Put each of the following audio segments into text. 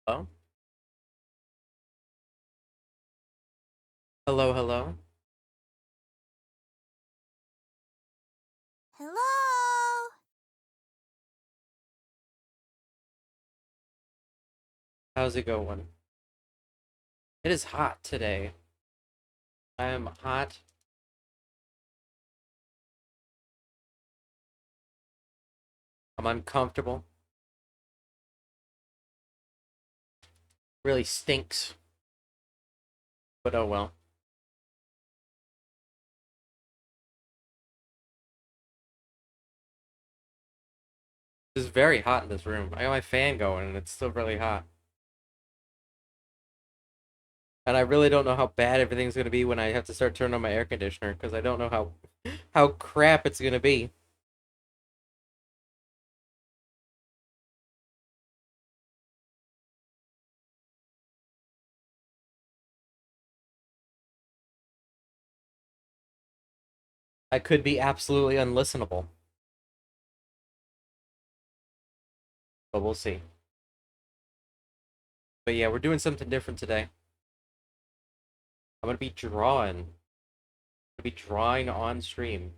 Hello? Hello, hello. Hello? How's it going? It is hot today. I am hot. I'm uncomfortable. Really stinks. But oh well. It's very hot in this room. I got my fan going and it's still really hot. And I really don't know how bad everything's gonna be when I have to start turning on my air conditioner because I don't know how crap it's gonna be. I could be absolutely unlistenable. But we'll see. But yeah, we're doing something different today. I'm gonna be drawing. I'm gonna be drawing on stream.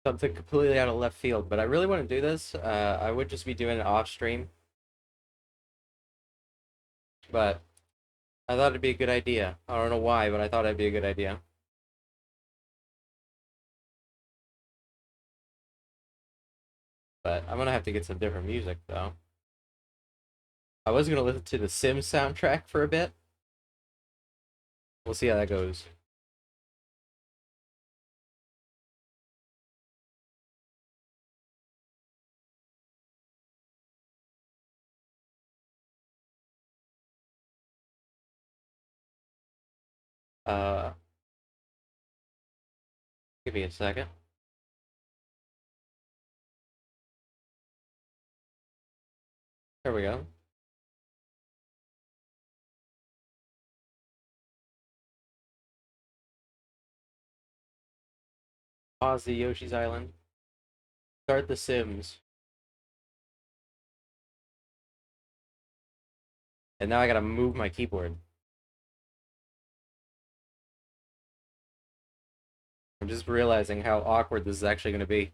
Something completely out of left field, but I really want to do this. I would just be doing it off stream, but I thought it'd be a good idea. I don't know why, but I thought it'd be a good idea. But I'm gonna have to get some different music though. I was gonna listen to the Sims soundtrack for a bit. We'll see how that goes. Uh, Give me a second. There we go. Pause the Yoshi's Island. Start the Sims. And now I gotta move my keyboard. I'm just realizing how awkward this is actually gonna be.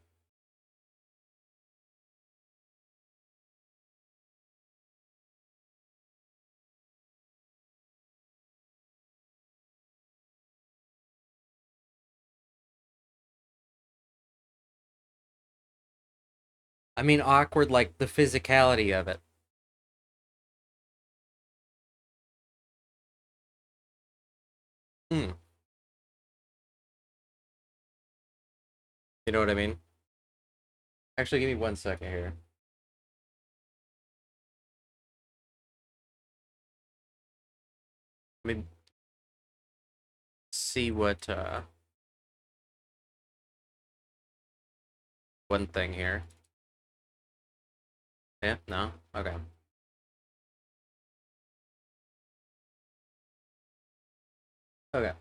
I mean, awkward like the physicality of it. Hmm. You know what I mean? Actually, give me 1 second here. Let me see what one thing here. Yeah, no? Okay. Okay.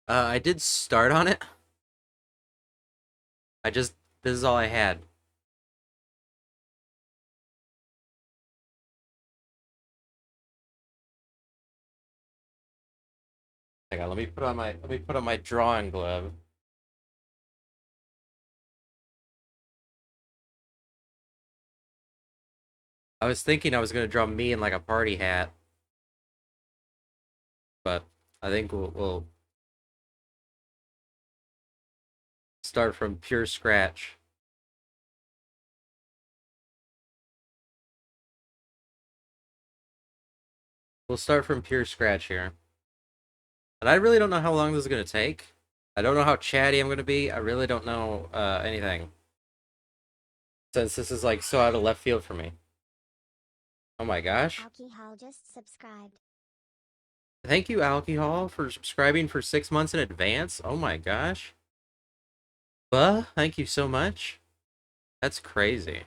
I did start on it. This is all I had. Hang on, let me put on my drawing glove. I was thinking I was gonna draw me in like a party hat, but I think we'll start from pure scratch. We'll start from pure scratch here. And I really don't know how long this is gonna take. I don't know how chatty I'm gonna be. I really don't know anything. Since this is like so out of left field for me. Oh my gosh. Alcohol just subscribed. Thank you, Alcohol, for subscribing for 6 months in advance. Oh my gosh. Thank you so much. That's crazy.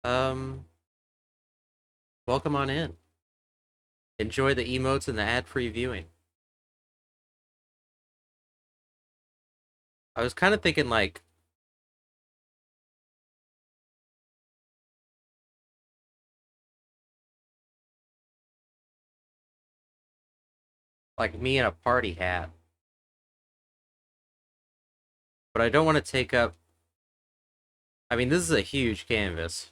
Um, welcome on in. Enjoy the emotes and the ad-free viewing. I was kind of thinking like me in a party hat, but I don't want to take up. I mean, this is a huge canvas,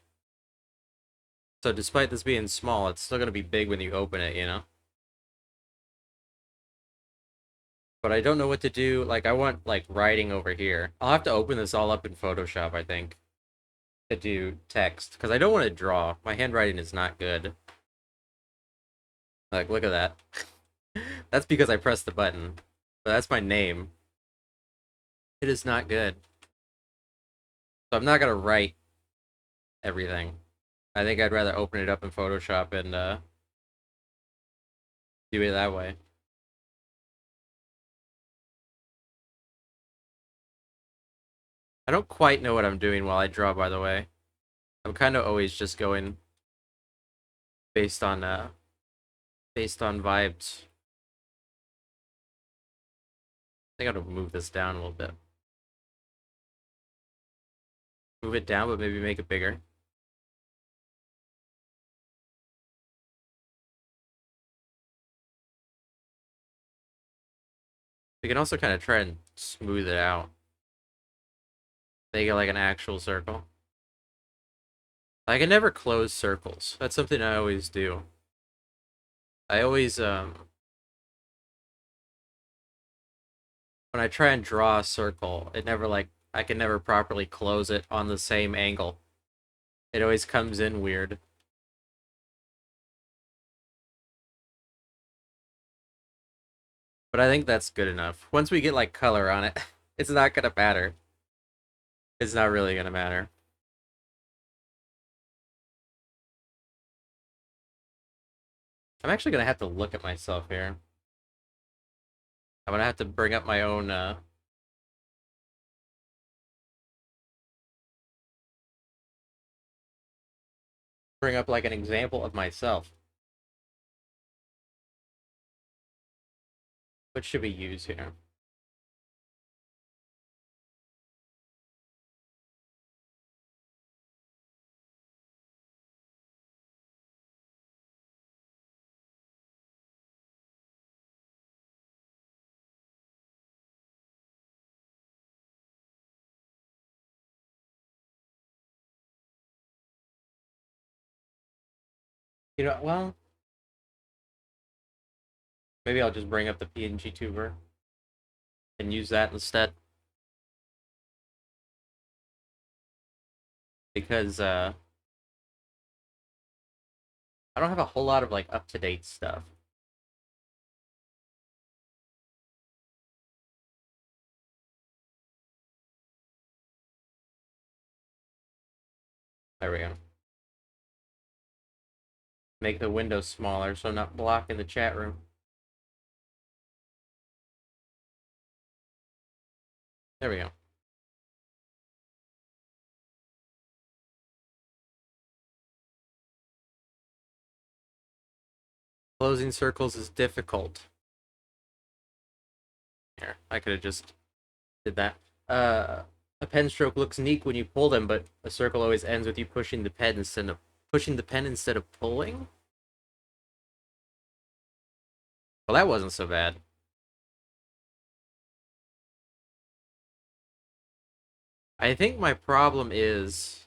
so despite this being small, it's still gonna be big when you open it, you know. But I don't know what to do. Like, I want like writing over here. I'll have to open this all up in Photoshop, I think, to do text because I don't want to draw. My handwriting is not good. Like, look at that. That's because I pressed the button. But that's my name. It is not good. So I'm not gonna write everything. I think I'd rather open it up in Photoshop and do it that way. I don't quite know what I'm doing while I draw, by the way. I'm kind of always just going based on vibes. I think I gotta move this down a little bit. Move it down, but maybe make it bigger. We can also kind of try and smooth it out. Make it like an actual circle. I can never close circles. That's something I always do. I always when I try and draw a circle, it never like I can never properly close it on the same angle. It always comes in weird. But I think that's good enough. Once we get like color on it, it's not gonna matter. It's not really gonna matter. I'm actually gonna have to look at myself here. I'm gonna have to bring up my own bring up like an example of myself. What should we use here? You know, well, maybe I'll just bring up the PNG tuber and use that instead. Because I don't have a whole lot of like up-to-date stuff. There we go. Make the window smaller so I'm not blocking the chat room. There we go. Closing circles is difficult. Here, I could have just did that. A pen stroke looks neat when you pull them, but a circle always ends with you pushing the pen instead of pulling. Well, that wasn't so bad. I think my problem is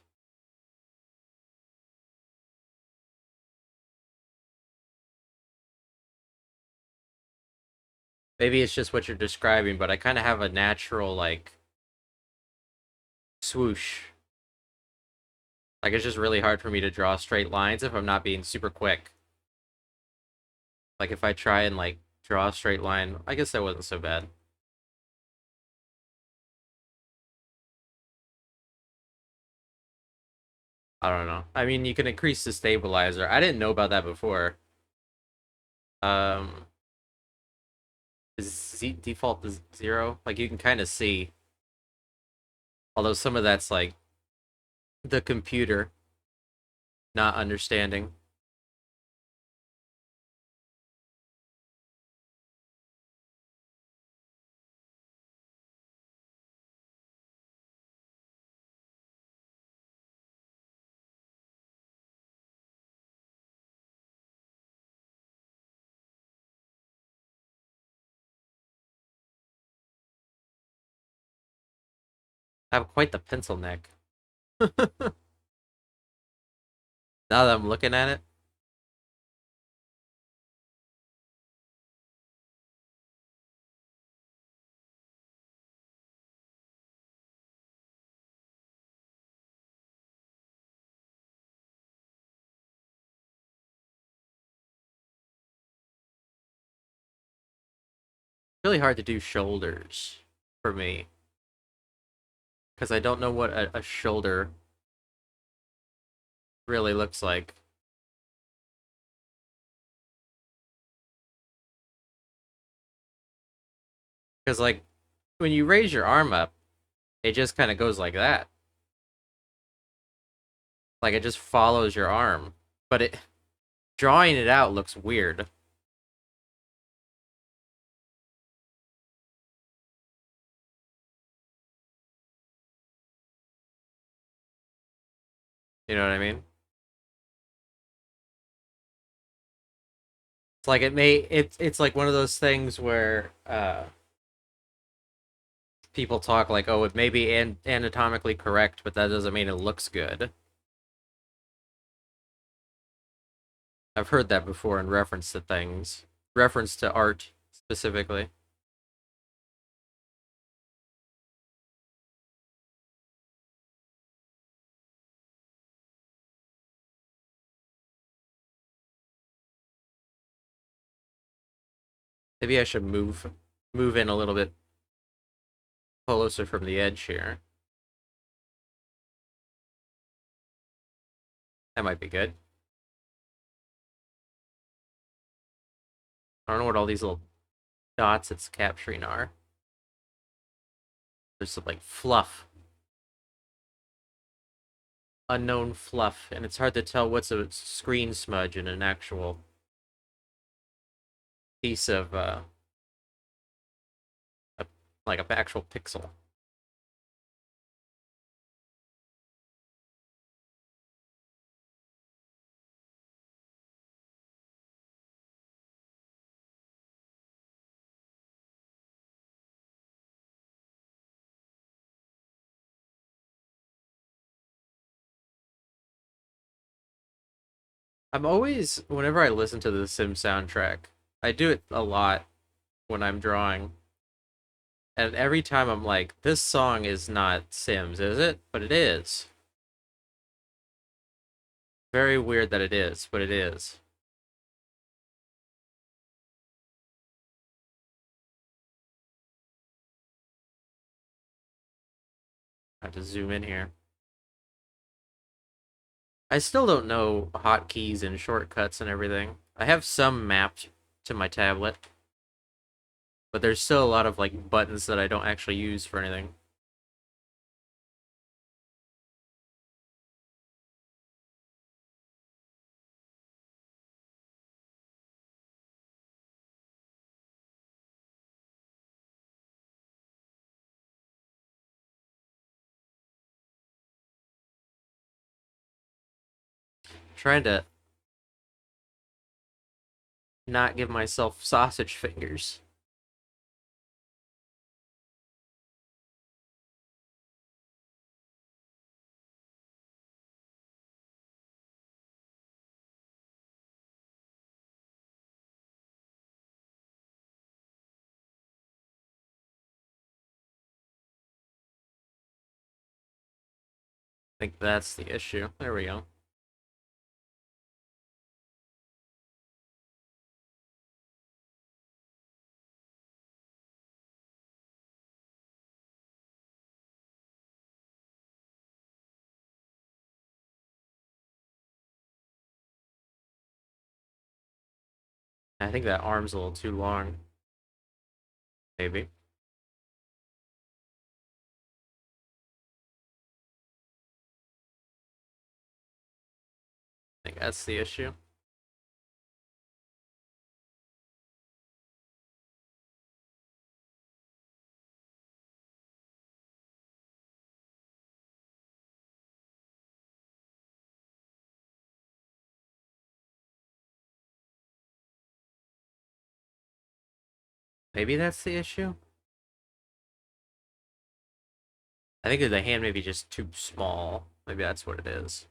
maybe it's just what you're describing, but I kind of have a natural like swoosh. Like it's just really hard for me to draw straight lines if I'm not being super quick. Like if I try and like draw a straight line, I guess that wasn't so bad. I don't know. I mean, you can increase the stabilizer. I didn't know about that before. Um, default is 0? Like you can kind of see. Although some of that's like the computer. not understanding. I have quite the pencil neck. Now that I'm looking at it, really hard to do shoulders for me because I don't know what a shoulder really looks like. Because like when you raise your arm up, it just kind of goes like that. Like it just follows your arm. But it drawing it out looks weird. You know what I mean? It's like it's like one of those things where people talk like, oh, it may be anatomically correct, but that doesn't mean it looks good. I've heard that before in reference to things, reference to art specifically. Maybe I should move in a little bit closer from the edge here. That might be good. I don't know what all these little dots it's capturing are. There's some like fluff, unknown fluff, and it's hard to tell what's a screen smudge and an actual piece of a, like a actual pixel. I'm always whenever I listen to the Sim soundtrack, I do it a lot when I'm drawing. And every time I'm like, this song is not Sims, is it? But it is. Very weird that it is, but it is. I have to zoom in here. I still don't know hotkeys and shortcuts and everything. I have some mapped to my tablet, but there's still a lot of like buttons that I don't actually use for anything. Trying to not give myself sausage fingers. I think that's the issue. There we go. I think that arm's a little too long. Maybe. I think that's the issue. Maybe that's the issue? I think the hand may be just too small. Maybe that's what it is.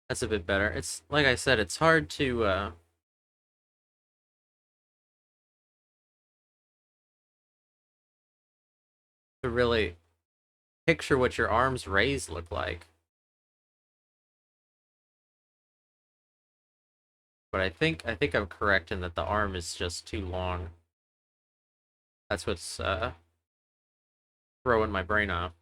That's a bit better. It's like I said, it's hard to really picture what your arms raised look like. But I think I'm correct in that the arm is just too long. That's what's throwing my brain off.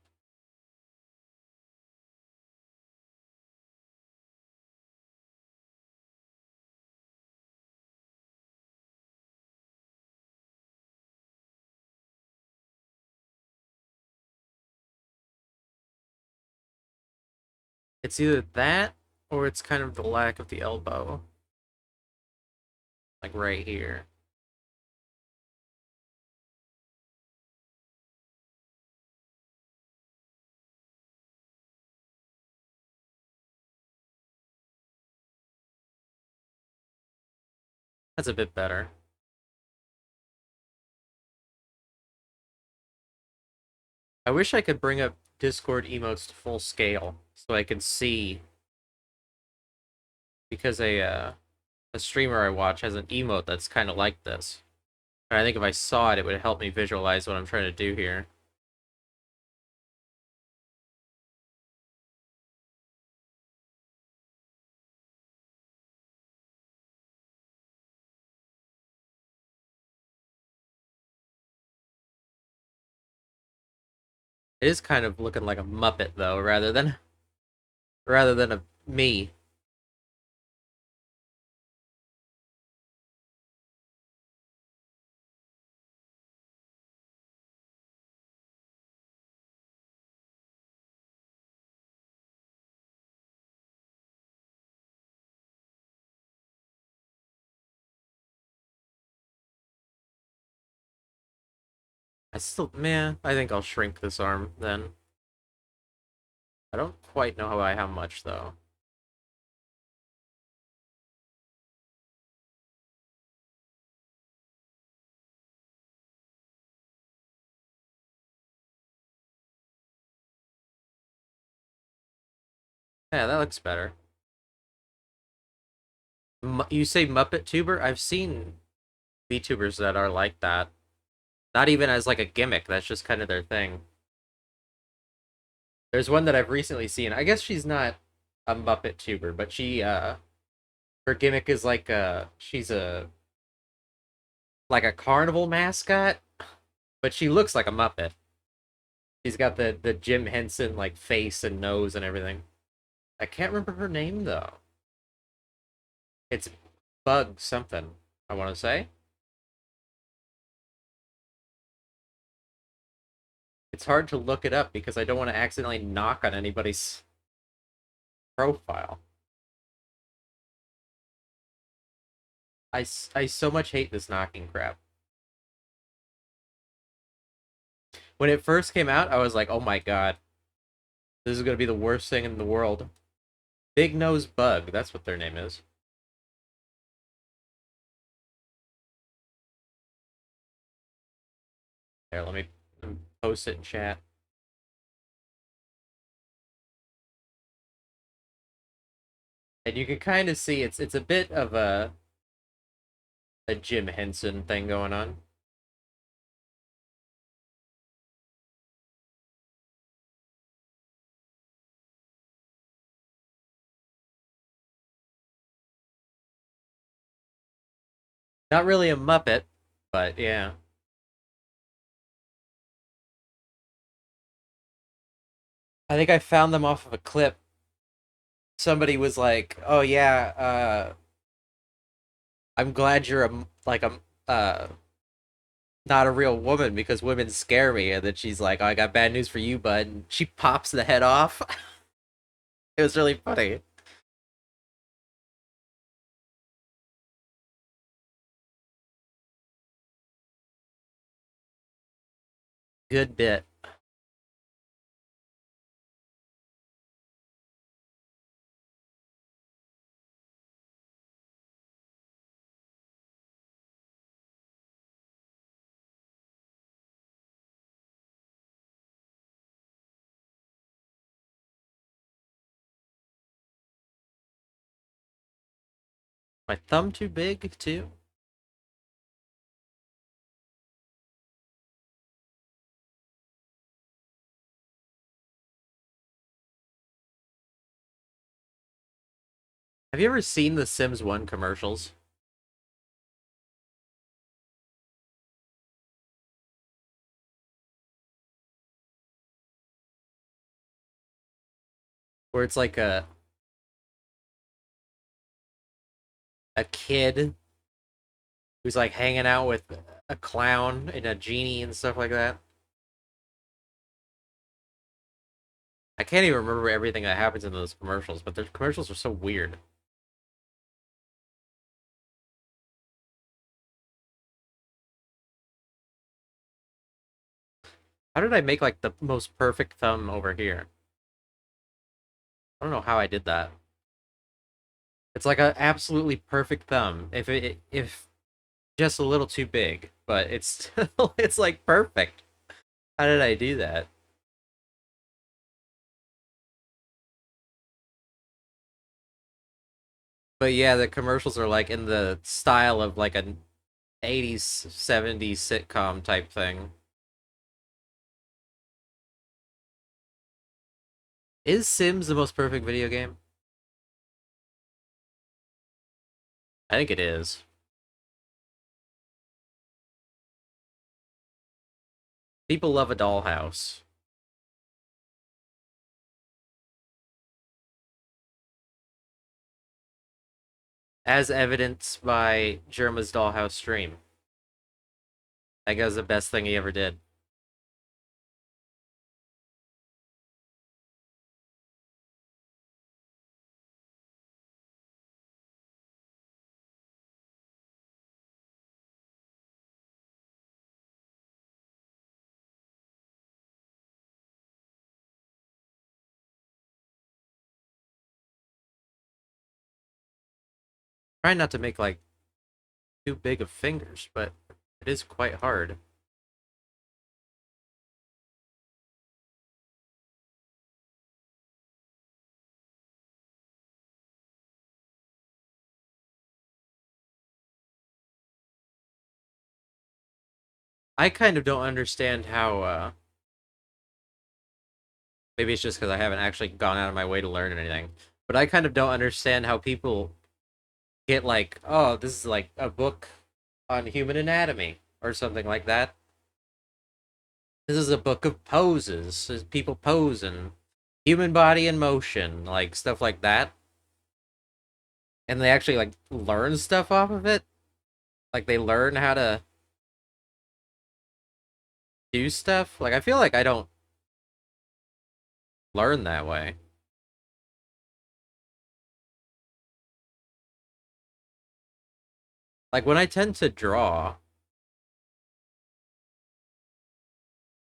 It's either that or it's kind of the lack of the elbow, like right here. That's a bit better. I wish I could bring up Discord emotes to full scale so I could see, because a streamer I watch has an emote that's kind of like this. And I think if I saw it, it would help me visualize what I'm trying to do here. It is kind of looking like a Muppet though, rather than a me. Man, I think I'll shrink this arm then. I don't quite know how much though. Yeah, that looks better. You say Muppet Tuber? I've seen VTubers that are like that. Not even as like a gimmick, that's just kind of their thing. There's one that I've recently seen. I guess she's not a Muppet Tuber, but her gimmick is like she's a like a carnival mascot, but she looks like a Muppet. She's got the Jim Henson like face and nose and everything. I can't remember her name though. It's Bug something, I want to say. It's hard to look it up because I don't want to accidentally knock on anybody's profile. I so much hate this knocking crap. When it first came out, I was like, oh my god, this is going to be the worst thing in the world. Big Nose Bug, that's what their name is. Here, let me post it in chat. And you can kind of see it's a bit of a Jim Henson thing going on. Not really a Muppet, but yeah. I think I found them off of a clip. Somebody was like, "Oh yeah, I'm glad you're like a not a real woman because women scare me. And then she's like, "Oh, I got bad news for you, bud." And she pops the head off. It was really funny. Good bit. My thumb too big too. Have you ever seen the Sims 1 commercials? Where it's like a kid who's like hanging out with a clown and a genie and stuff like that. I can't even remember everything that happens in those commercials, but the commercials are so weird. How did I make like the most perfect thumb over here? I don't know how I did that. It's like a absolutely perfect thumb. If just a little too big, but it's still it's like perfect. How did I do that? But yeah, the commercials are like in the style of like an 80s 70s sitcom type thing. Is Sims the most perfect video game? I think it is. People love a dollhouse, as evidenced by Jerma's dollhouse stream. That guy's the best thing he ever did. Trying not to make like too big of fingers, but it is quite hard. I kind of don't understand how maybe it's just because I haven't actually gone out of my way to learn anything. But I kind of don't understand how people get like, oh, this is like a book on human anatomy or something like that. This is a book of poses. There's people posing, human body in motion, like stuff like that. And they actually like learn stuff off of it. Like they learn how to do stuff. Like I feel like I don't learn that way. Like when I tend to draw,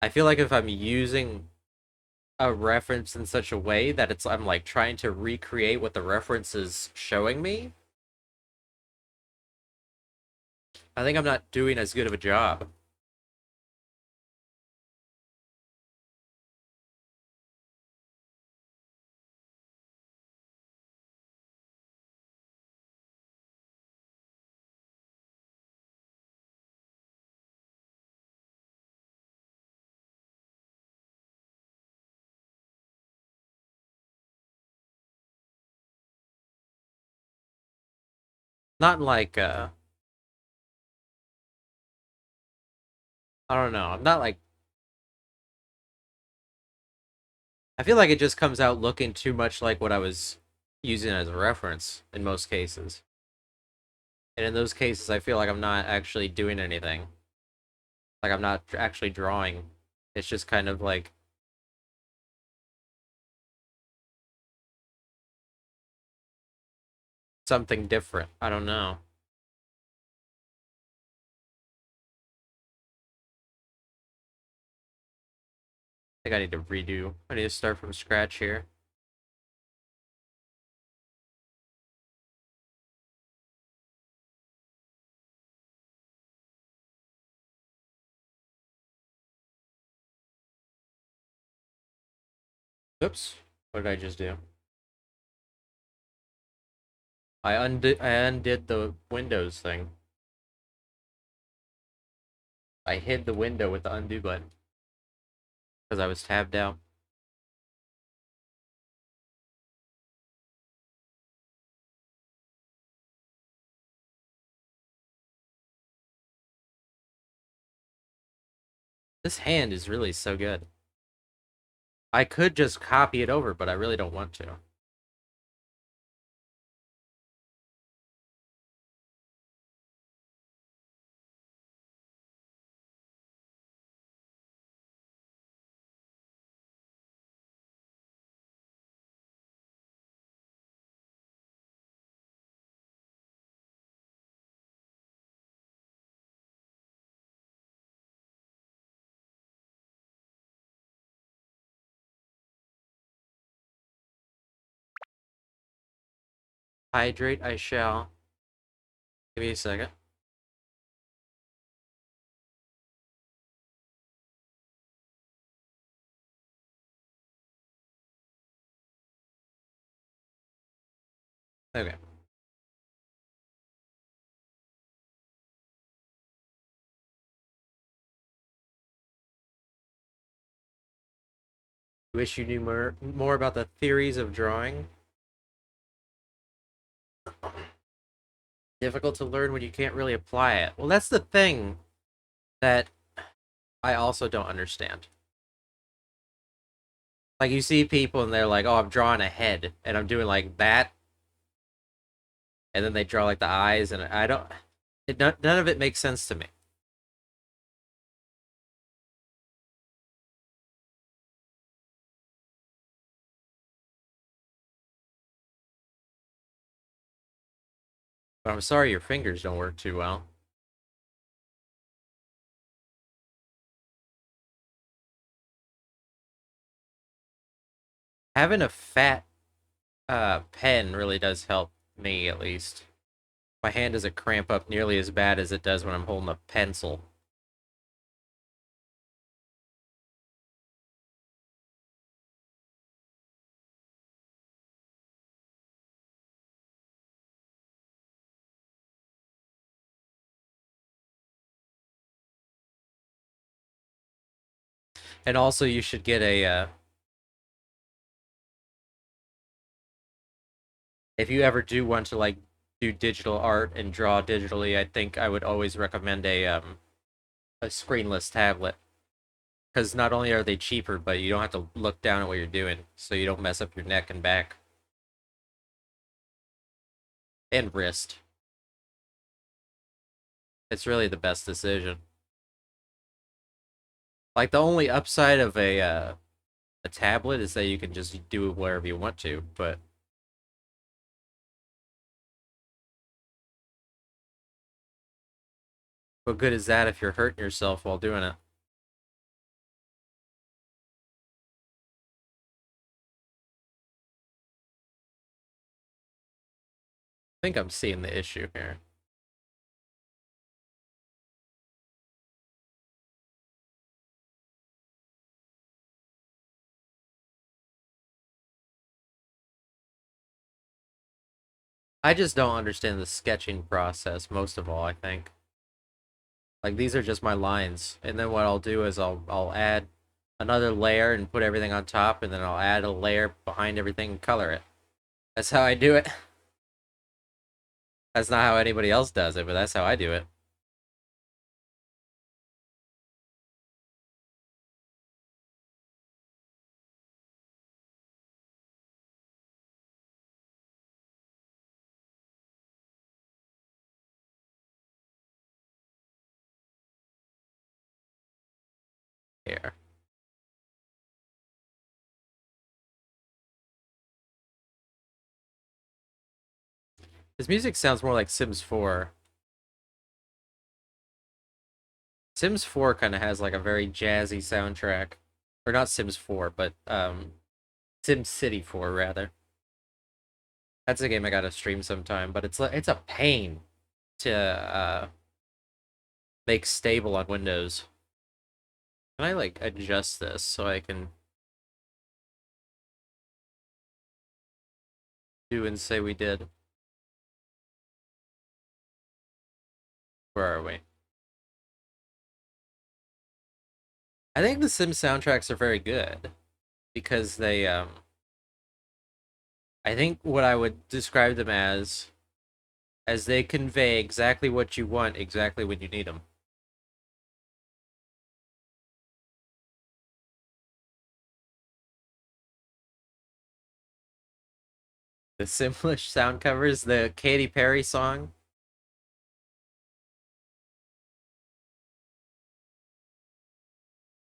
I feel like if I'm using a reference in such a way that it's I'm like trying to recreate what the reference is showing me, I think I'm not doing as good of a job. Not like I don't know. I'm not like I feel like it just comes out looking too much like what I was using as a reference in most cases. And in those cases, I feel like I'm not actually doing anything. Like I'm not actually drawing. It's just kind of like something different. I don't know. I think I need to redo. I need to start from scratch here. Oops. What did I just do? I undid the Windows thing. I hid the window with the undo button because I was tabbed out. This hand is really so good. I could just copy it over, but I really don't want to. Hydrate, I shall. Give me a second. Okay. Wish you knew more about the theories of drawing. Difficult to learn when you can't really apply it. Well, that's the thing that I also don't understand. Like, you see people and they're like, oh, I'm drawing a head, and I'm doing like that, and then they draw like the eyes, and I don't. None of it makes sense to me. But I'm sorry your fingers don't work too well. Having a fat pen really does help me, at least. My hand doesn't cramp up nearly as bad as it does when I'm holding a pencil. And also, you should get a if you ever do want to like do digital art and draw digitally, I think I would always recommend a screenless tablet, because not only are they cheaper, but you don't have to look down at what you're doing, so you don't mess up your neck and back and wrist. It's really the best decision. Like, the only upside of a tablet is that you can just do it wherever you want to, but what good is that if you're hurting yourself while doing it? I think I'm seeing the issue here. I just don't understand the sketching process, most of all, I think. Like, these are just my lines, and then what I'll do is I'll add another layer and put everything on top, and then I'll add a layer behind everything and color it. That's how I do it. That's not how anybody else does it, but that's how I do it. Here. His music sounds more like Sims 4. Sims 4 kind of has like a very jazzy soundtrack. Or not Sims 4, but Sim City 4 rather. That's a game I gotta stream sometime, but it's a pain to make stable on Windows. Can I like adjust this so I can do and say we did? Where are we? I think the Sims soundtracks are very good because they. I think what I would describe them as they convey exactly what you want exactly when you need them. The Simlish sound covers, the Katy Perry song,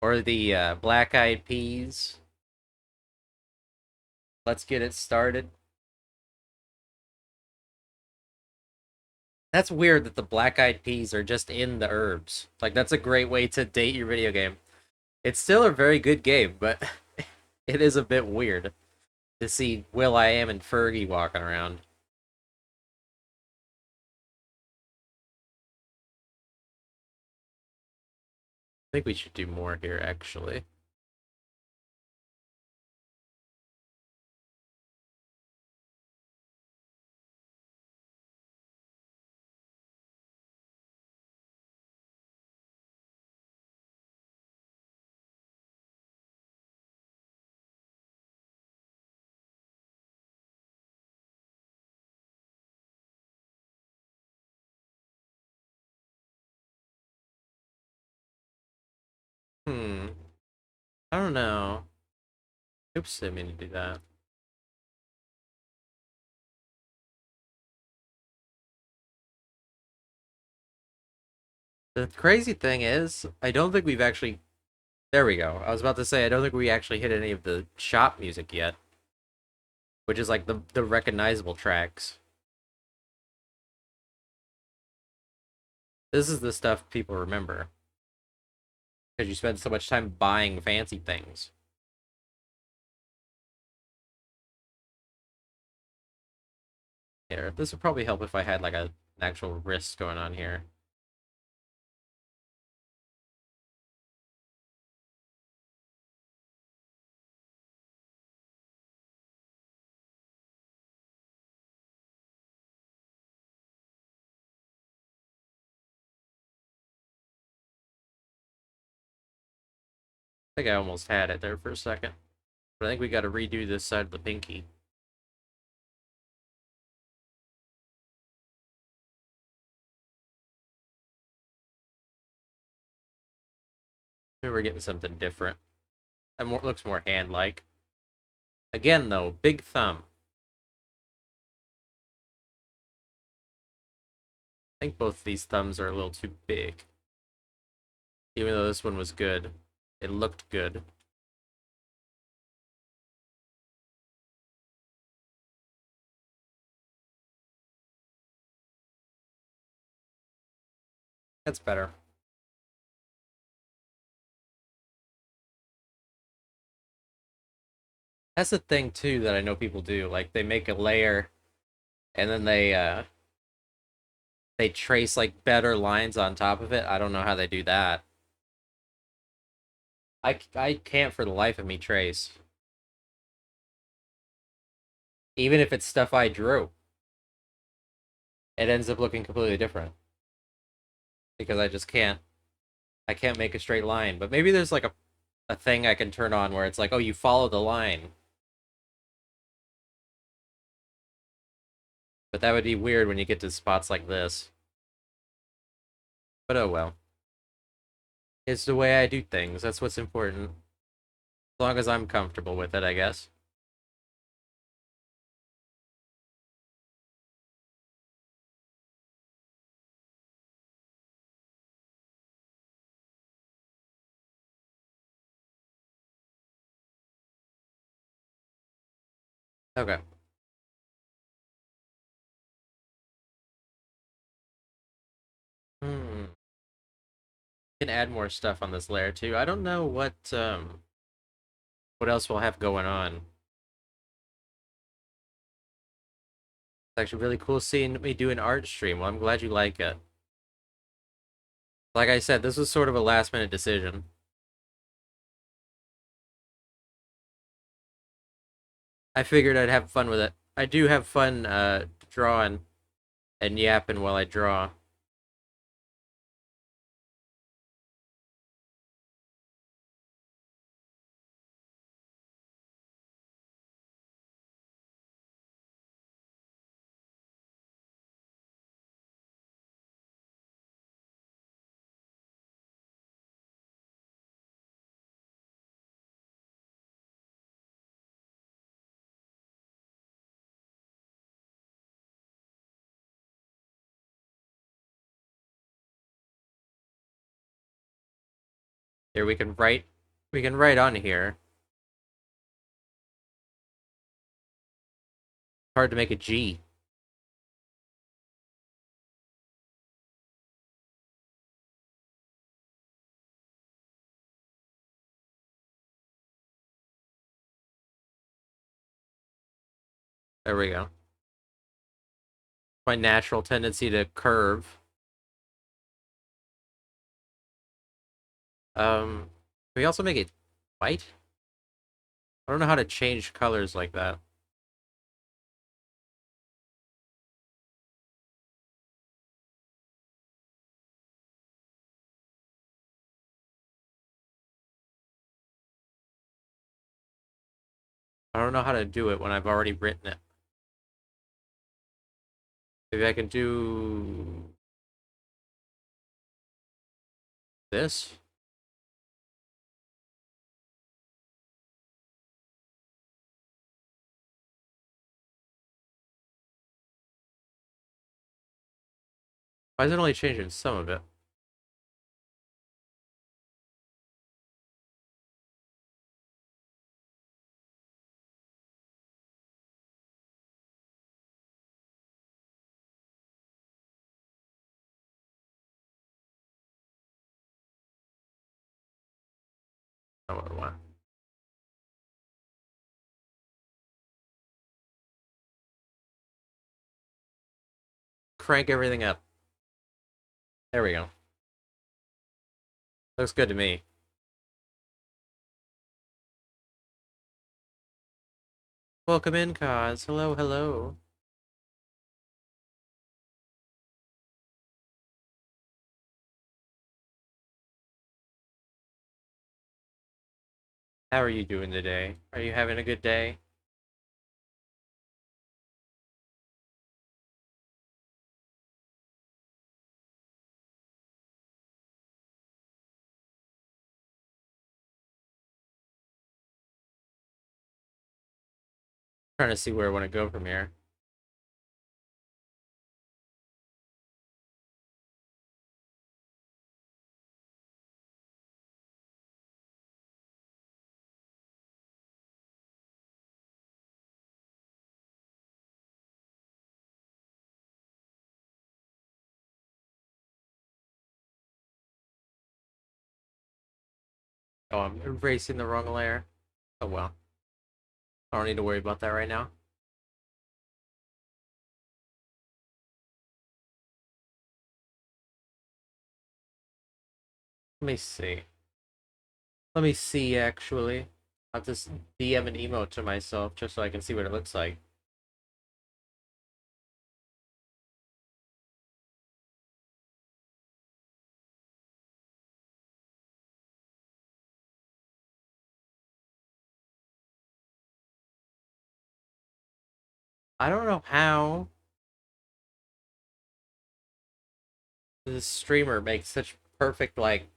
or the Black Eyed Peas. Let's get it started. That's weird that the Black Eyed Peas are just in the herbs. Like that's a great way to date your video game. It's still a very good game, but it is a bit weird to see Will I Am and Fergie walking around. I think we should do more here, actually. Hmm. I don't know. Oops, I didn't mean to do that. The crazy thing is, I don't think we've actually. There we go. I was about to say, I don't think we actually hit any of the shop music yet, which is like the recognizable tracks. This is the stuff people remember because you spend so much time buying fancy things. Here, this would probably help if I had like an actual wrist going on here. I think I almost had it there for a second. But I think we got to redo this side of the pinky. Maybe we're getting something different. That looks more hand-like. Again, though, big thumb. I think both these thumbs are a little too big. Even though this one was good. It looked good. That's better. That's the thing, too, that I know people do. Like, they make a layer, and then they trace, like, better lines on top of it. I don't know how they do that. I can't for the life of me trace. Even if it's stuff I drew. It ends up looking completely different. Because I just can't. I can't make a straight line. But maybe there's, like, a thing I can turn on where it's like, oh, you follow the line. But that would be weird when you get to spots like this. But oh well. It's the way I do things. That's what's important. As long as I'm comfortable with it, I guess. Okay. Hmm. Can add more stuff on this layer too. I don't know what else we'll have going on. It's actually really cool seeing me do an art stream. Well, I'm glad you like it. Like I said, this was sort of a last minute decision. I figured I'd have fun with it. I do have fun drawing and yapping while I draw. Here we can write on here. Hard to make a G. There we go. My natural tendency to curve. Can we also make it white? I don't know how to change colors like that. I don't know how to do it when I've already written it. Maybe I can do this. Why is it only changing some of it? Not what I want. Crank everything up. There we go. Looks good to me. Welcome in, Cause. Hello, hello. How are you doing today? Are you having a good day? Trying to see where I want to go from here. Oh, I'm erasing the wrong layer. Oh well. I don't need to worry about that right now. Let me see. Let me see, actually. I'll just DM an emote to myself just so I can see what it looks like. I don't know how this streamer makes such perfect, like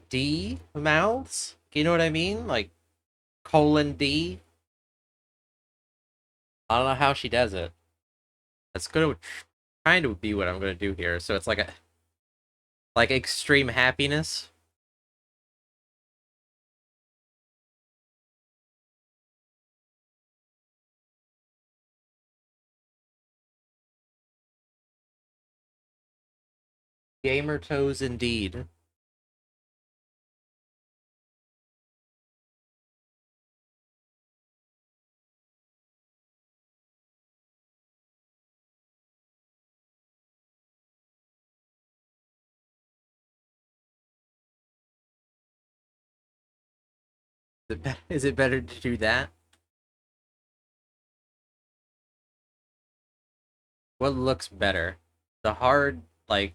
D mouths. You know what I mean? Like colon D. I don't know how she does it. That's gonna kind of be what I'm gonna do here. So it's like extreme happiness. Gamer toes indeed. Is it better to do that? What looks better? The hard, like,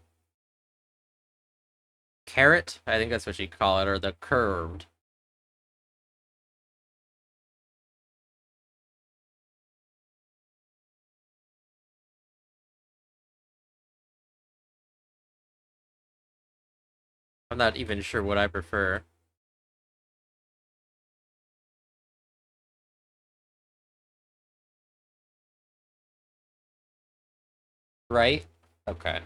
carrot? I think that's what you call it, or the curved. I'm not even sure what I prefer. Right? Okay.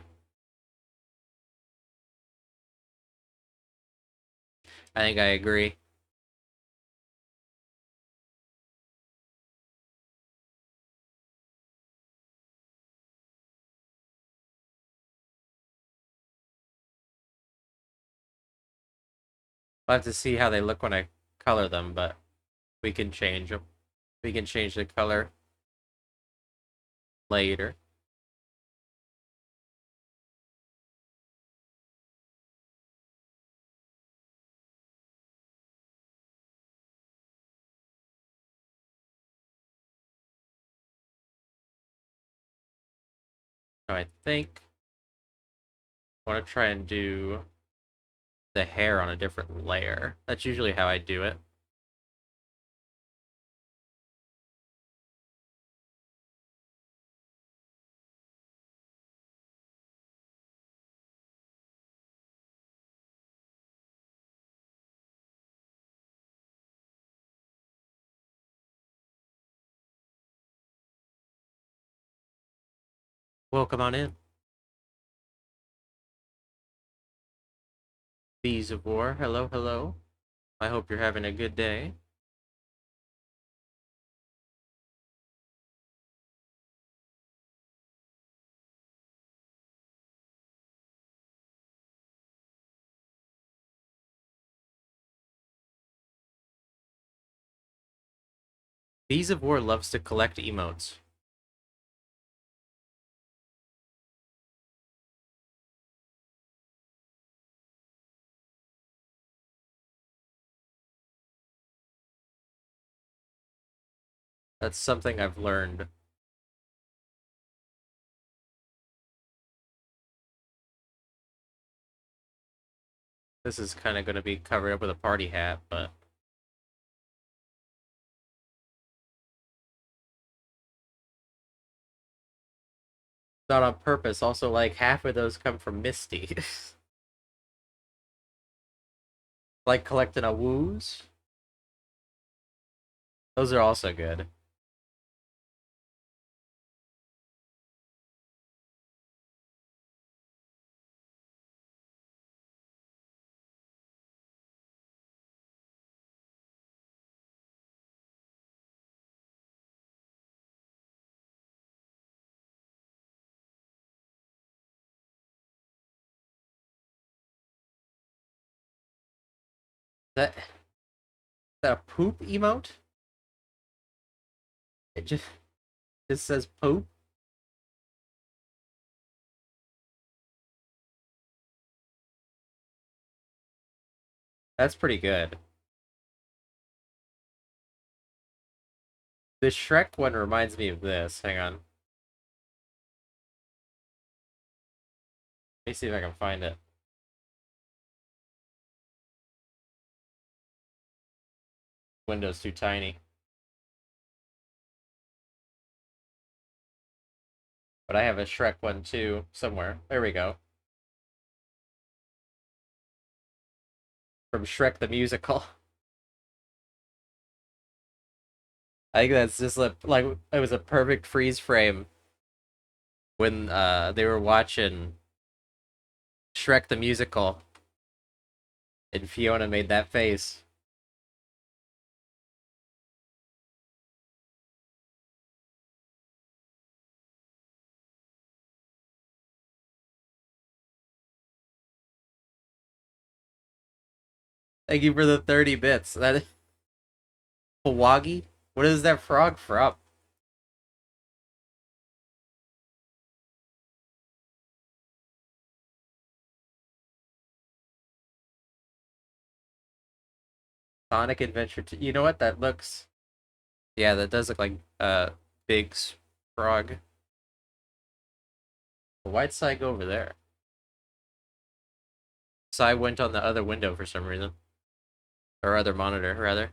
I think I agree. I'll have to see how they look when I color them, but we can change them. We can change the color later. So I think I want to try and do the hair on a different layer. That's usually how I do it. Welcome on in. Bees of War. Hello, hello. I hope you're having a good day. Bees of War loves to collect emotes. That's something I've learned. This is kind of going to be covered up with a party hat, but not on purpose. Also, like, half of those come from Misty. Like collecting a woos. Those are also good. That a poop emote? It just says poop. That's pretty good. The Shrek one reminds me of this. Hang on. Let me see if I can find it. Window's too tiny. But I have a Shrek one too, somewhere. There we go. From Shrek the Musical. I think that's just like it was a perfect freeze frame when they were watching Shrek the Musical and Fiona made that face. Thank you for the 30 bits. That Hawagi? What is that frog from? Sonic Adventure 2. You know what? That looks. Yeah, that does look like Big's frog. Why'd Sai go over there? Sai went on the other window for some reason. Or other monitor, rather.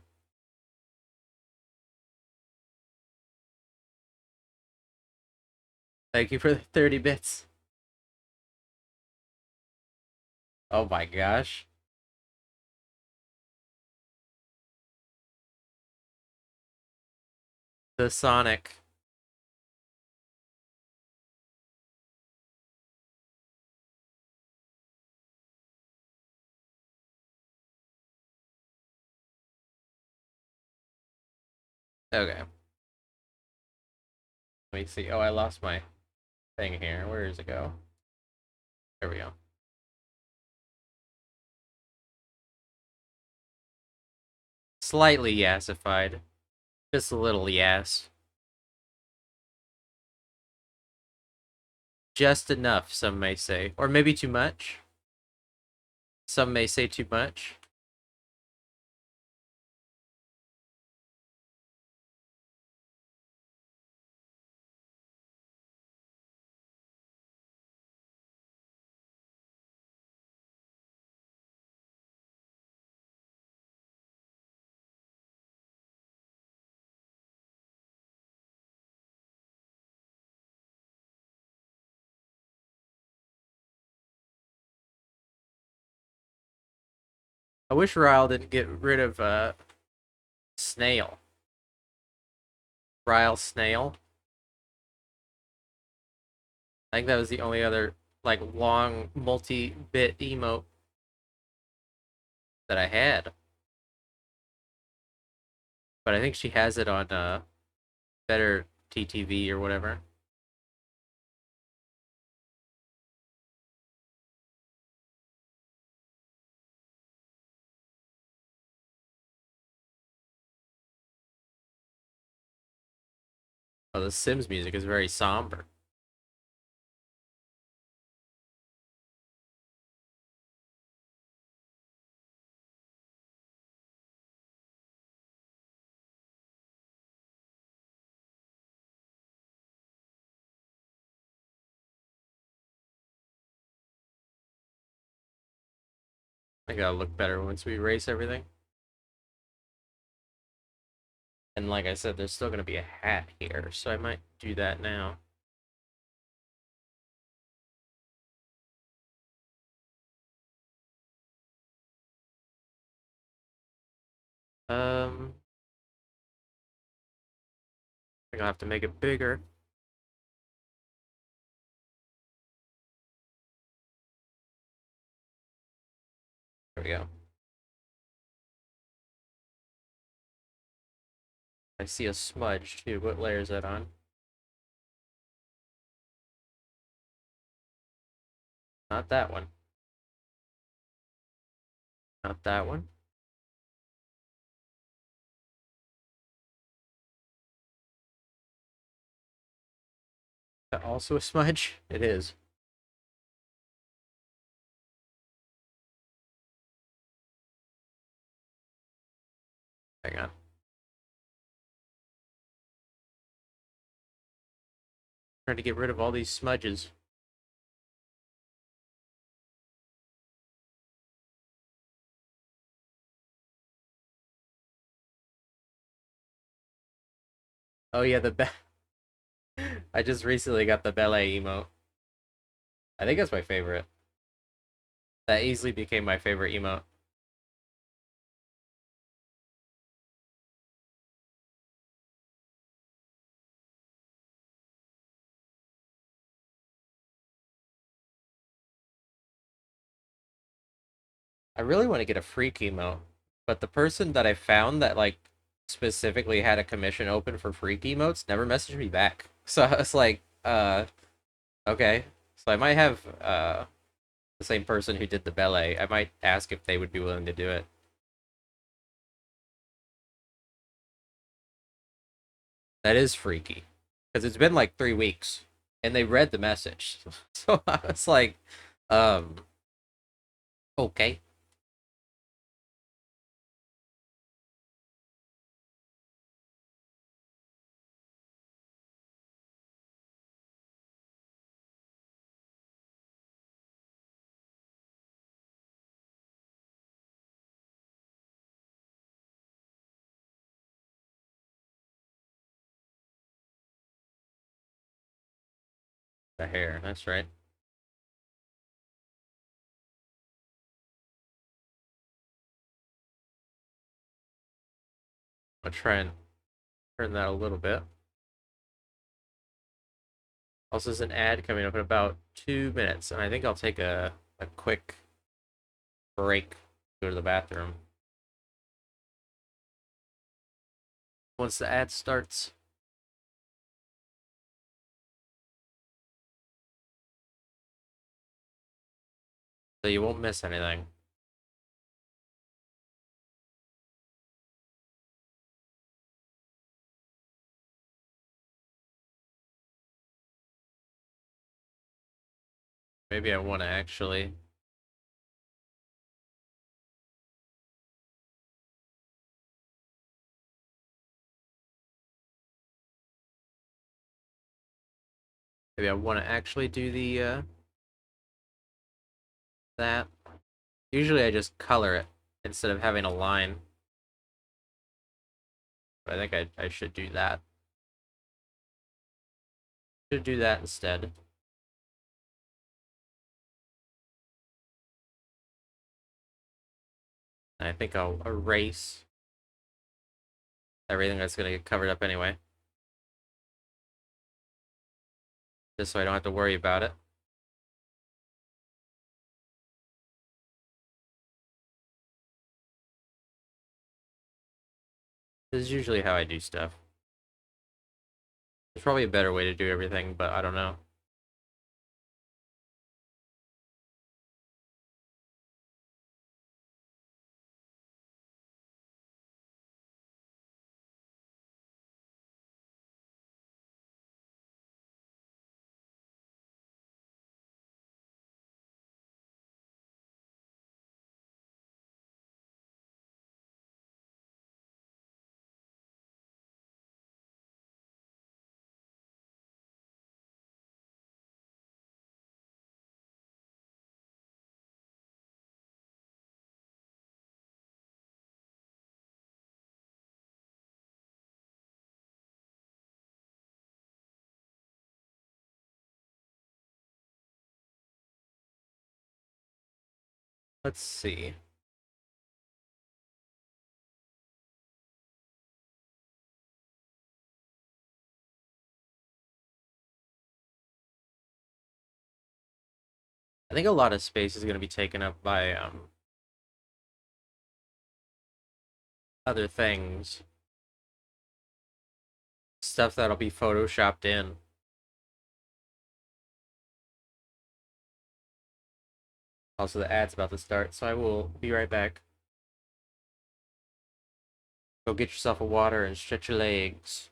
Thank you for the 30 bits. Oh my gosh. The Sonic. Okay. Let me see. Oh, I lost my thing here. Where does it go? There we go. Slightly yassified. Just a little yes. Just enough, some may say. Or maybe too much. Some may say too much. I wish Ryle didn't get rid of Snail. Ryle Snail. I think that was the only other like long multi-bit emote that I had. But I think she has it on better TTV or whatever. Oh, the Sims music is very somber. I gotta look better once we erase everything. And like I said, there's still gonna be a hat here, so I might do that now. Um, I'm gonna have to make it bigger. There we go. I see a smudge too. What layer is that on? Not that one. Not that one. That also a smudge? It is. Hang on. Trying to get rid of all these smudges. Oh yeah, I just recently got the ballet emote. I think that's my favorite. That easily became my favorite emote. I really want to get a freak emote, but the person that I found that like specifically had a commission open for freak emotes never messaged me back. So I was like, okay. So I might have the same person who did the ballet. I might ask if they would be willing to do it. That is freaky. Because it's been like 3 weeks. And they read the message. So I was like, um, okay. The hair, that's right. I'll try and turn that a little bit. Also, there's an ad coming up in about 2 minutes, and I think I'll take a quick break, go to the bathroom. Once the ad starts, so you won't miss anything. Maybe I want to actually. Maybe I want to actually do the that. Usually I just color it instead of having a line. But I think I should do that. Should do that instead. And I think I'll erase everything that's gonna get covered up anyway. Just so I don't have to worry about it. This is usually how I do stuff. There's probably a better way to do everything, but I don't know. Let's see. I think a lot of space is going to be taken up by other things. Stuff that'll be photoshopped in. Also, the ad's about to start, so I will be right back. Go get yourself a water and stretch your legs.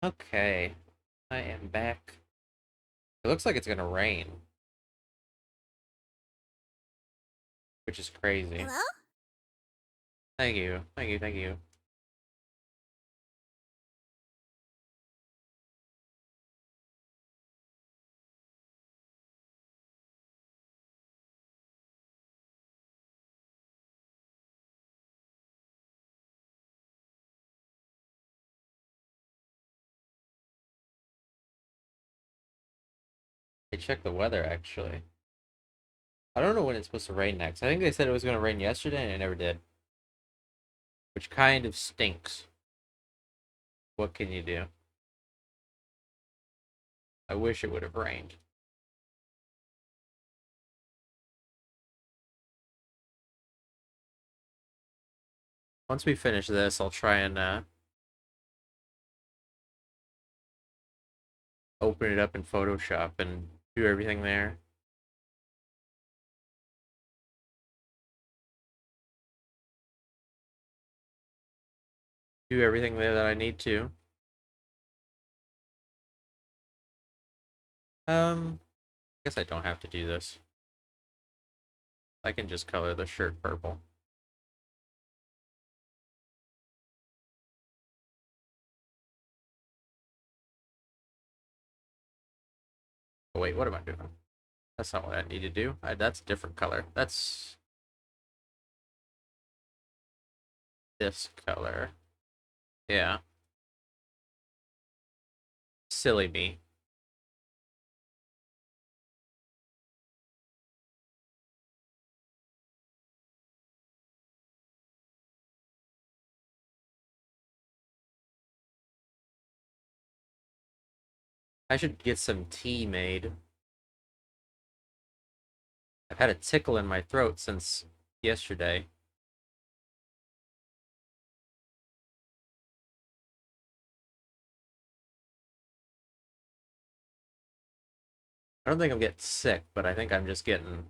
Okay, I am back. It looks like it's gonna rain, which is crazy. Hello? Thank you, thank you, thank you. I checked the weather actually. I don't know when it's supposed to rain next. I think they said it was gonna rain yesterday and it never did, which kind of stinks. What can you do? I wish it would have rained. Once we finish this, I'll try and open it up in Photoshop and do everything there. Do everything there that I need to. I guess I don't have to do this. I can just color the shirt purple. Oh, wait, what am I doing? That's not what I need to do. That's a different color. That's this color. Yeah. Silly me. I should get some tea made. I've had a tickle in my throat since yesterday. I don't think I'm getting sick, but I think I'm just getting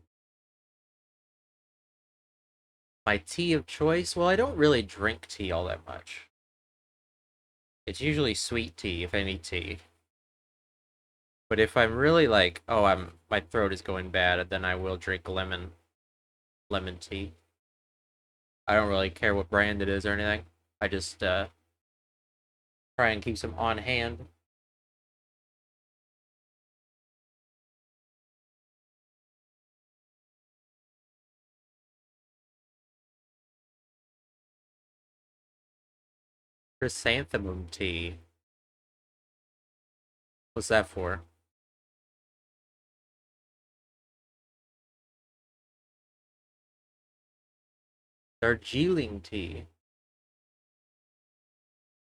my tea of choice. Well, I don't really drink tea all that much. It's usually sweet tea, if any tea. But if I'm really like, oh, my throat is going bad, then I will drink lemon tea. I don't really care what brand it is or anything. I just try and keep some on hand. Chrysanthemum tea. What's that for? Darjeeling tea.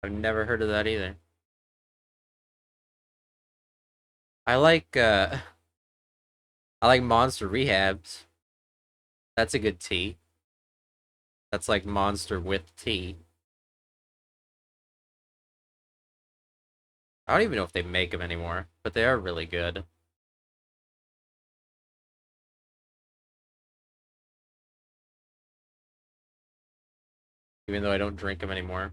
I've never heard of that either. I like uh I like Monster Rehabs. That's a good tea. That's like Monster with tea. I don't even know if they make them anymore, but they are really good. Even though I don't drink them anymore.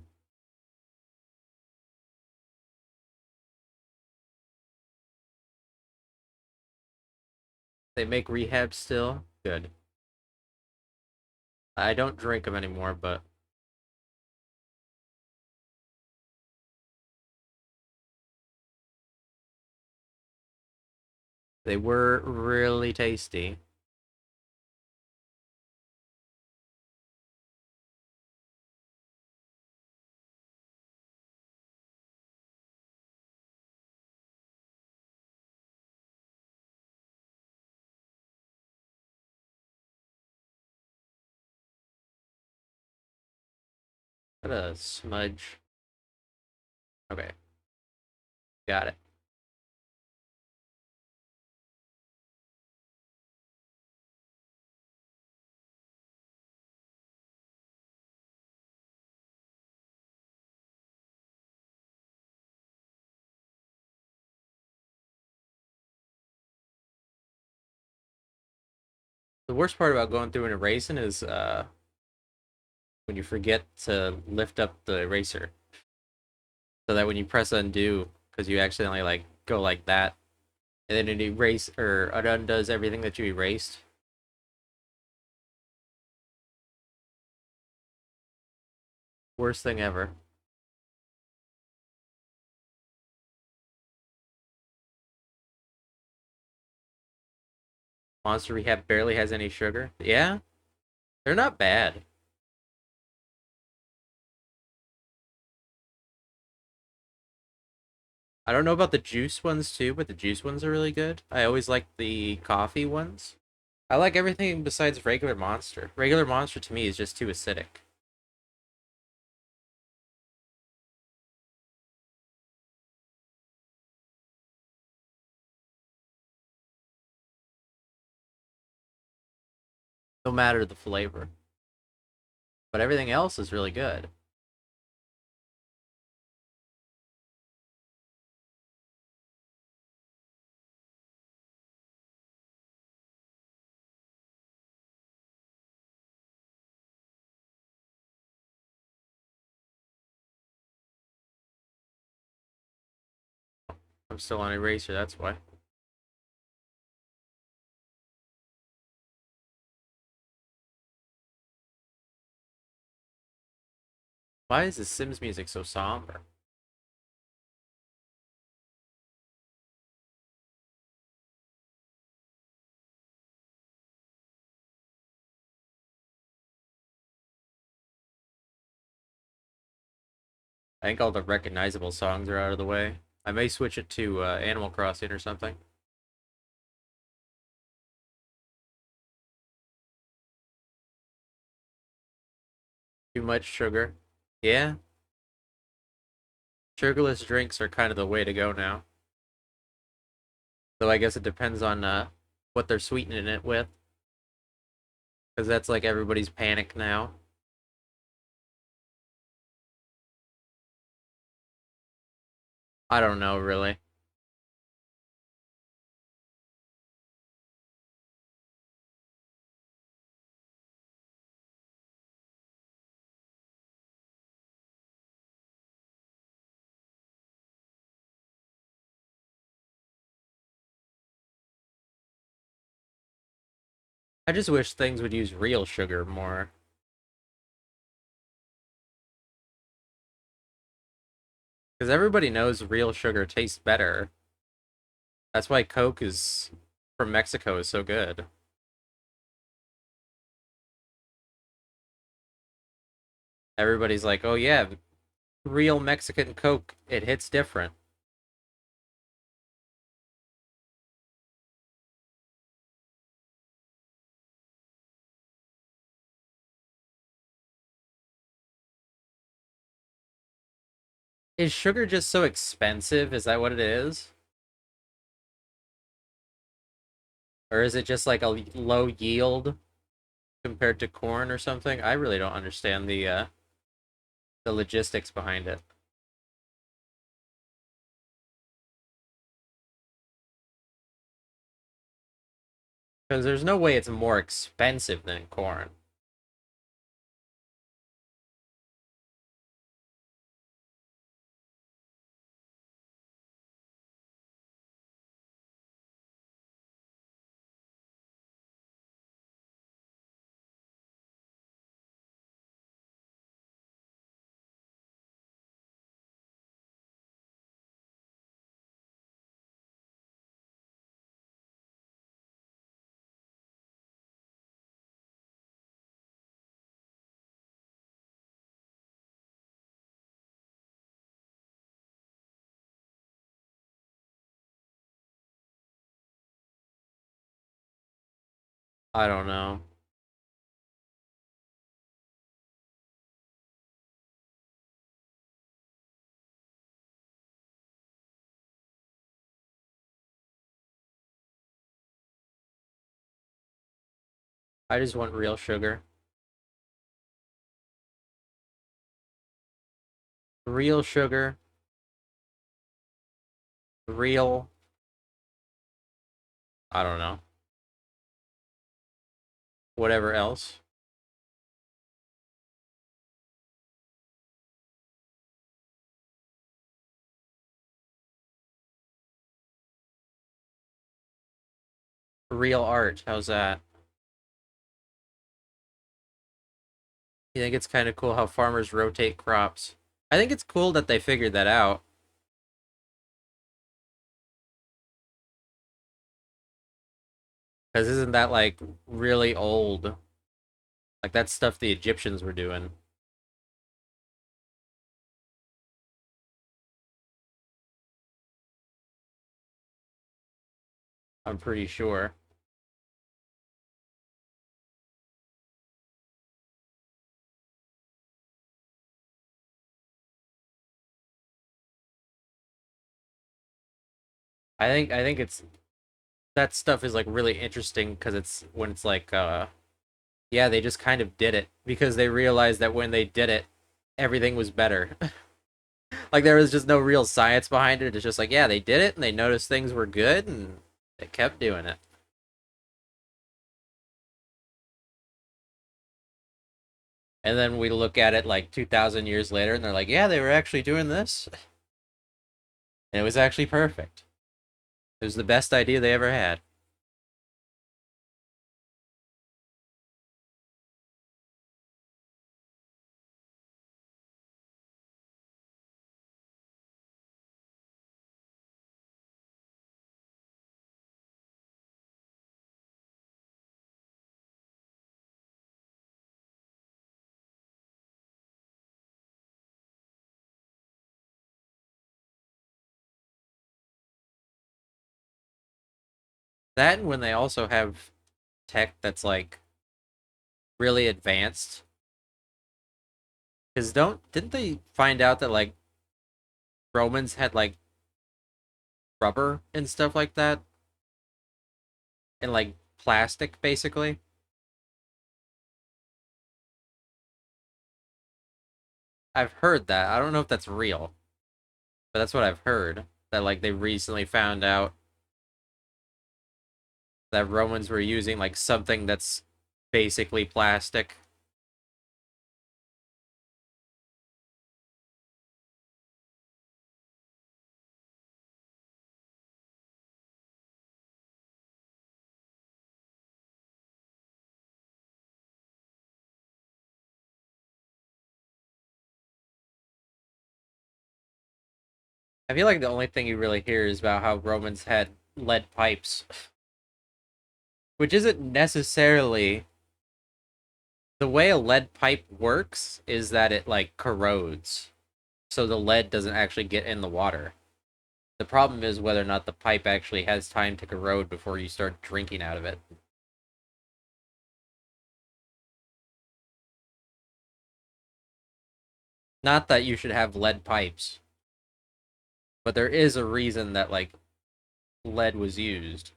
They make Rehab still. Good. I don't drink them anymore, but they were really tasty. What a smudge. Okay, got it. The worst part about going through an erasing is when you forget to lift up the eraser. so that when you press undo, because you accidentally like go like that, and then it erase or it undoes everything that you erased. Worst thing ever. Monster Rehab barely has any sugar. Yeah, they're not bad. I don't know about the juice ones too, but the juice ones are really good. I always like the coffee ones. I like everything besides regular Monster. Regular Monster to me is just too acidic. No matter the flavor. But everything else is really good. I'm still on Eraser, that's why. Why is the Sims music so somber? I think all the recognizable songs are out of the way. I may switch it to Animal Crossing or something. Too much sugar. Yeah, sugarless drinks are kind of the way to go now. Though I guess it depends on what they're sweetening it with, because that's like everybody's panic now. I don't know really. I just wish things would use real sugar more, because everybody knows real sugar tastes better. That's why Coke is from Mexico is so good. Everybody's like, "Oh yeah, real Mexican Coke, it hits different." Is sugar just so expensive? Is that what it is? Or is it just like a low yield compared to corn or something? I really don't understand the logistics behind it. Because there's no way it's more expensive than corn. I don't know. I just want real sugar. Real sugar, real, I don't know, whatever else. Real art. How's that? You think it's kind of cool how farmers rotate crops? I think it's cool that they figured that out. Because isn't that like really old? Like that's stuff the Egyptians were doing. I'm pretty sure. I think it's that stuff is like really interesting because it's when it's like yeah, they just kind of did it because they realized that when they did it, everything was better. Like there was just no real science behind it. It's just like, yeah, they did it and they noticed things were good and they kept doing it. And then we look at it like 2,000 years later and they're like, yeah, they were actually doing this. And it was actually perfect. It was the best idea they ever had. That and when they also have tech that's like really advanced. Because didn't they find out that like Romans had like rubber and stuff like that? And like plastic basically? I've heard that. I don't know if that's real, but that's what I've heard. That like they recently found out that Romans were using like something that's basically plastic. I feel like the only thing you really hear is about how Romans had lead pipes, which isn't necessarily the way a lead pipe works is that it like corrodes. So the lead doesn't actually get in the water. The problem is whether or not the pipe actually has time to corrode before you start drinking out of it. Not that you should have lead pipes, but there is a reason that like lead was used.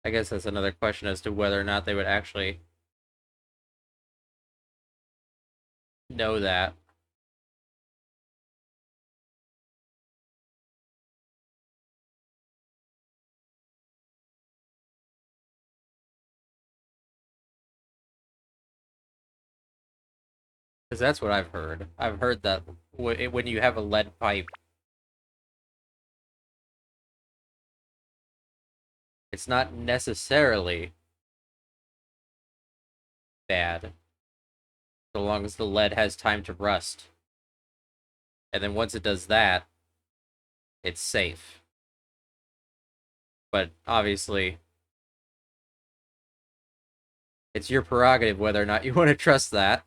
I guess that's another question as to whether or not they would actually know that. Because that's what I've heard. I've heard that when you have a lead pipe, it's not necessarily bad, so long as the lead has time to rust. And then once it does that, it's safe. But obviously, it's your prerogative whether or not you want to trust that.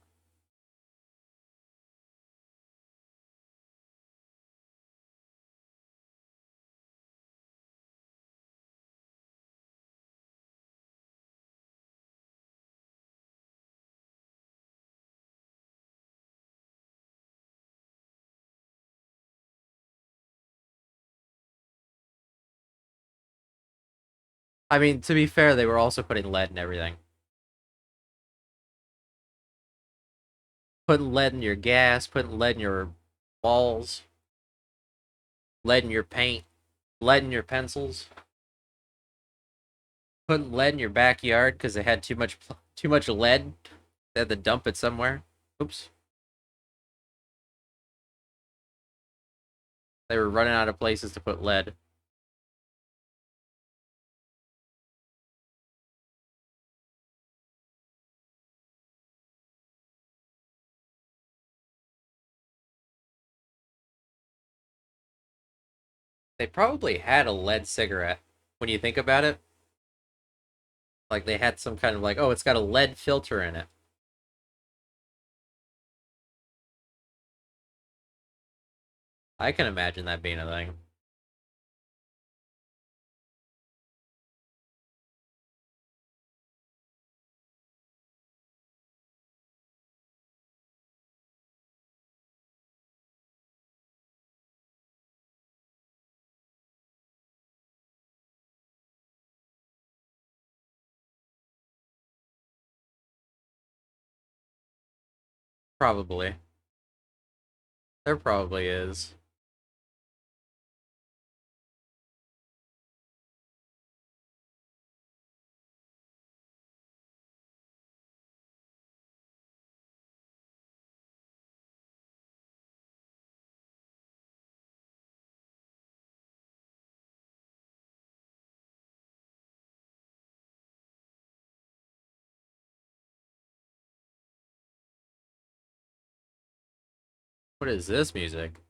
I mean, to be fair, they were also putting lead in everything. Putting lead in your gas, putting lead in your walls, lead in your paint, lead in your pencils, putting lead in your backyard because they had too much lead. They had to dump it somewhere. Oops. They were running out of places to put lead. They probably had a lead cigarette when you think about it. Like they had some kind of like, oh, it's got a lead filter in it. I can imagine that being a thing. Probably. There probably is. What is this music?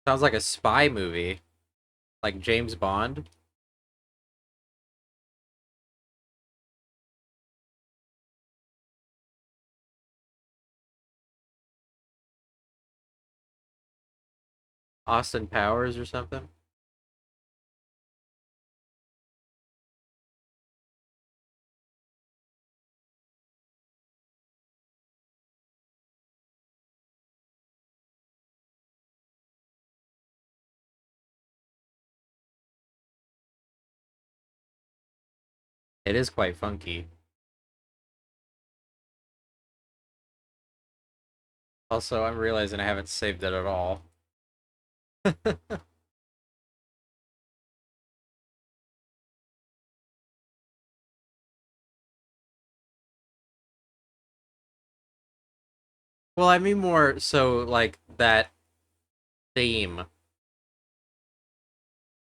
Sounds like a spy movie, like James Bond. Austin Powers or something. It is quite funky. Also, I'm realizing I haven't saved it at all. Well, I mean more so like that theme,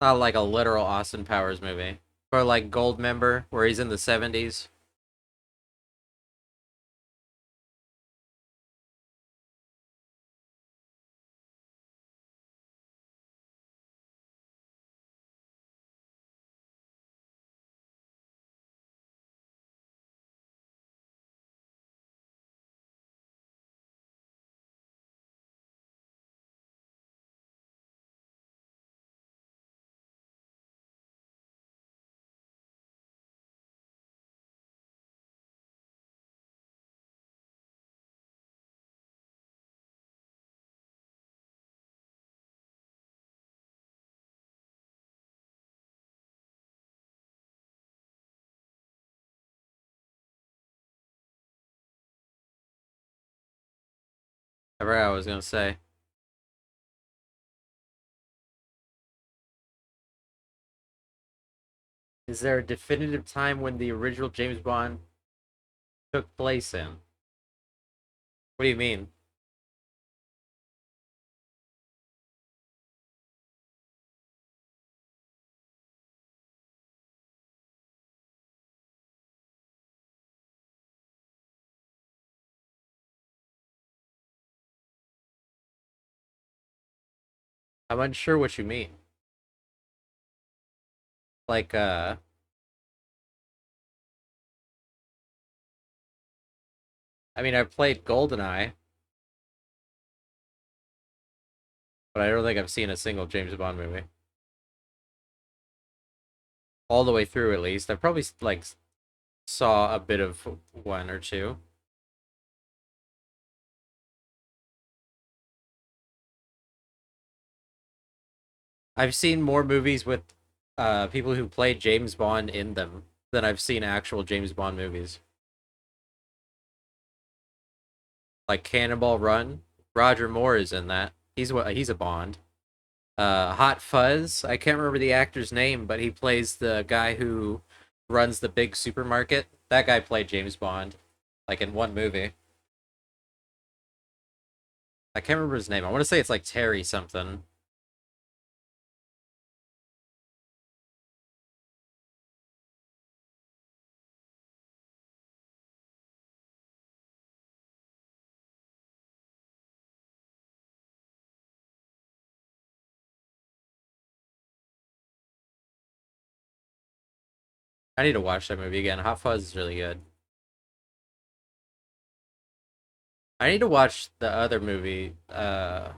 not like a literal Austin Powers movie, or like Gold Member, where he's in the '70s. I forgot what I was gonna say. Is there a definitive time when the original James Bond took place in? What do you mean? I'm unsure what you mean. Like, I mean, I played GoldenEye, but I don't think I've seen a single James Bond movie. All the way through, at least. I probably, like, saw a bit of one or two. I've seen more movies with people who play James Bond in them than I've seen actual James Bond movies. Like Cannonball Run, Roger Moore is in that. He's a Bond. Hot Fuzz, I can't remember the actor's name, but he plays the guy who runs the big supermarket. That guy played James Bond, like in one movie. I can't remember his name. I want to say it's like Terry something. I need to watch that movie again. Hot Fuzz is really good. I need to watch the other movie. Is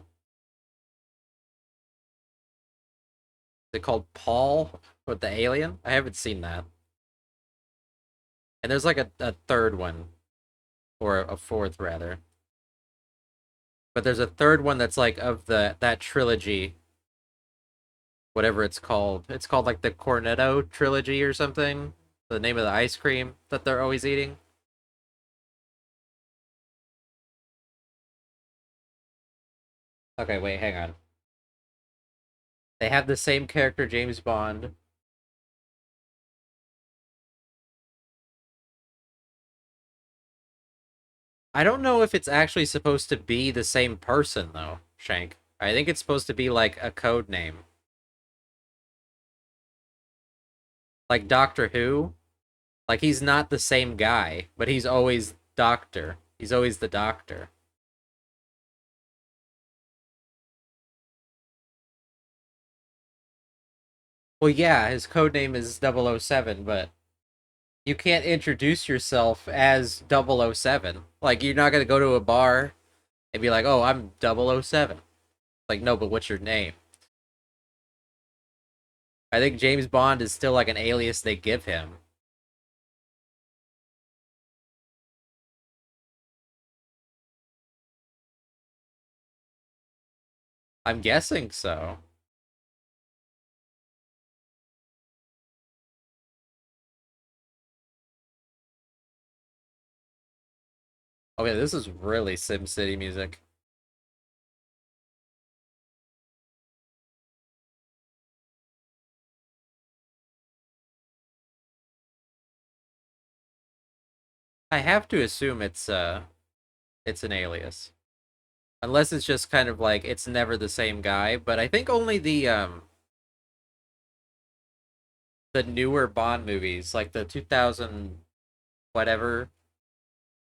it called Paul with the alien? I haven't seen that. And there's like a third one, or a fourth rather. But there's a third one that's like of that trilogy, whatever it's called. It's called like the Cornetto trilogy or something. The name of the ice cream that they're always eating. Okay, wait, hang on. They have the same character, James Bond. I don't know if it's actually supposed to be the same person though, Shank. I think it's supposed to be like a code name. Like Doctor Who. Like he's not the same guy, but he's always Doctor. He's always the Doctor. Well, yeah, his code name is 007, but you can't introduce yourself as 007. Like you're not going to go to a bar and be like, "Oh, I'm 007." Like, no, but what's your name? I think James Bond is still like an alias they give him. I'm guessing so. Okay, this is really SimCity music. I have to assume it's an alias. Unless it's just kind of like it's never the same guy, but I think only the newer Bond movies, like the 2000 whatever,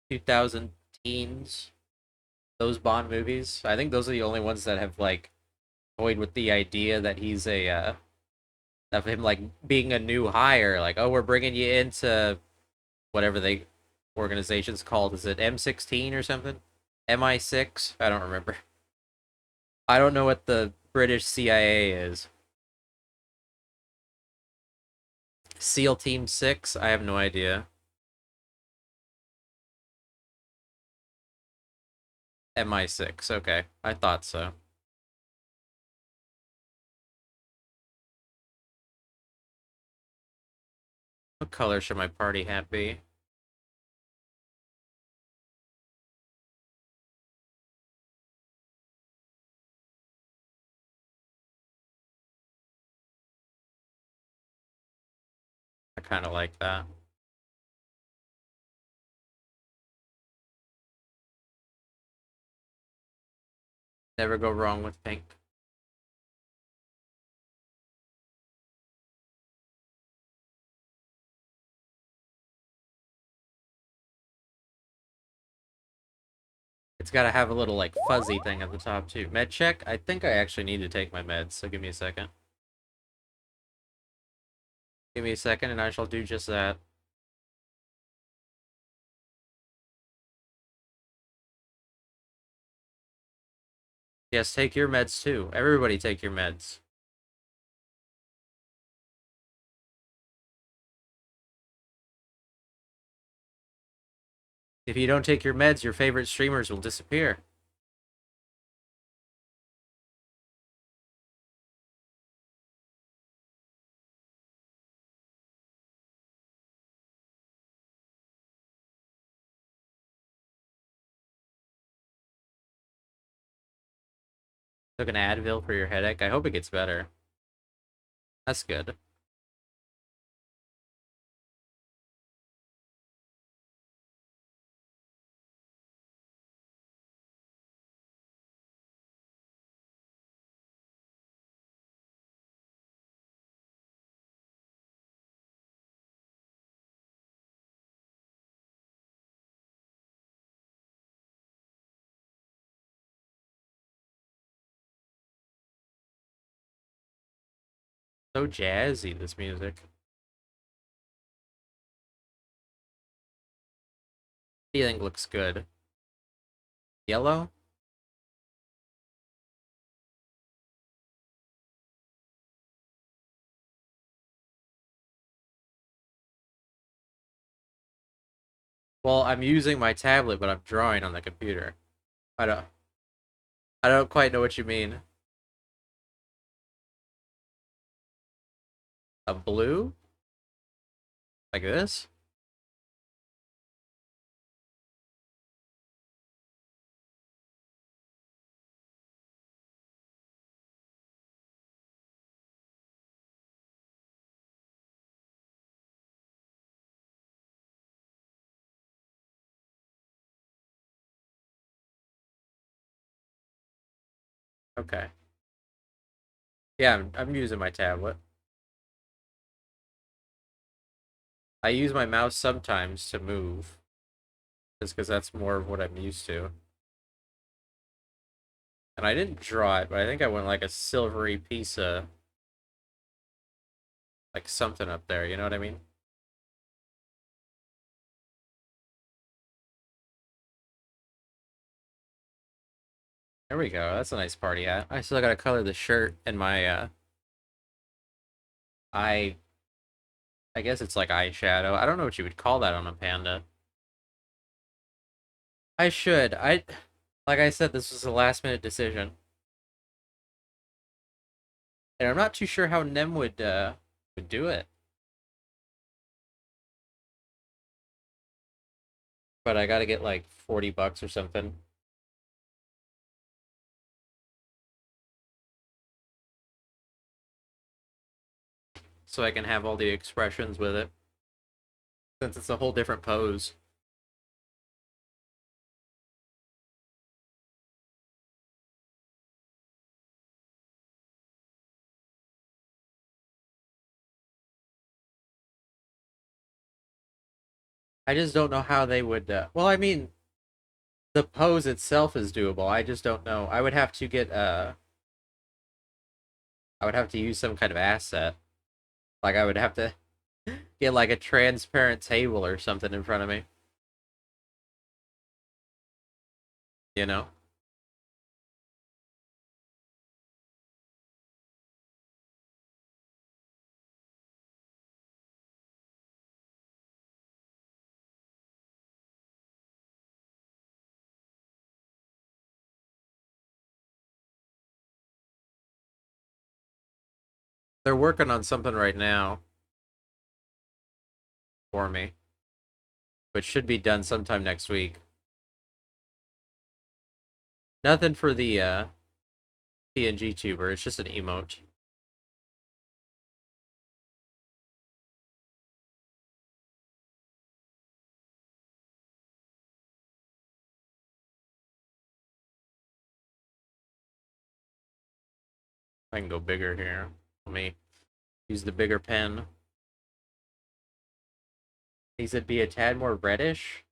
2000 teens, those Bond movies, I think those are the only ones that have like toyed with the idea that he's a of him like being a new hire, like, oh, we're bringing you into whatever they organization's called. Is it M16 or something? MI6? I don't remember. I don't know what the British CIA is. SEAL Team 6? I have no idea. MI6. Okay. I thought so. What color should my party hat be? I kind of like that. Never go wrong with pink. It's got to have a little like fuzzy thing at the top too. Med check? I think I actually need to take my meds, so give me a second. Give me a second and I shall do just that. Yes, take your meds too. Everybody take your meds. If you don't take your meds, your favorite streamers will disappear. Took an Advil for your headache. I hope it gets better. That's good. So jazzy, this music. Feeling looks good. Yellow? Well, I'm using my tablet, but I'm drawing on the computer. I don't I don't quite know what you mean. A blue? Like this? Okay. Yeah, I'm using my tablet. I use my mouse sometimes to move, just because that's more of what I'm used to. And I didn't draw it, but I think I went like a silvery piece of like something up there, you know what I mean? There we go. That's a nice party hat. I still gotta color the shirt and my eye. I guess it's like eyeshadow. I don't know what you would call that on a panda. I should. Like I said, this was a last minute decision. And I'm not too sure how Nem would do it. But I gotta get like 40 bucks or something. So I can have all the expressions with it. Since it's a whole different pose. I just don't know how they would well, I mean, the pose itself is doable. I just don't know. I would have to use some kind of asset. Like I would have to get like a transparent table or something in front of me, you know? They're working on something right now for me, which should be done sometime next week. Nothing for the PNG tuber, it's just an emote. I can go bigger here. Let me use the bigger pen. He said be a tad more reddish.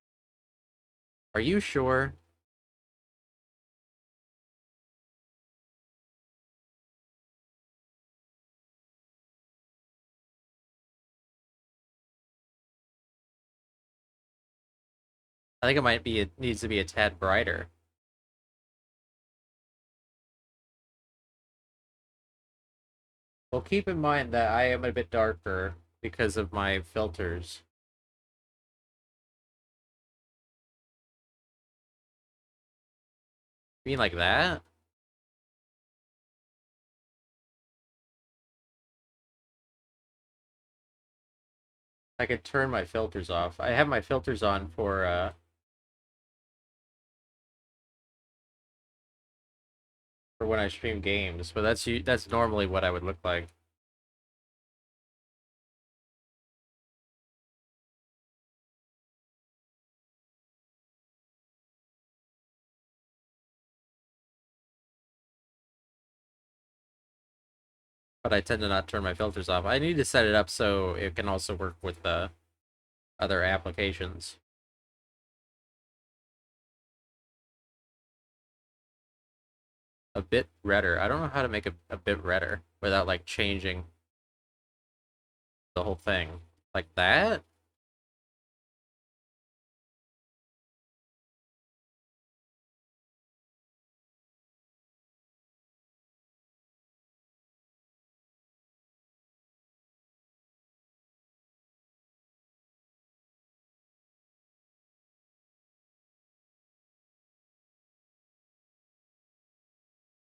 Are you sure? I think it needs to be a tad brighter. Well, keep in mind that I am a bit darker because of my filters. You mean like that? I could turn my filters off. I have my filters on for for when I stream games, but that's normally what I would look like. But I tend to not turn my filters off. I need to set it up so it can also work with the other applications. A bit redder. I don't know how to make a bit redder without like changing the whole thing. Like that?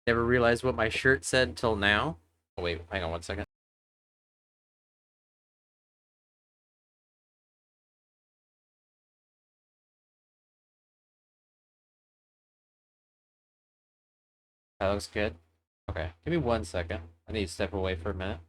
Never realized what my shirt said till now. Oh wait, hang on one second. That looks good. Okay, give me 1 second. I need to step away for a minute.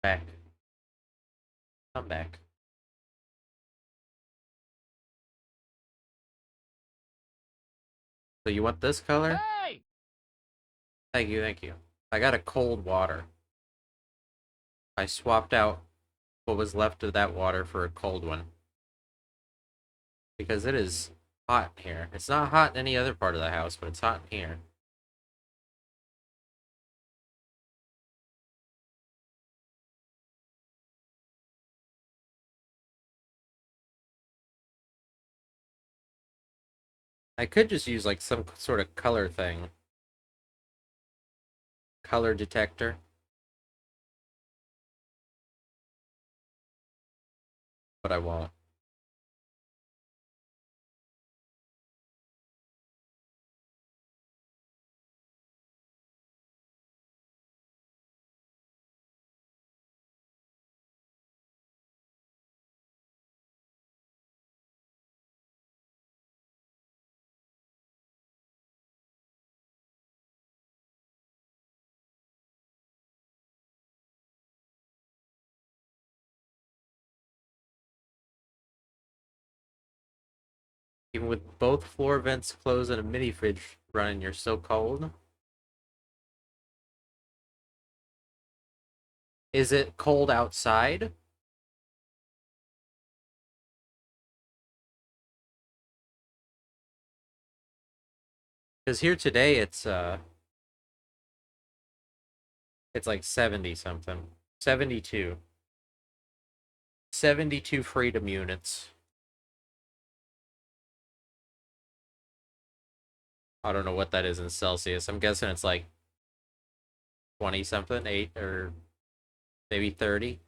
Back. I'm back. So you want this color? Hey! Thank you, thank you. I got a cold water. I swapped out what was left of that water for a cold one. Because it is hot here. It's not hot in any other part of the house, but it's hot in here. I could just use like some sort of color thing. Color detector. But I won't. Even with both floor vents closed and a mini fridge running, you're so cold. Is it cold outside? Because here today it's like 70 something. 72. 72 freedom units. I don't know what that is in Celsius. I'm guessing it's like 20 something, 8 or maybe 30.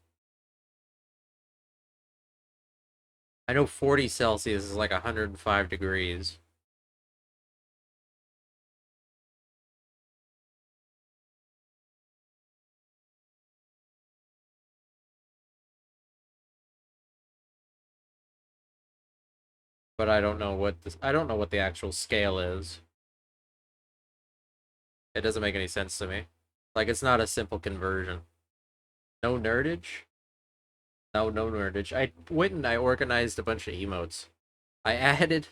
I know 40 Celsius is like 105 degrees. But I don't know what the actual scale is. It doesn't make any sense to me. Like it's not a simple conversion. No nerdage? No nerdage. I went and I organized a bunch of emotes. I added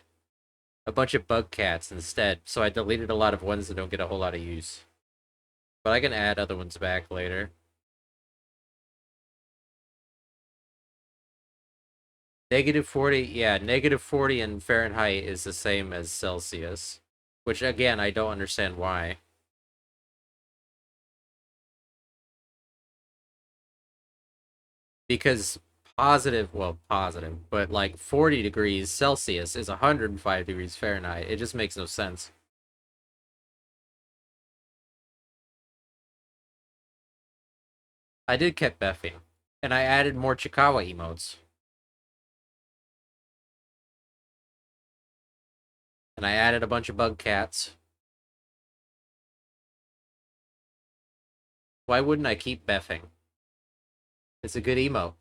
a bunch of bug cats instead, so I deleted a lot of ones that don't get a whole lot of use. But I can add other ones back later. Negative 40, yeah, negative 40 in Fahrenheit is the same as Celsius. Which, again, I don't understand why. Because positive, but like 40 degrees Celsius is 105 degrees Fahrenheit. It just makes no sense. I did keep Beffing, and I added more Chikawa emotes, and I added a bunch of bug cats. Why wouldn't I keep Beffing? It's a good emote.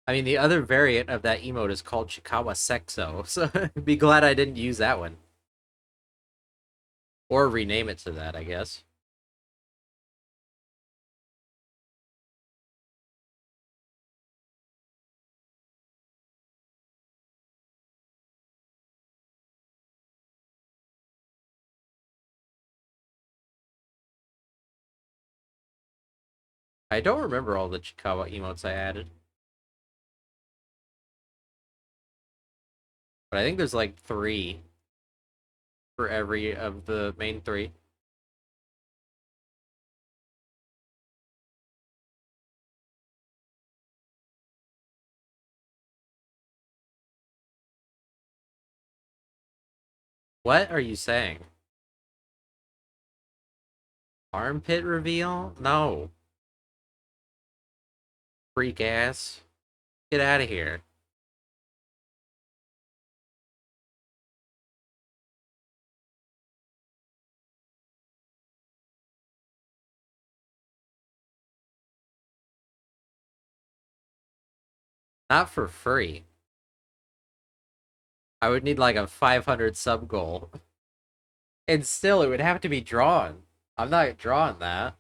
I mean, the other variant of that emote is called Chikawa Sexo, so be glad I didn't use that one. Or rename it to that, I guess. I don't remember all the Chikawa emotes I added. But I think there's like 3 for every of the main 3. What are you saying? Armpit reveal? No. Freak ass. Get out of here. Not for free. I would need like a 500 sub goal. And still, it would have to be drawn. I'm not drawing that.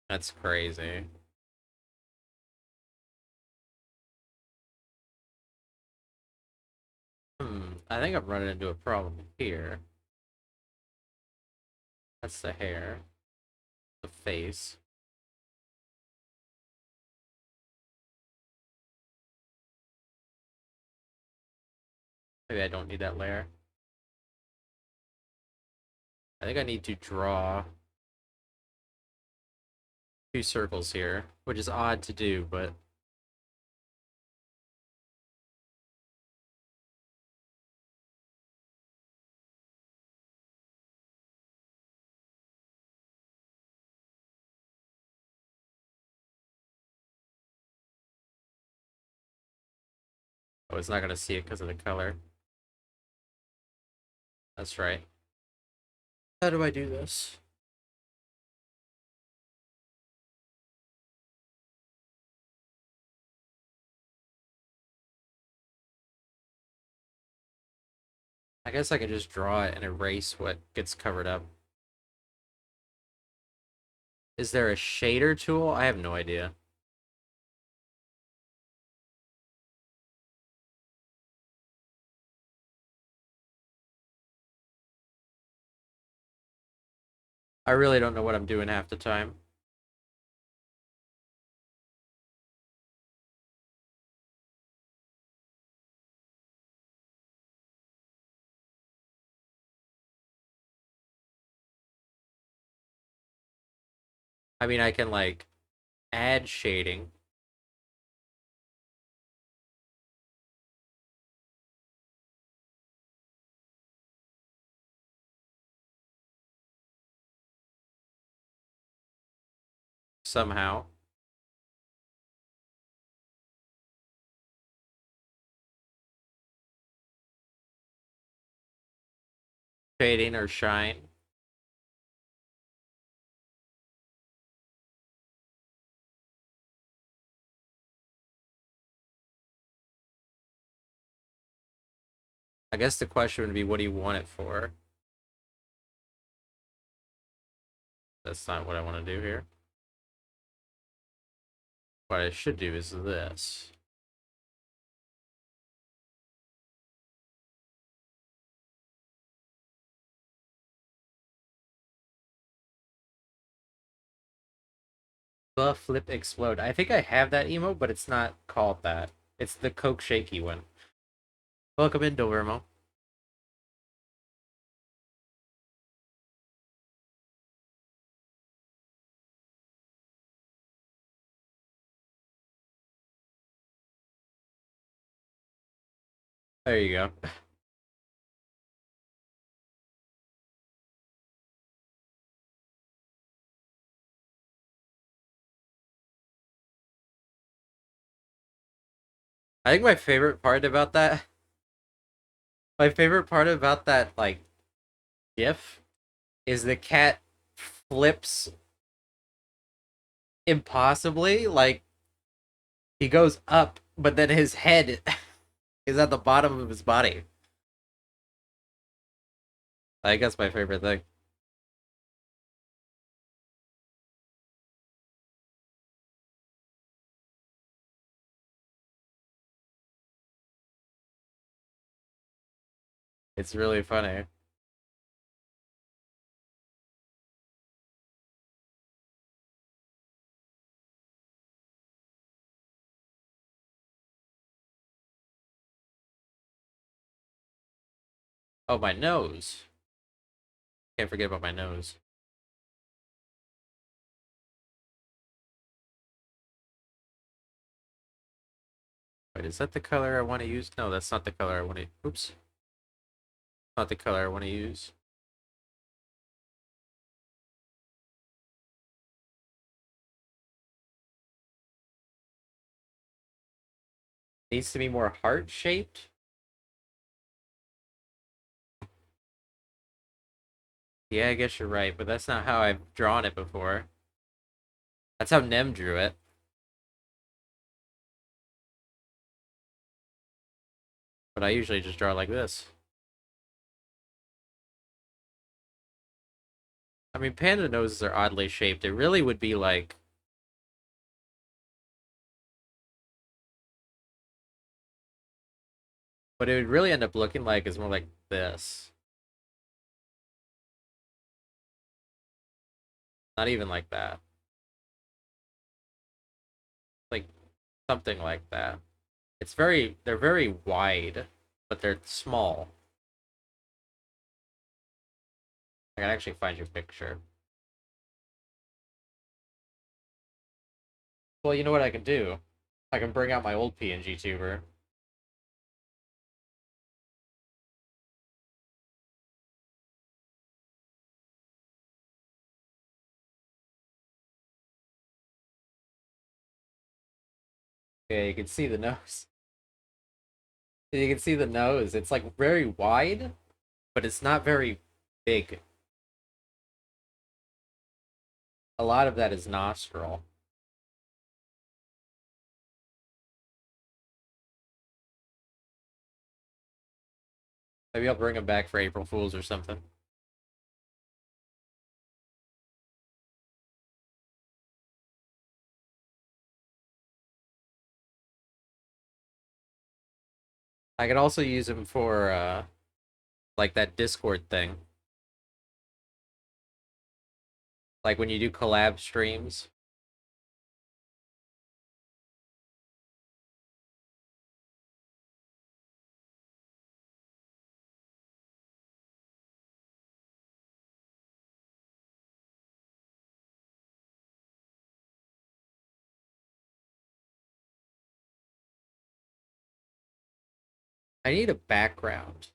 That's crazy. I think I'm running into a problem here. That's the hair. The face. Maybe I don't need that layer. I think I need to draw 2 circles here, which is odd to do, but oh, it's not gonna see it because of the color. That's right. How do I do this? I guess I could just draw it and erase what gets covered up. Is there a shader tool? I have no idea. I really don't know what I'm doing half the time. I mean, I can like add shading. Somehow. Shading or shine. I guess the question would be, what do you want it for? That's not what I want to do here. What I should do is this. The flip explode. I think I have that emote, but it's not called that. It's the Coke Shaky one. Welcome in, Dovermo. There you go. I think my favorite part about that, like GIF, is the cat flips impossibly. Like he goes up, but then his head is at the bottom of his body. I guess my favorite thing. It's really funny. Oh, my nose. Can't forget about my nose. Wait, is that the color I want to use? No, that's not the color I want to. Oops. Not the color I want to use. Needs to be more heart shaped. Yeah, I guess you're right, but that's not how I've drawn it before. That's how Nem drew it. But I usually just draw like this. I mean, panda noses are oddly shaped. It really would be like... What it would really end up looking like is more like this. Not even like that. Like, something like that. They're very wide, but they're small. I can actually find your picture. Well, you know what I can do? I can bring out my old PNG tuber. Yeah, you can see the nose. You can see the nose. It's like very wide, but it's not very big. A lot of that is nostril. Maybe I'll bring him back for April Fools or something. I could also use him for like that Discord thing. Like when you do collab streams. I need a background.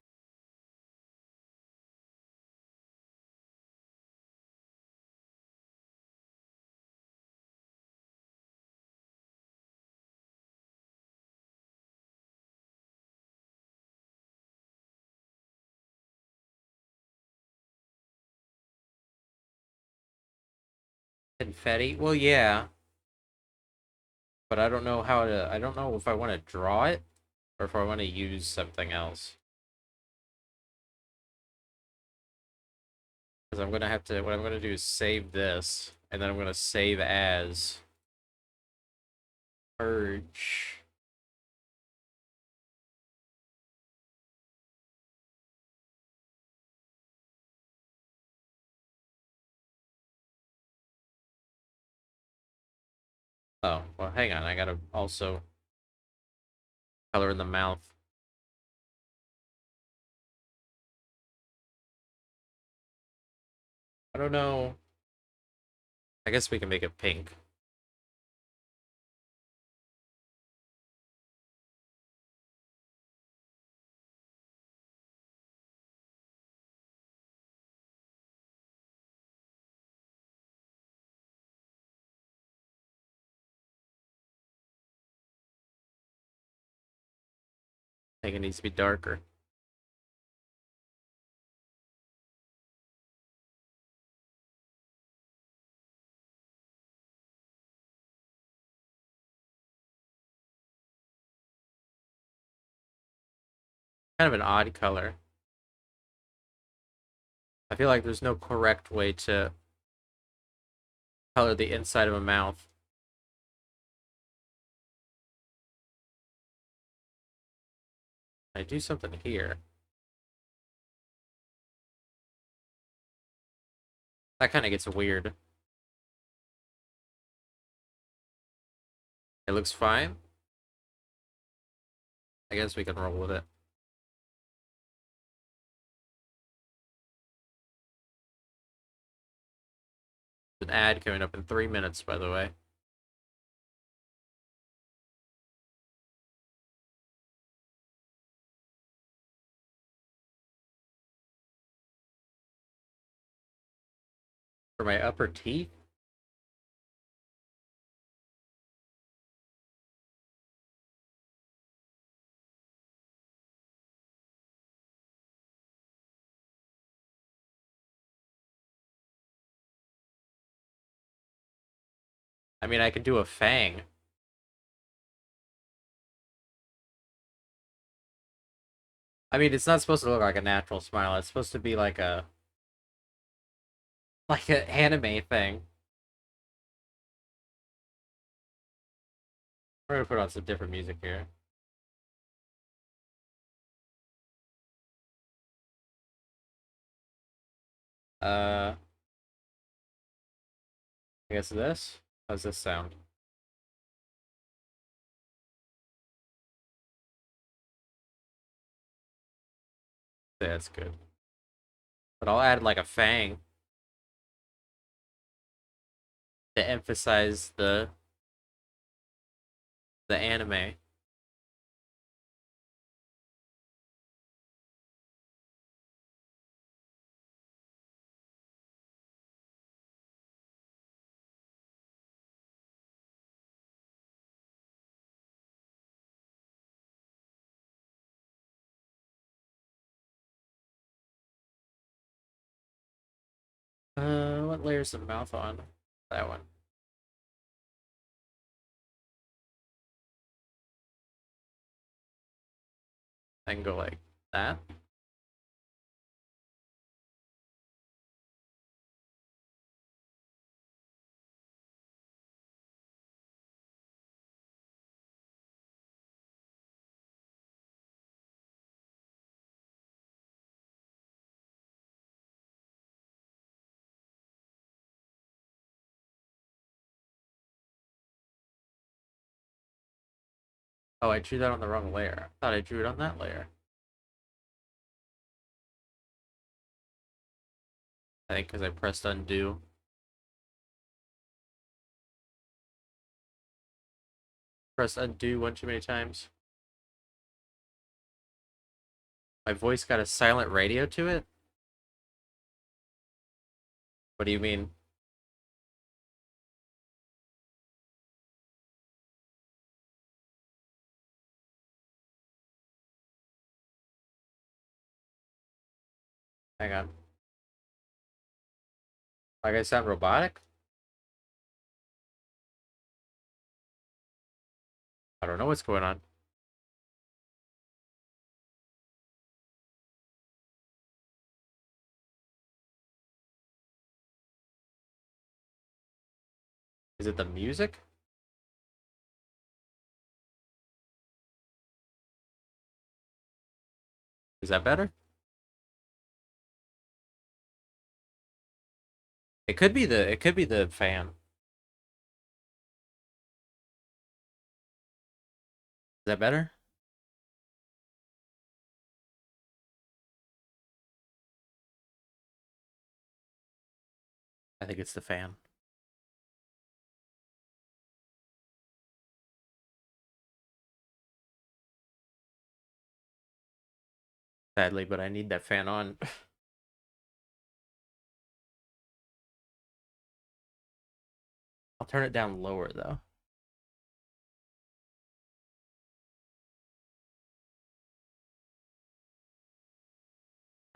Confetti? Well, yeah, but I don't know how to. I don't know if I want to draw it or if I want to use something else. Because I'm gonna have to. What I'm gonna do is save this, and then I'm gonna save as purge. Oh, well, hang on. I gotta also color in the mouth. I don't know. I guess we can make it pink. I think it needs to be darker. Kind of an odd color. I feel like there's no correct way to color the inside of a mouth. I do something here. That kind of gets weird. It looks fine. I guess we can roll with it. An ad coming up in 3 minutes, by the way. For my upper teeth? I mean, I could do a fang. I mean, it's not supposed to look like a natural smile. It's supposed to be like an anime thing. We're gonna put on some different music here. I guess this. How's this sound? Yeah, that's good. But I'll add like a fang to emphasize the anime. What layer's the mouth on? That one. I can go like that. Oh, I drew that on the wrong layer. I thought I drew it on that layer. I think because I pressed undo. Press undo one too many times. My voice got a silent radio to it? What do you mean? Hang on. Like I sound robotic? I don't know what's going on. Is it the music? Is that better? It could be the fan. Is that better? I think it's the fan. Sadly, but I need that fan on. I'll turn it down lower though.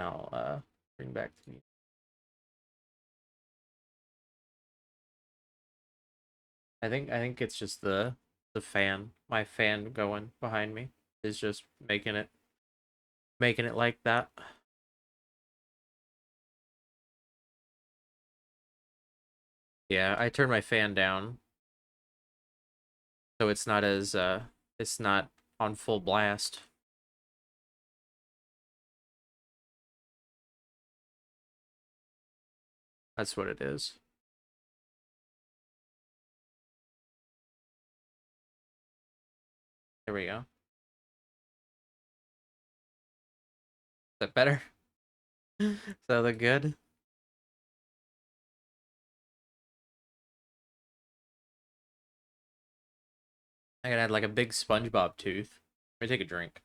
I'll bring back to me. I think it's just the fan. My fan going behind me is just making it like that. Yeah, I turned my fan down so it's not on full blast. That's what it is. There we go. Is that better? Is that look good? I gotta add like a big SpongeBob tooth. Let me take a drink.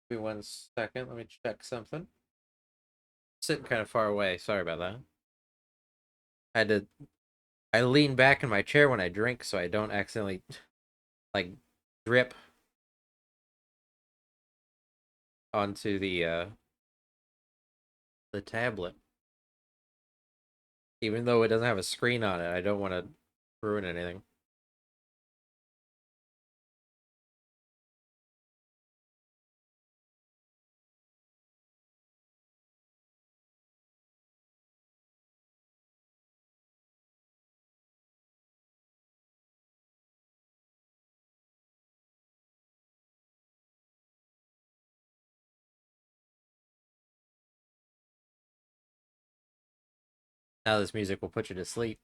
Give me 1 second. Let me check something. Sitting kind of far away. Sorry about that. I had to. I lean back in my chair when I drink so I don't accidentally like drip onto the tablet. Even though it doesn't have a screen on it, I don't want to ruin anything. Now this music will put you to sleep.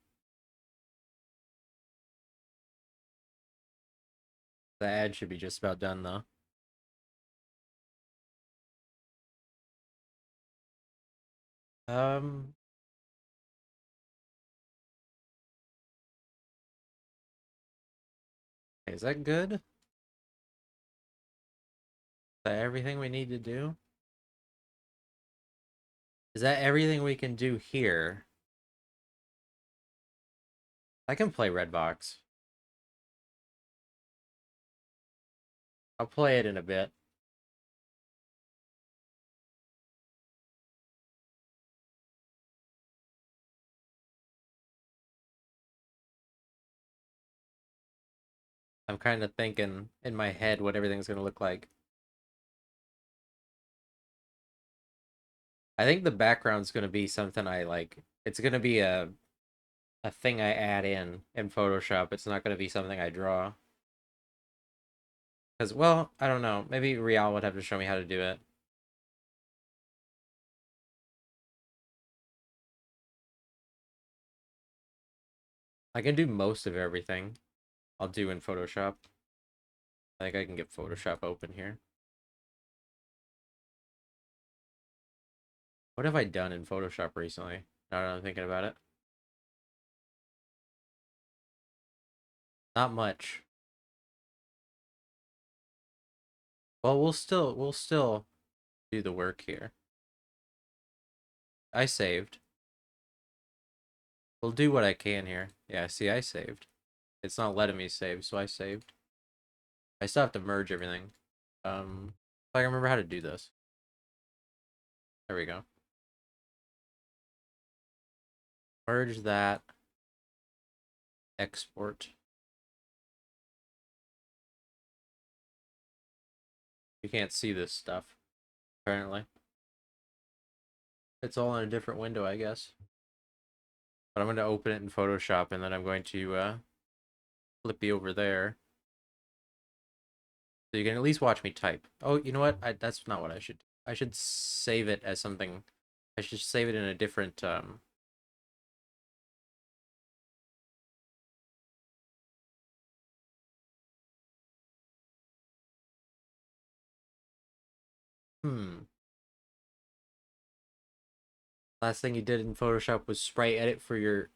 The ad should be just about done though. Um, is that good? Is that everything we need to do? Is that everything we can do here? I can play Redbox. I'll play it in a bit. I'm kind of thinking in my head what everything's gonna look like. I think the background's gonna be something I like. It's gonna be a thing I add in Photoshop. It's not gonna be something I draw. Because, well, I don't know. Maybe Rial would have to show me how to do it. I can do most of everything I'll do in Photoshop. I think I can get Photoshop open here. What have I done in Photoshop recently? Now that I'm thinking about it. Not much. Well, we'll still do the work here. I saved. We'll do what I can here. Yeah, see, I saved. It's not letting me save, so I saved. I still have to merge everything. If I remember how to do this. There we go. Merge that. Export. You can't see this stuff, apparently. It's all in a different window, I guess. But I'm going to open it in Photoshop, and then I'm going to flip you over there. So you can at least watch me type. Oh, you know what? That's not what I should do. I should save it as something. I should save it in a different hmm. Last thing you did in Photoshop was sprite edit for your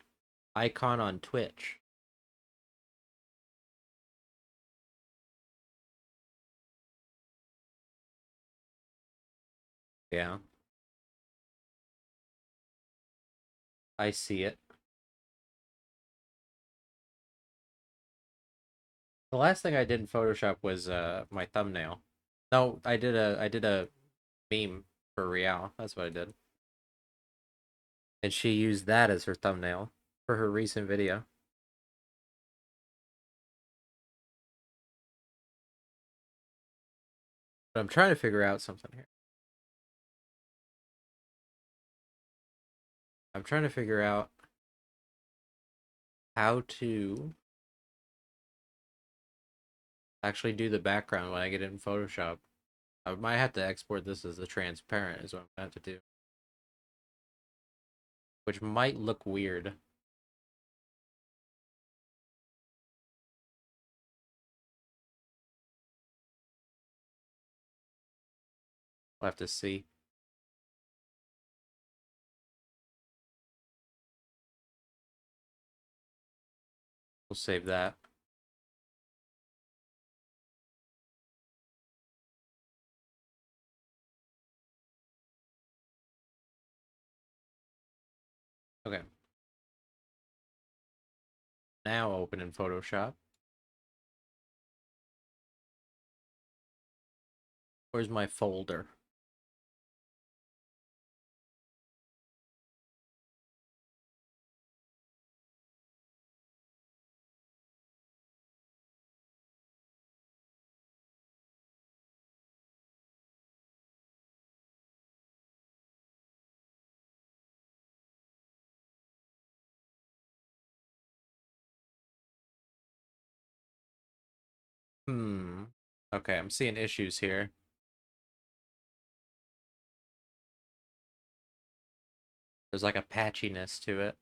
icon on Twitch. Yeah, I see it. The last thing I did in Photoshop was my thumbnail. No, I did a meme for Rial. That's what I did. And she used that as her thumbnail for her recent video. But I'm trying to figure out something here. I'm trying to figure out how to actually do the background when I get it in Photoshop. I might have to export this as a transparent is what I'm gonna have to do. Which might look weird. We'll have to see. We'll save that. Okay. Now open in Photoshop. Where's my folder? Hmm. Okay, I'm seeing issues here. There's like a patchiness to it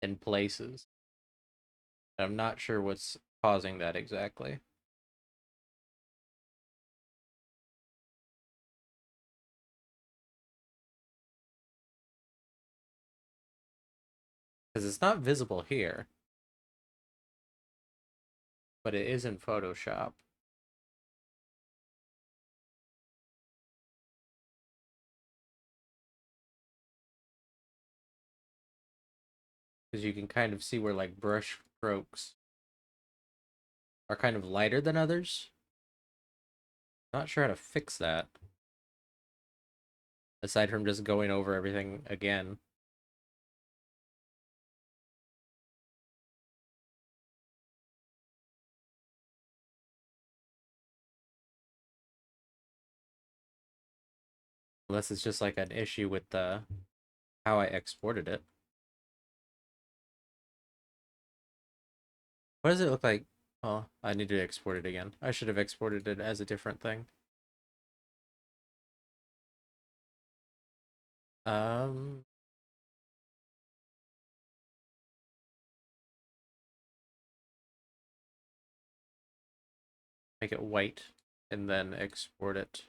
in places. I'm not sure what's causing that exactly. Because it's not visible here, but it is in Photoshop. Because you can kind of see where like brush strokes are kind of lighter than others. Not sure how to fix that. Aside from just going over everything again. Unless it's just like an issue with the how I exported it. What does it look like? Oh, I need to export it again. I should have exported it as a different thing. Um, make it white, and then export it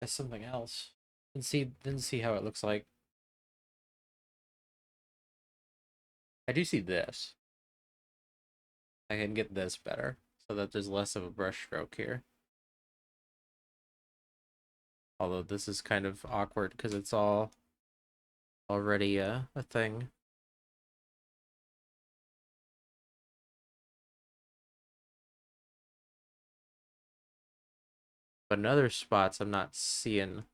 as something else. And see how it looks like. I do see this. I can get this better so that there's less of a brush stroke here. Although this is kind of awkward because it's all already a thing. But in other spots, I'm not seeing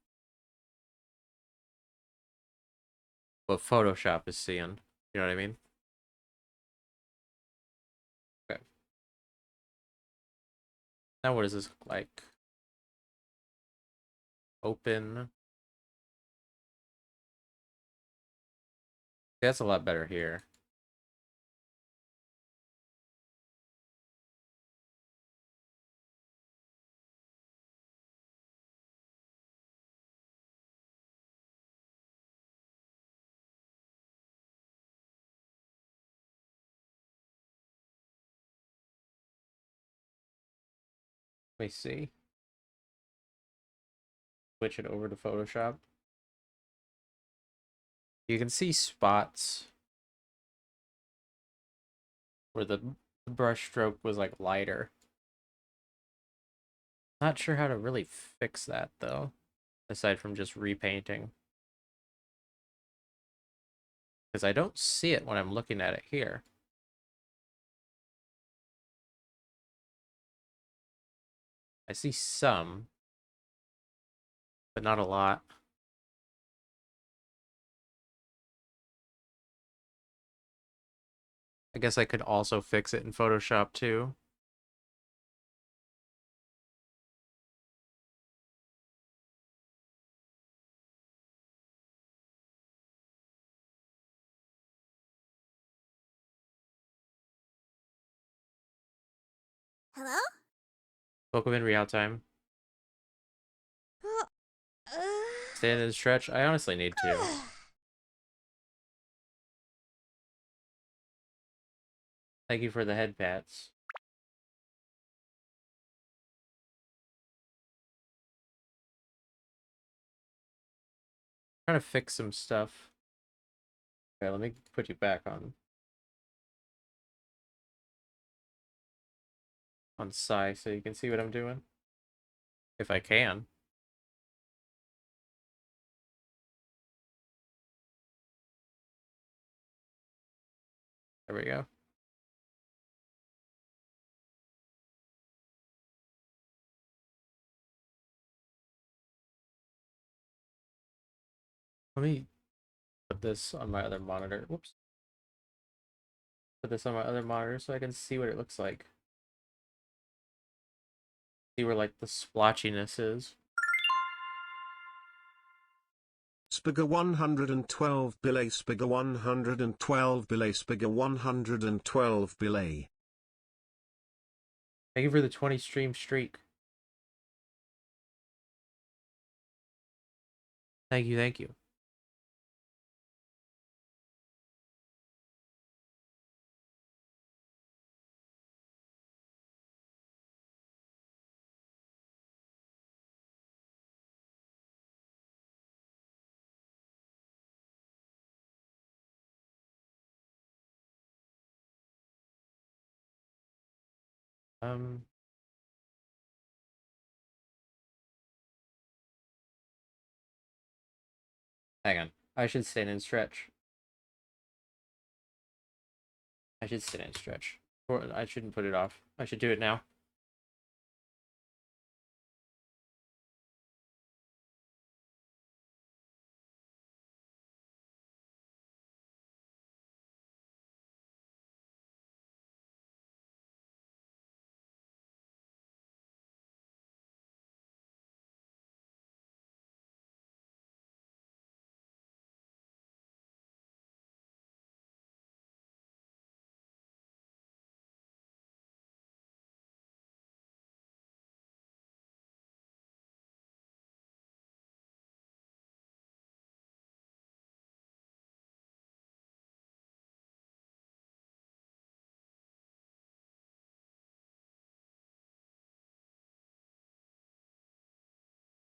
what Photoshop is seeing. You know what I mean? Okay. Now what does this look like? Open. That's a lot better here. Let me see. Switch it over to Photoshop. You can see spots where the brush stroke was like lighter. Not sure how to really fix that though, aside from just repainting. Because I don't see it when I'm looking at it here. I see some, but not a lot. I guess I could also fix it in Photoshop too. Hello? Welcome in real time. Oh, Stand and stretch. I honestly need to. Thank you for the head pats. Trying to fix some stuff. Okay, let me put you back on Psy so you can see what I'm doing. If I can. There we go. Let me put this on my other monitor. Whoops. Put this on my other monitor so I can see what it looks like. See where like the splotchiness is. Spiga 112 Billet Spiga 112 Billet Spiga 112 Billet. Thank you for the 20 stream streak. Thank you, thank you. Um, Hang on. I should stand and stretch. I should stand and stretch. Or I shouldn't put it off. I should do it now.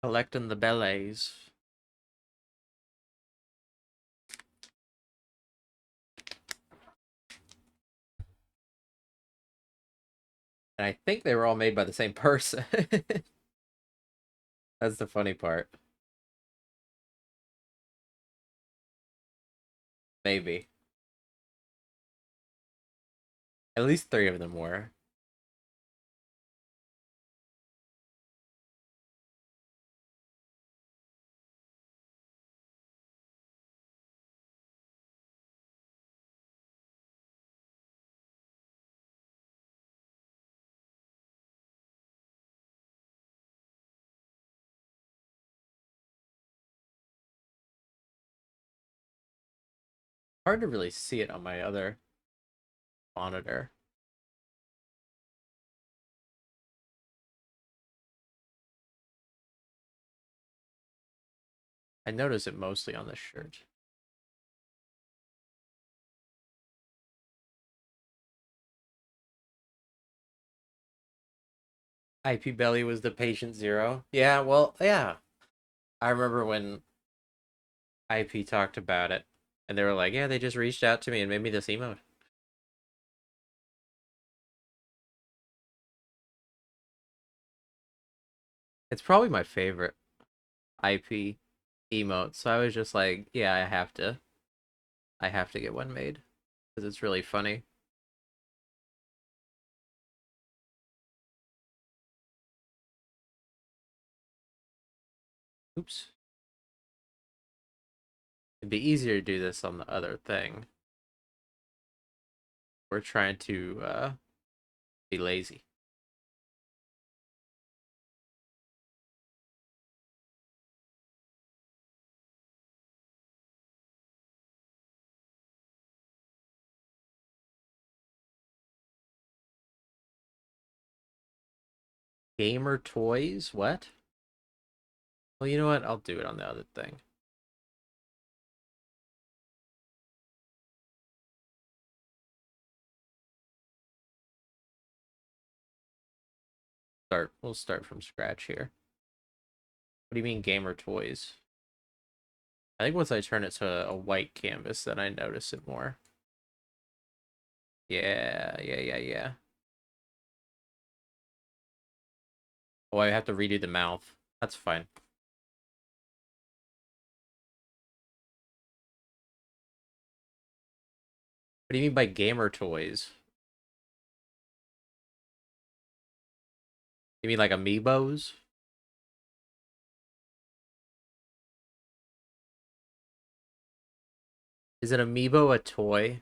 Collecting the bellets. And I think they were all made by the same person. That's the funny part. Maybe. At least 3 of them were. Hard to really see it on my other monitor. I notice it mostly on the shirt. IP Belly was the patient zero. Yeah, well, yeah. I remember when IP talked about it, and they were like, yeah, they just reached out to me and made me this emote. It's probably my favorite IP emote, so I was just like, yeah, I have to get one made because it's really funny. Oops. It'd be easier to do this on the other thing. We're trying to be lazy. Gamer toys? What? Well, you know what? I'll do it on the other thing. We'll start from scratch here. What do you mean gamer toys? I think once I turn it to a white canvas, then I notice it more. Yeah. Oh, I have to redo the mouth. That's fine. What do you mean by gamer toys? You mean like amiibos? Is an amiibo a toy?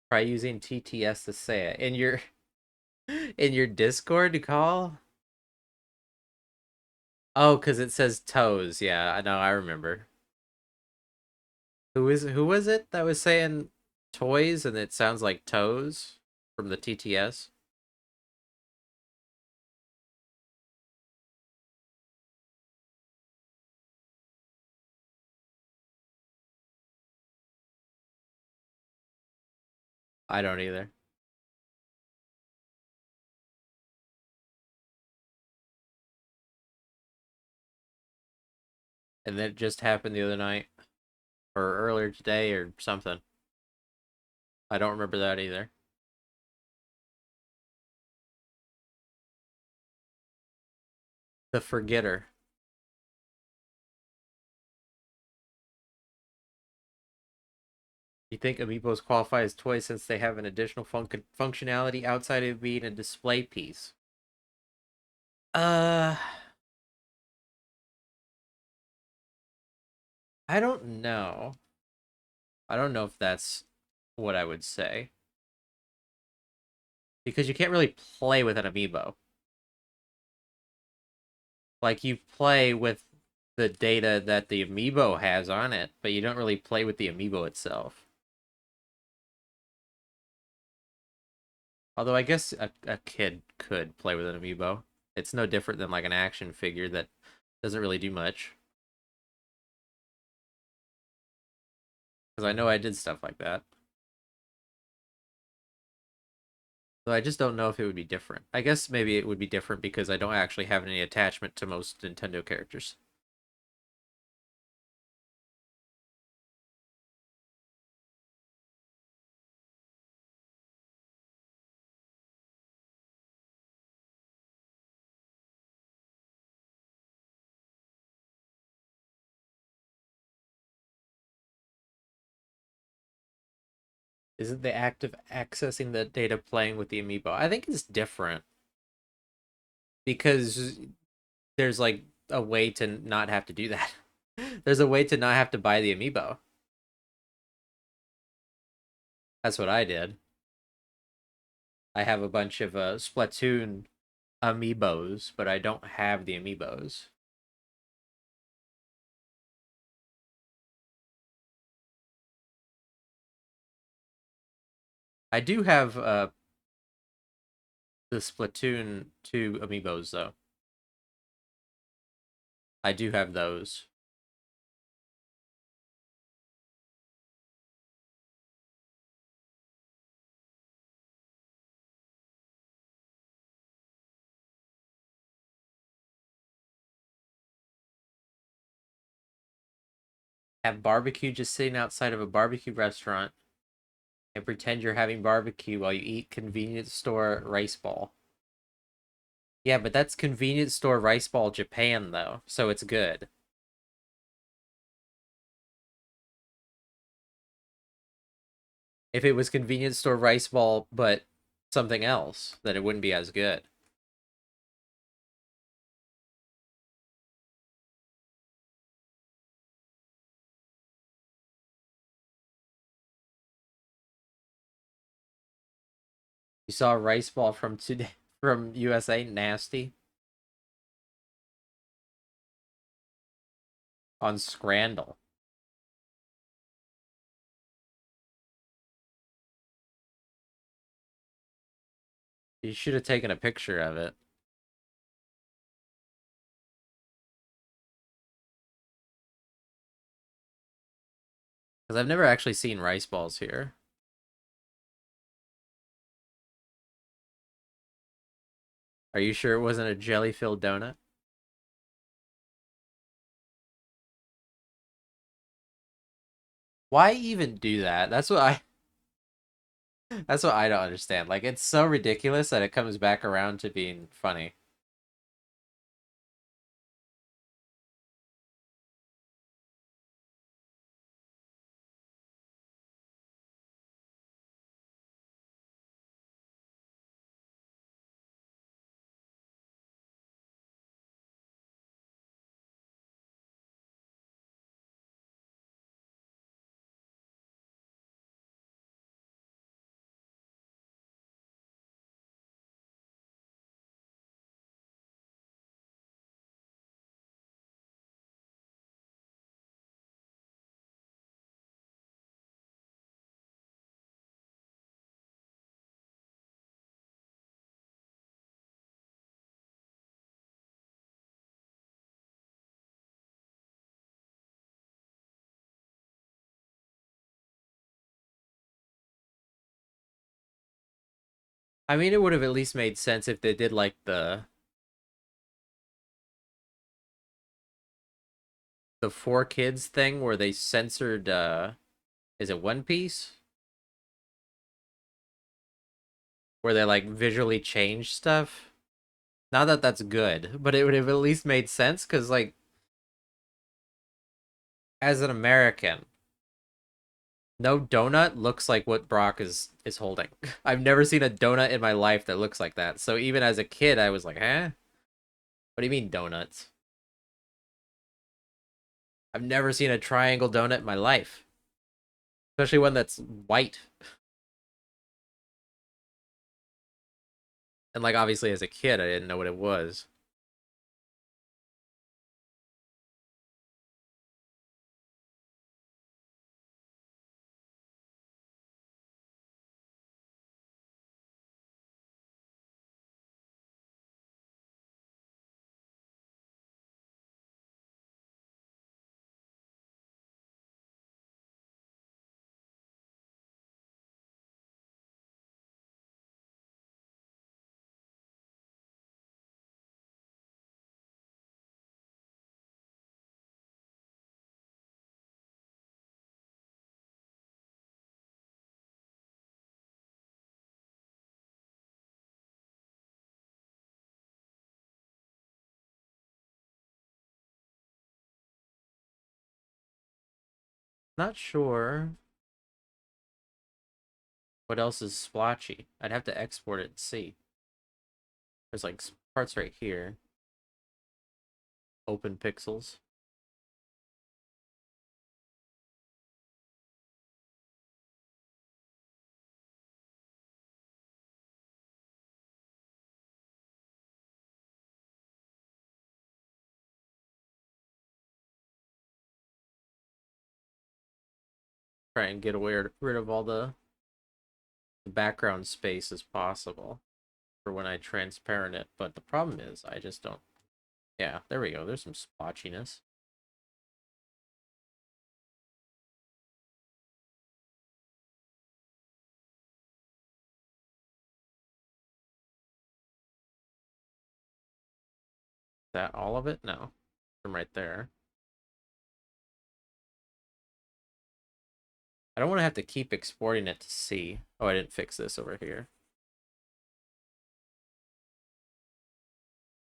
Try using TTS to say it. In your Discord call? Oh, because it says toes. Yeah, I know, I remember. Who was it that was saying toys and it sounds like toes from the TTS? I don't either. And that just happened the other night or earlier today or something. I don't remember that either. The Forgetter. You think amiibos qualify as toys since they have an additional functionality outside of being a display piece? Uh, I don't know. I don't know if that's what I would say. Because you can't really play with an amiibo. Like, you play with the data that the amiibo has on it, but you don't really play with the amiibo itself. Although I guess a kid could play with an amiibo. It's no different than like an action figure that doesn't really do much. Because I know I did stuff like that. So I just don't know if it would be different. I guess maybe it would be different because I don't actually have any attachment to most Nintendo characters. Isn't the act of accessing the data playing with the amiibo? I think it's different because there's like a way to not have to do that. There's a way to not have to buy the amiibo. That's what I did. I have a bunch of Splatoon amiibos, but I don't have the amiibos. I do have the Splatoon 2 amiibos though. I do have those. Have barbecue just sitting outside of a barbecue restaurant and pretend you're having barbecue while you eat convenience store rice ball. Yeah, but that's convenience store rice ball Japan though, so it's good. If it was convenience store rice ball but something else, then it wouldn't be as good. You saw a rice ball from today from USA, nasty on Scrandle. You should have taken a picture of it. Because I've never actually seen rice balls here. Are you sure it wasn't a jelly-filled donut? Why even do that? That's what I don't understand. Like it's so ridiculous that it comes back around to being funny. I mean, it would have at least made sense if they did like the four kids thing where they censored is it One Piece? Where they like visually changed stuff. Not that that's good, but it would have at least made sense because like as an American, no donut looks like what Brock is holding. I've never seen a donut in my life that looks like that. So even as a kid, I was like, "Huh? What do you mean donuts?" I've never seen a triangle donut in my life, especially one that's white. And like obviously as a kid, I didn't know what it was. Not sure what else is splotchy. I'd have to export it and see. There's like parts right here. Open pixels. Try and get rid of all the background space as possible for when I transparent it. But the problem is I just don't. Yeah, there we go. There's some splotchiness. Is that all of it? No. From right there. I don't want to have to keep exporting it to see. Oh, I didn't fix this over here.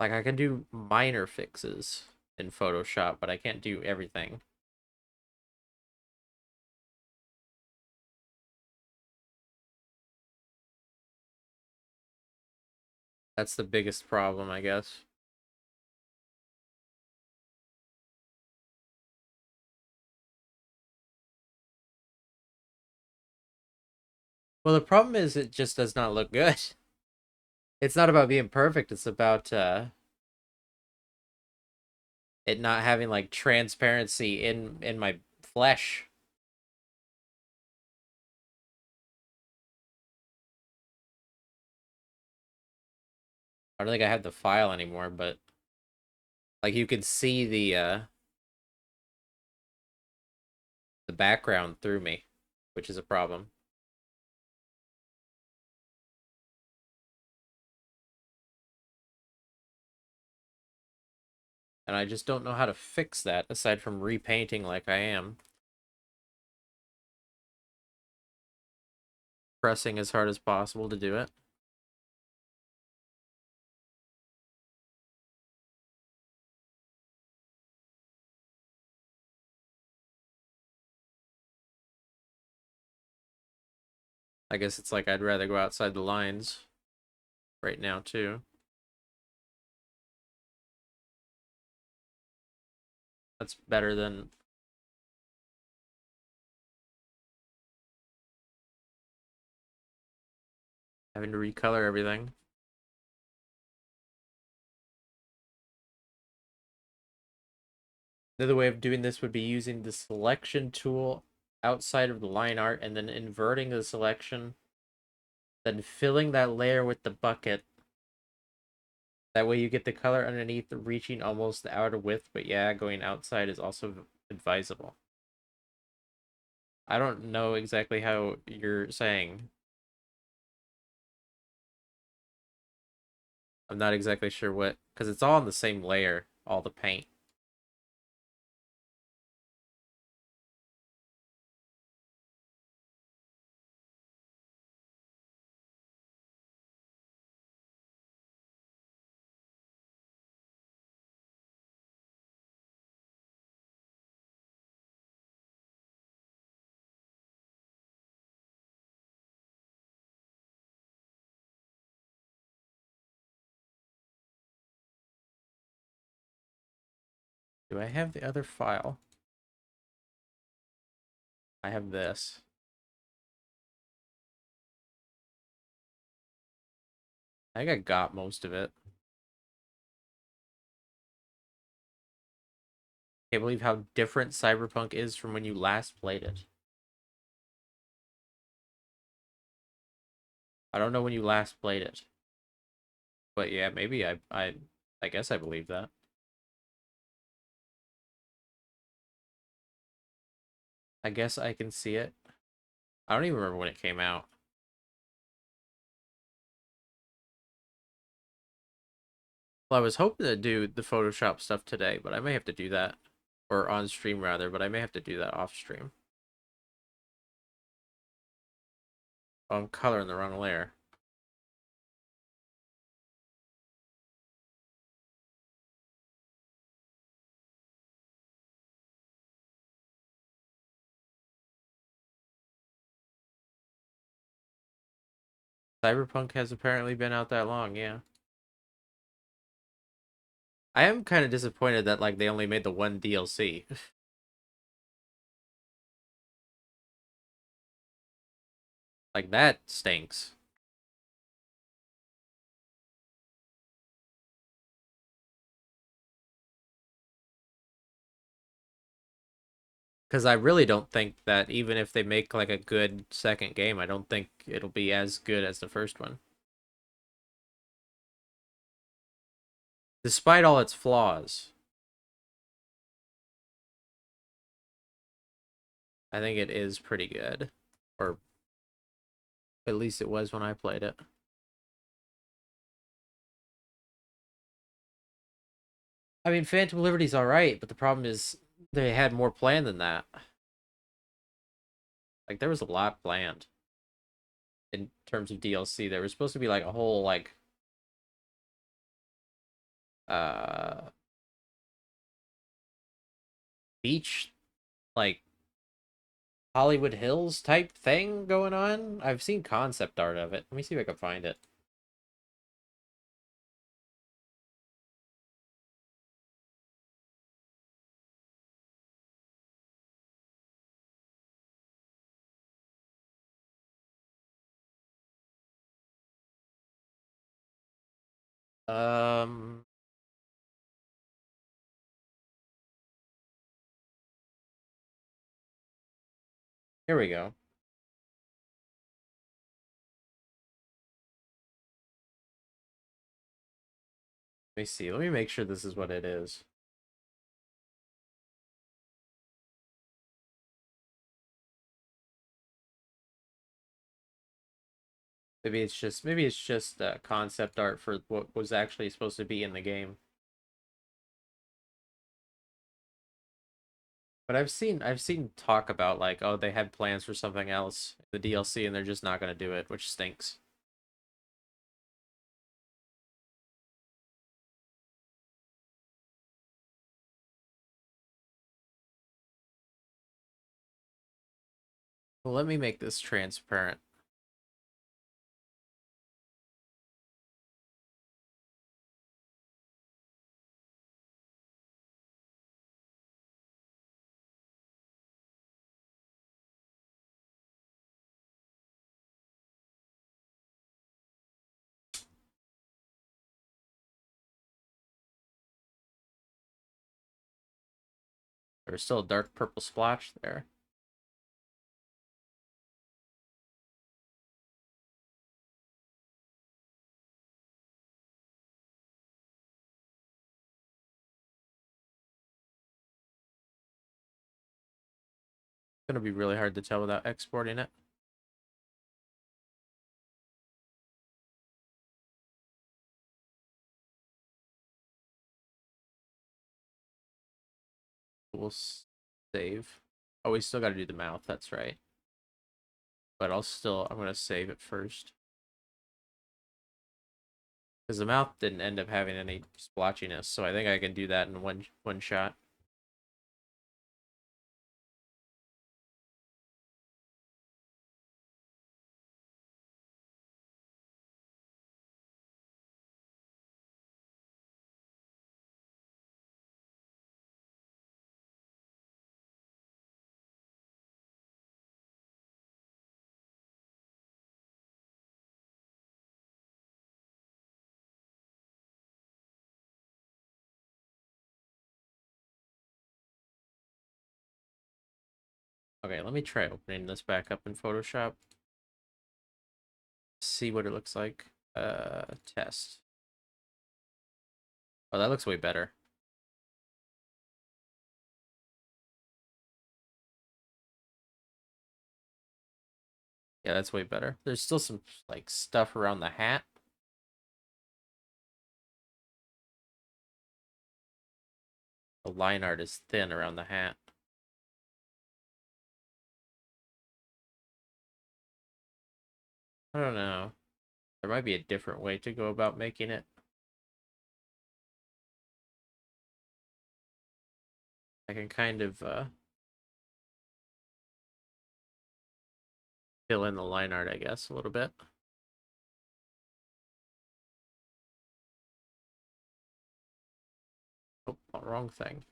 Like, I can do minor fixes in Photoshop, but I can't do everything. That's the biggest problem, I guess. Well, the problem is it just does not look good. It's not about being perfect, it's about it not having like transparency in my flesh. I don't think I have the file anymore, but like you can see the background through me, which is a problem. And I just don't know how to fix that aside from repainting like I am. Pressing as hard as possible to do it. I guess it's like I'd rather go outside the lines right now too. That's better than having to recolor everything. Another way of doing this would be using the selection tool outside of the line art and then inverting the selection, then filling that layer with the bucket. That way you get the color underneath reaching almost the outer width, but yeah, going outside is also advisable. I don't know exactly how you're saying. I'm not exactly sure what, because it's all on the same layer, all the paint. Do I have the other file? I have this. I think I got most of it. Can't believe how different Cyberpunk is from when you last played it. I don't know when you last played it. But yeah, maybe I guess I believe that. I guess I can see it. I don't even remember when it came out. Well, I was hoping to do the Photoshop stuff today, but I may have to do that. Or on stream rather, but I may have to do that off stream. Oh, I'm coloring the wrong layer. Cyberpunk has apparently been out that long, yeah. I am kind of disappointed that like they only made the one DLC. Like that stinks. Because I really don't think that even if they make like a good second game, I don't think it'll be as good as the first one. Despite all its flaws, I think it is pretty good. Or at least it was when I played it. I mean, Phantom Liberty's alright, but the problem is they had more planned than that. Like, there was a lot planned in terms of DLC. There was supposed to be like a whole like uh beach like Hollywood Hills type thing going on. I've seen concept art of it. Let me see if I can find it. Um, Here we go. Let me see. Let me make sure this is what it is. Maybe it's just concept art for what was actually supposed to be in the game. But I've seen talk about like, oh, they had plans for something else, the DLC, and they're just not gonna do it, which stinks. Well, let me make this transparent. There's still a dark purple splotch there. It's gonna be really hard to tell without exporting it. We'll save. Oh, we still got to do the mouth. That's right. But I'm gonna save it first because the mouth didn't end up having any splotchiness, so I think I can do that in one shot. Okay, let me try opening this back up in Photoshop. See what it looks like. Test. Oh, that looks way better. Yeah, that's way better. There's still some like stuff around the hat. The line art is thin around the hat. I don't know. There might be a different way to go about making it. I can kind of fill in the line art, I guess, a little bit. Oh, wrong thing.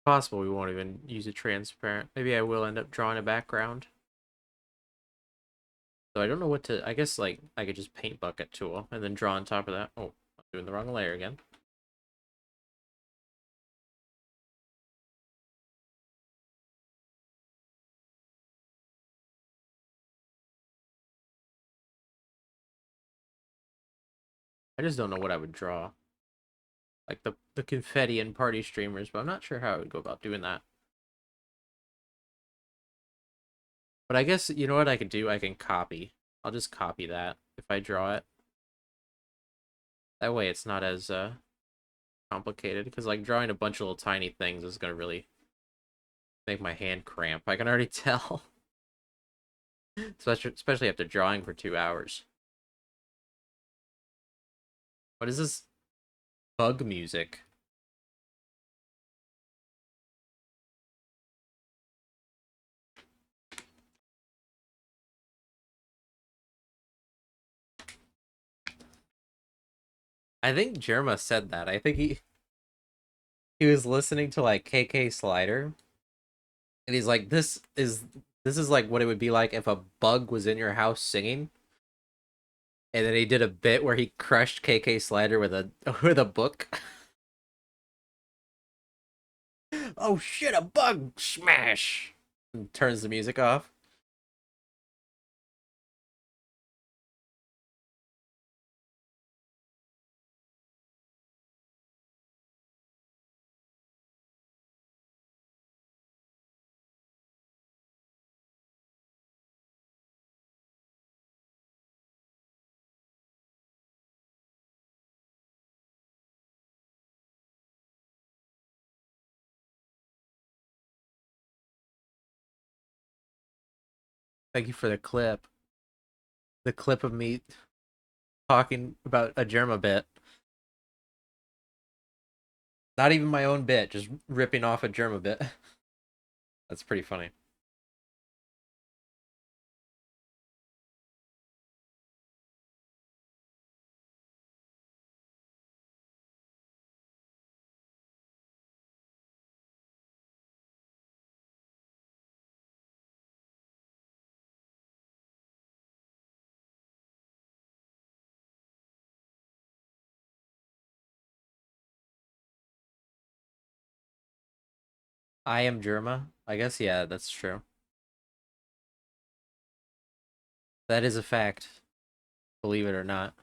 Possible we won't even use a transparent. Maybe I will end up drawing a background. So I don't know what to, I guess like I could just paint bucket tool and then draw on top of that. Oh, I'm doing the wrong layer again. I just don't know what I would draw. Like the confetti and party streamers, but I'm not sure how I would go about doing that. But I guess, you know what I could do? I can copy. I'll just copy that if I draw it. That way it's not as complicated, because like drawing a bunch of little tiny things is going to really make my hand cramp. I can already tell. Especially after drawing for 2 hours. What is this bug music? I think Jerma said that. I think he was listening to like KK Slider, and he's like, this is like what it would be like if a bug was in your house singing. And then he did a bit where he crushed KK Slider with a with a book. Oh shit, a bug! Smash! And turns the music off. Thank you for the clip. The clip of me talking about a Germa bit. Not even my own bit, just ripping off a Germa bit. That's pretty funny. I am Germa. I guess, yeah, that's true. That is a fact. Believe it or not.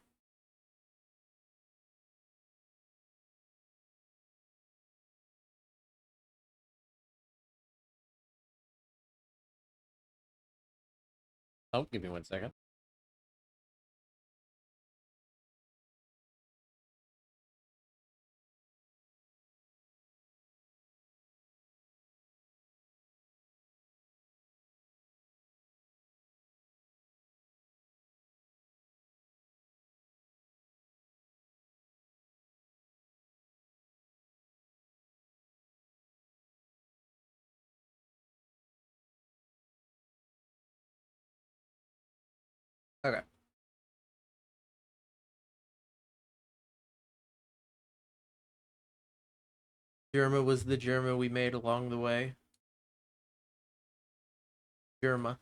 Oh, give me 1 second. Okay. Germa was the Germa we made along the way. Germa.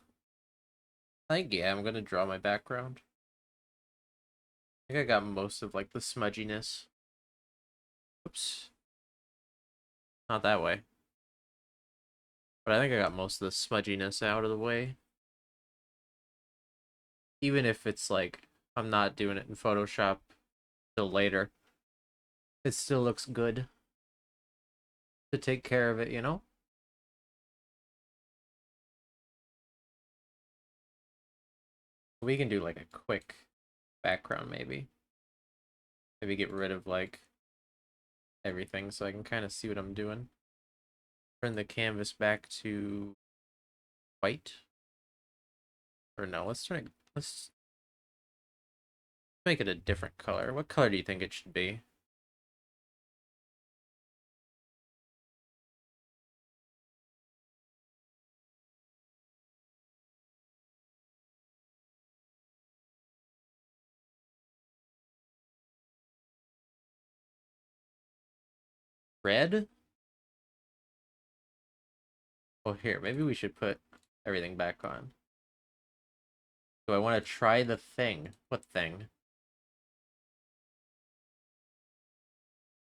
I think, yeah, I'm gonna draw my background. I think I got most of like the smudginess. Oops. Not that way. But I think I got most of the smudginess out of the way. Even if it's like I'm not doing it in Photoshop till later, it still looks good to take care of it, you know? We can do like a quick background maybe. Maybe get rid of like everything so I can kind of see what I'm doing. Turn the canvas back to white. Or no, let's make it a different color. What color do you think it should be? Red? Oh, here, maybe we should put everything back on. Do I want to try the thing? What thing?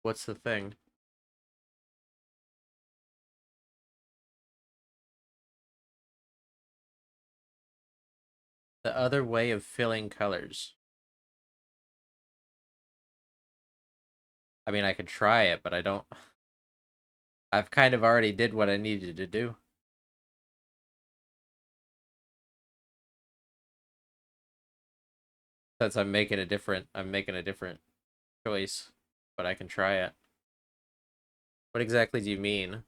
What's the thing? The other way of filling colors. I mean, I could try it, but I don't... I've kind of already did what I needed to do. Since I'm making a different choice, but I can try it. What exactly do you mean?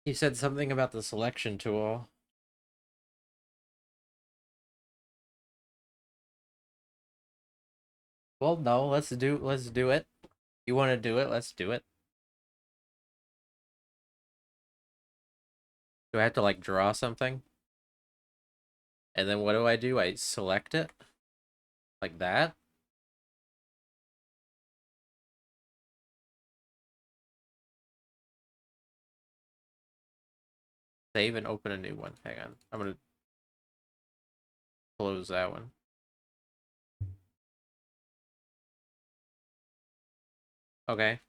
You said something about the selection tool. Well, no, let's do it. You want to do it? Let's do it. Do I have to like draw something? And then what do? I select it? Like that? Save and open a new one. Hang on. I'm gonna close that one. Okay.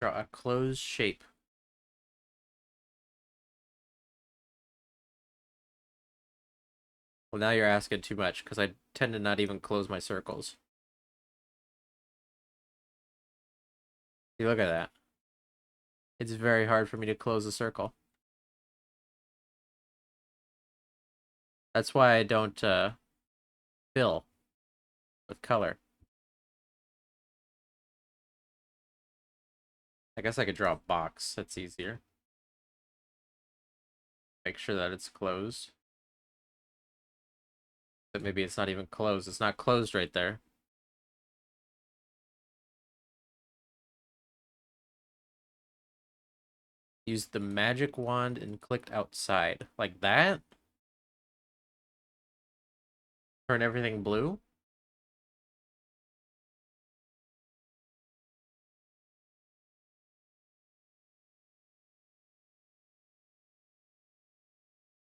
Draw a closed shape. Well, now you're asking too much, because I tend to not even close my circles. You look at that. It's very hard for me to close a circle. That's why I don't fill with color. I guess I could draw a box. That's easier. Make sure that it's closed. But maybe it's not even closed. It's not closed right there. Use the magic wand and clicked outside. Like that? Turn everything blue?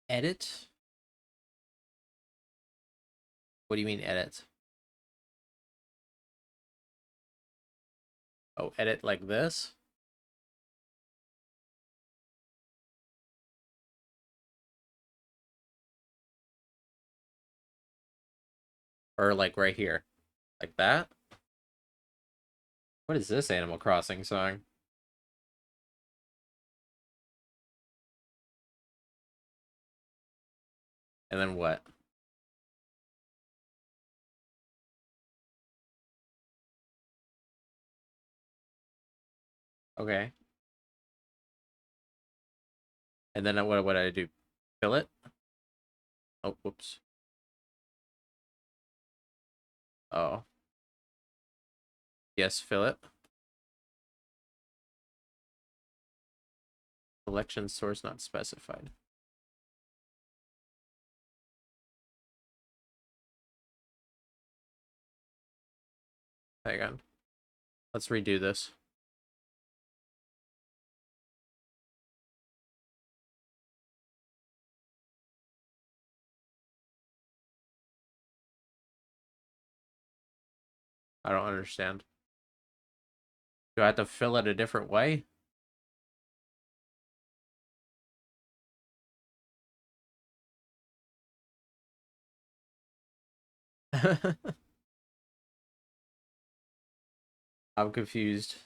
Edit? What do you mean edit? Oh, edit like this? Or like right here? Like that? What is this Animal Crossing song? And then what? Okay. And then what would I do? Fill it? Oh, whoops. Oh. Yes, fill it. Selection source not specified. Hang on. Let's redo this. I don't understand. Do I have to fill it a different way? I'm confused.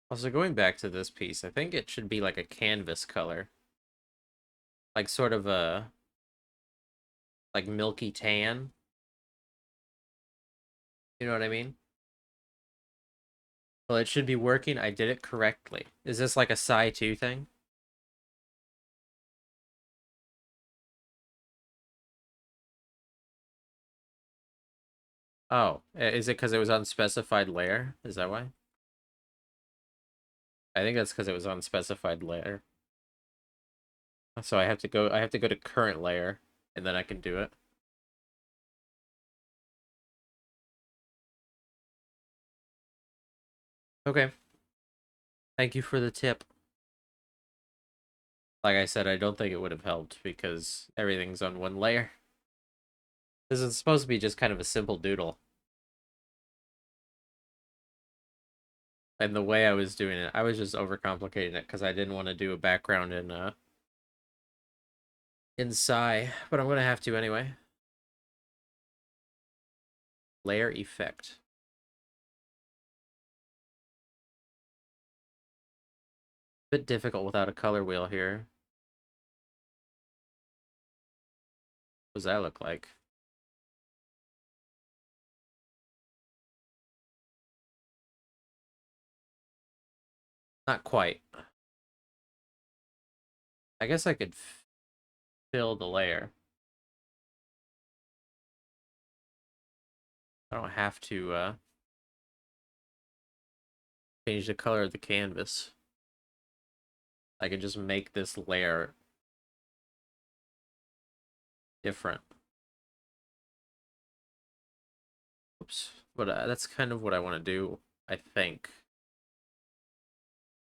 Also, going back to this piece, I think it should be like a canvas color. Like sort of a like milky tan. You know what I mean? Well, it should be working. I did it correctly. Is this like a Psi 2 thing? Oh, is it because it was unspecified layer? Is that why? I think that's because it was unspecified layer. So I have to go to current layer, and then I can do it. Okay. Thank you for the tip. Like I said, I don't think it would have helped because everything's on one layer. This is supposed to be just kind of a simple doodle. And the way I was doing it, I was just overcomplicating it because I didn't want to do a background in Psi, but I'm gonna have to anyway. Layer effect. Bit difficult without a color wheel here. What does that look like? Not quite. I guess I could fill the layer. I don't have to change the color of the canvas. I can just make this layer different. Oops. But that's kind of what I want to do, I think.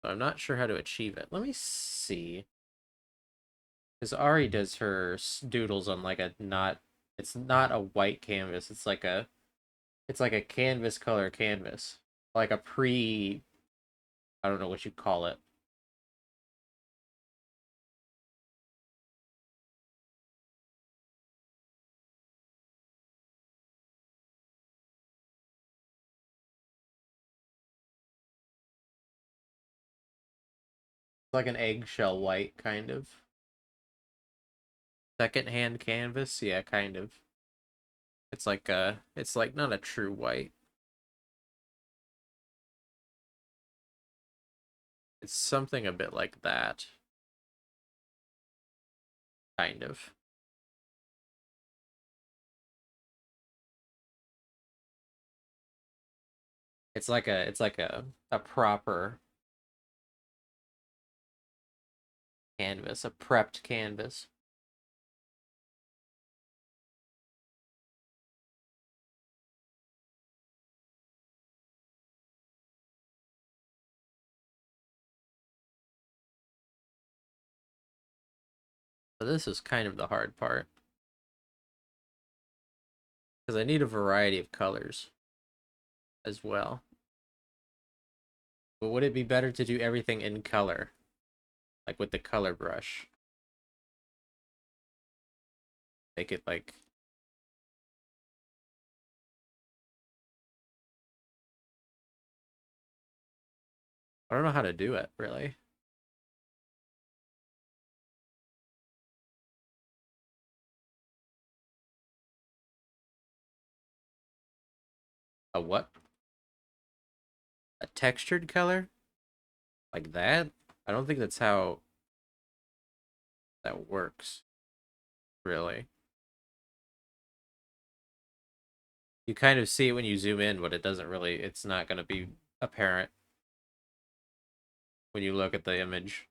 But I'm not sure how to achieve it. Let me see. Because Ari does her doodles on like a not... It's not a white canvas. It's like a canvas color canvas. Like a pre... I don't know what you call it. Like an eggshell white, kind of. Second-hand canvas? Yeah, kind of. It's like not a true white. It's something a bit like that. Kind of. It's like a proper canvas, a prepped canvas. So this is kind of the hard part. Because I need a variety of colors as well. But would it be better to do everything in color? Like with the color brush? Make it like... I don't know how to do it, really. A what? A textured color? Like that? I don't think that's how that works, really. You kind of see it when you zoom in, but it doesn't really... It's not going to be apparent when you look at the image.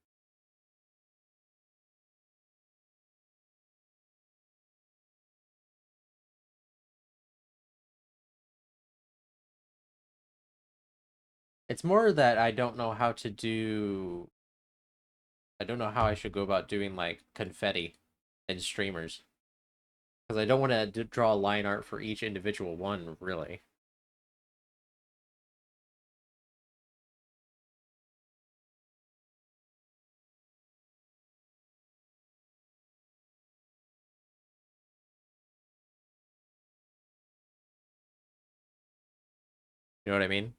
It's more that I don't know how to do... I don't know how I should go about doing, like, confetti and streamers. Because I don't want to draw line art for each individual one, really. You know what I mean?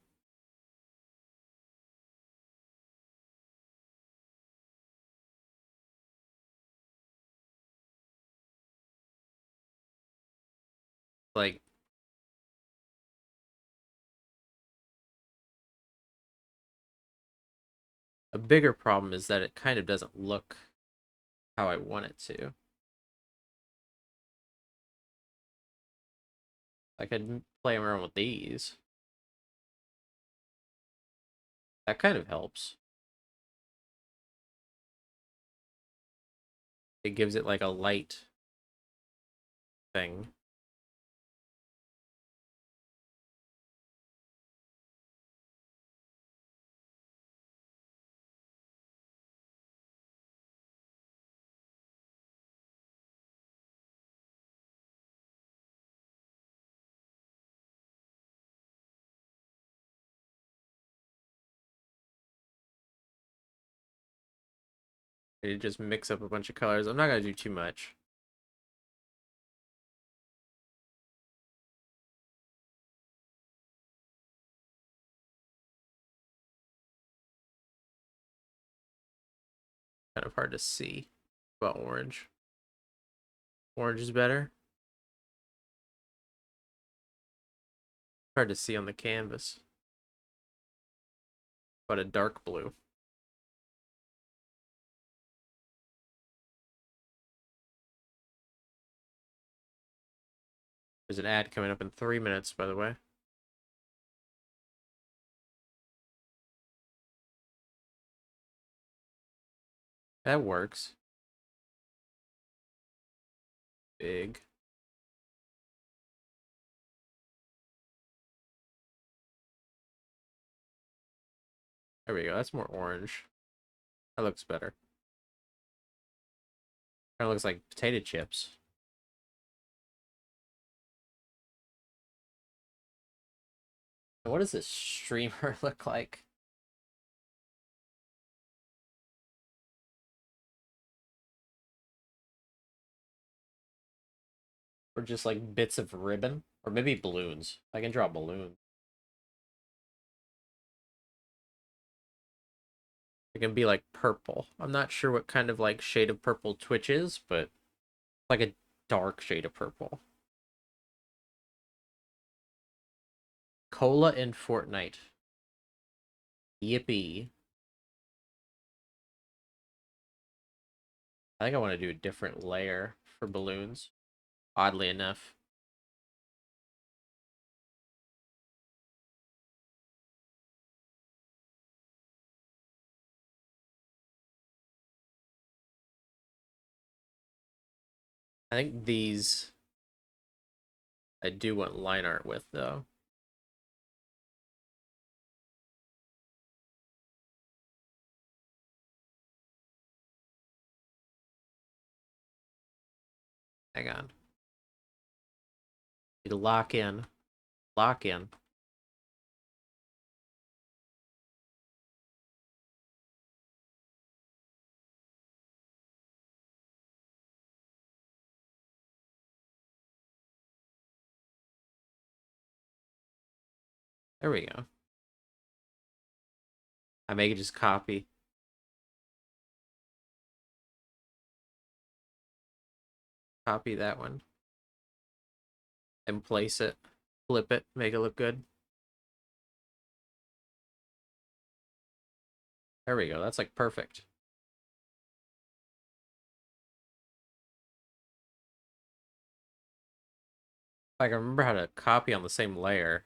Like, A bigger problem is that it kind of doesn't look how I want it to. I could play around with these. That kind of helps. It gives it like a light thing. You just mix up a bunch of colors. I'm not gonna do too much. Kind of hard to see about orange. Orange is better. Hard to see on the canvas. But a dark blue. There's an ad coming up in 3 minutes, by the way. That works. Big. There we go. That's more orange. That looks better. Kind of looks like potato chips. What does this streamer look like? Or just like bits of ribbon? Or maybe balloons. I can draw balloons. It can be like purple. I'm not sure what kind of like shade of purple Twitch is, but like a dark shade of purple. Cola in Fortnite. Yippee. I think I want to do a different layer for balloons. Oddly enough. I think these I do want line art with, though. Hang on. Need to lock in. Lock in. There we go. I may just copy. Copy that one. And place it. Flip it. Make it look good. There we go. That's like perfect. If I can remember how to copy on the same layer.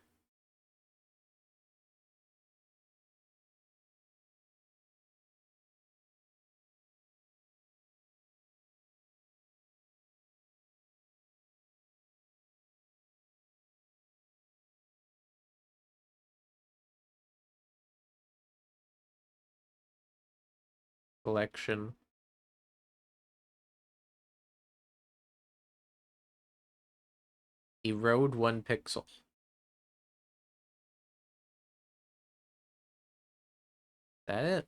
Collection. Erode 1 pixel. That it?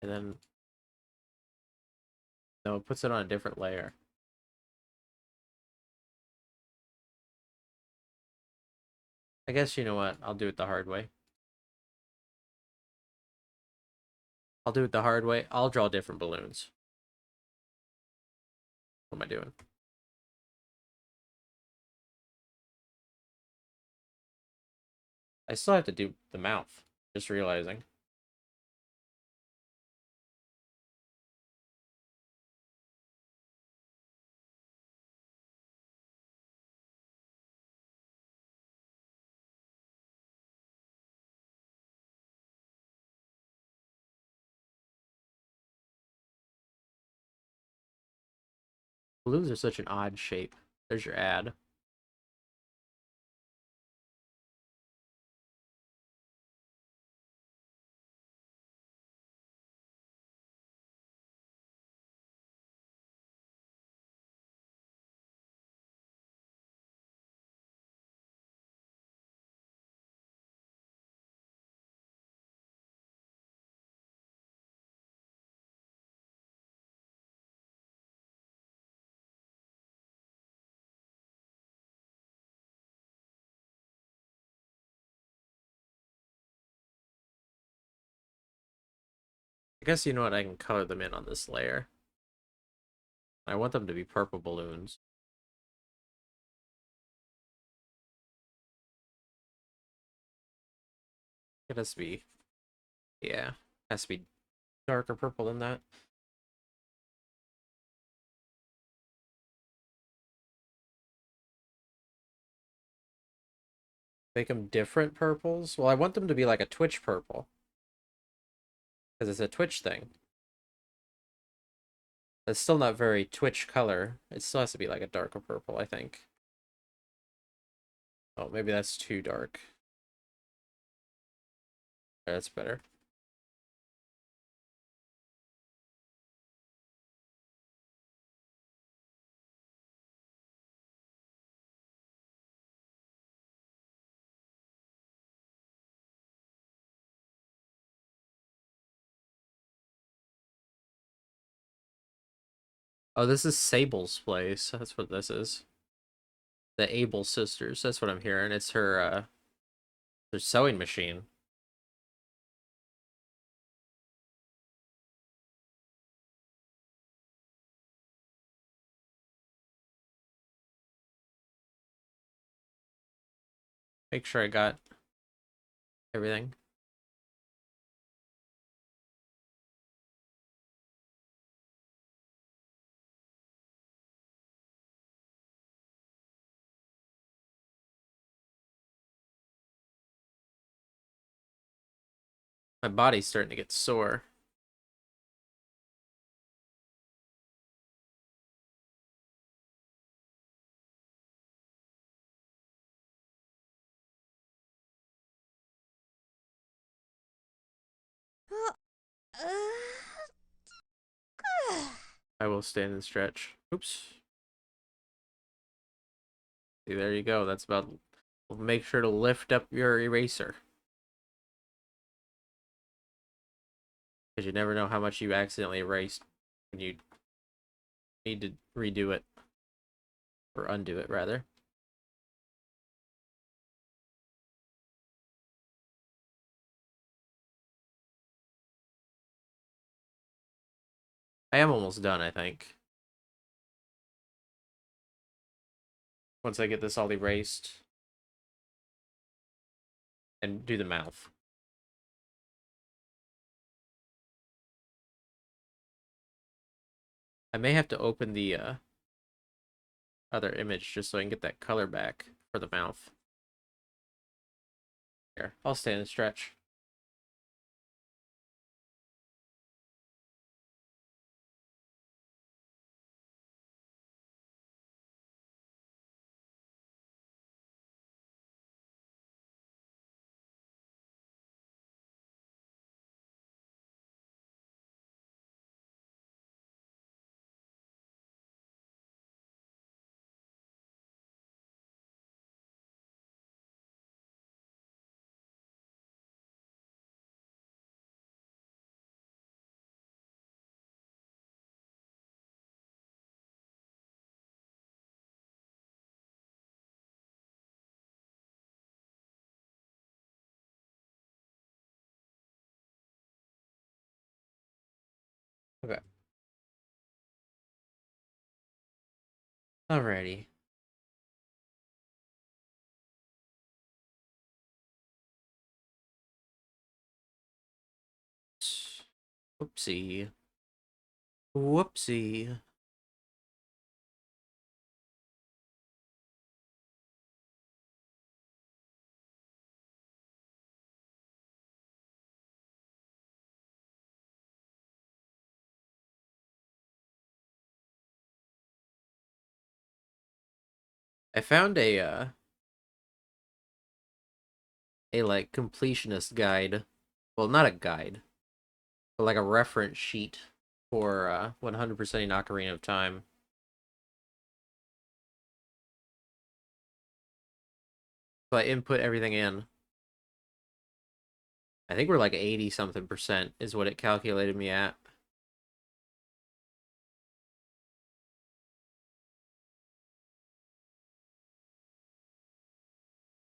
And then no, it puts it on a different layer. I guess you know what? I'll do it the hard way. I'll do it the hard way. I'll draw different balloons. What am I doing? I still have to do the mouth. Just realizing. Balloons are such an odd shape. There's your ad. I guess you know what? I can color them in on this layer. I want them to be purple balloons. It has to be, yeah, has to be darker purple than that. Make them different purples? Well, I want them to be like a Twitch purple. Because it's a Twitch thing. It's still not very Twitch color. It still has to be like a darker purple, I think. Oh, maybe that's too dark. That's better. Oh, this is Sable's place. That's what this is. The Able sisters. That's what I'm hearing. It's her sewing machine. Make sure I got everything. My body's starting to get sore. I will stand and stretch. Oops. See, there you go. That's about. Make sure to lift up your eraser. Because you never know how much you accidentally erased when you need to redo it. Or undo it, rather. I am almost done, I think. Once I get this all erased. And do the mouth. I may have to open the other image just so I can get that color back for the mouth. Here, I'll stand and stretch. Okay. Alrighty. Whoopsie. Whoopsie. I found a like completionist guide. Well, not a guide, but like a reference sheet for 100% Ocarina of Time. So I input everything in. I think we're like 80 something percent is what it calculated me at.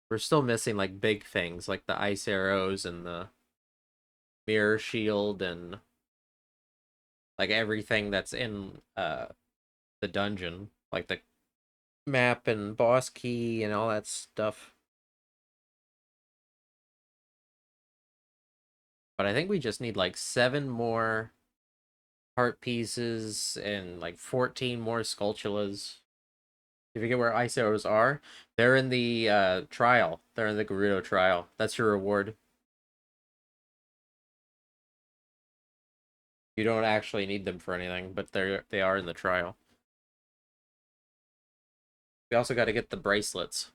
We're still missing like big things like the ice arrows and the mirror shield and like everything that's in the dungeon, like the map and boss key and all that stuff. But I think we just need like 7 more heart pieces and like 14 more sculptulas. If you get where ice arrows are, they're in the trial. They're in the Gerudo trial. That's your reward. You don't actually need them for anything, but they are in the trial. We also got to get the bracelets.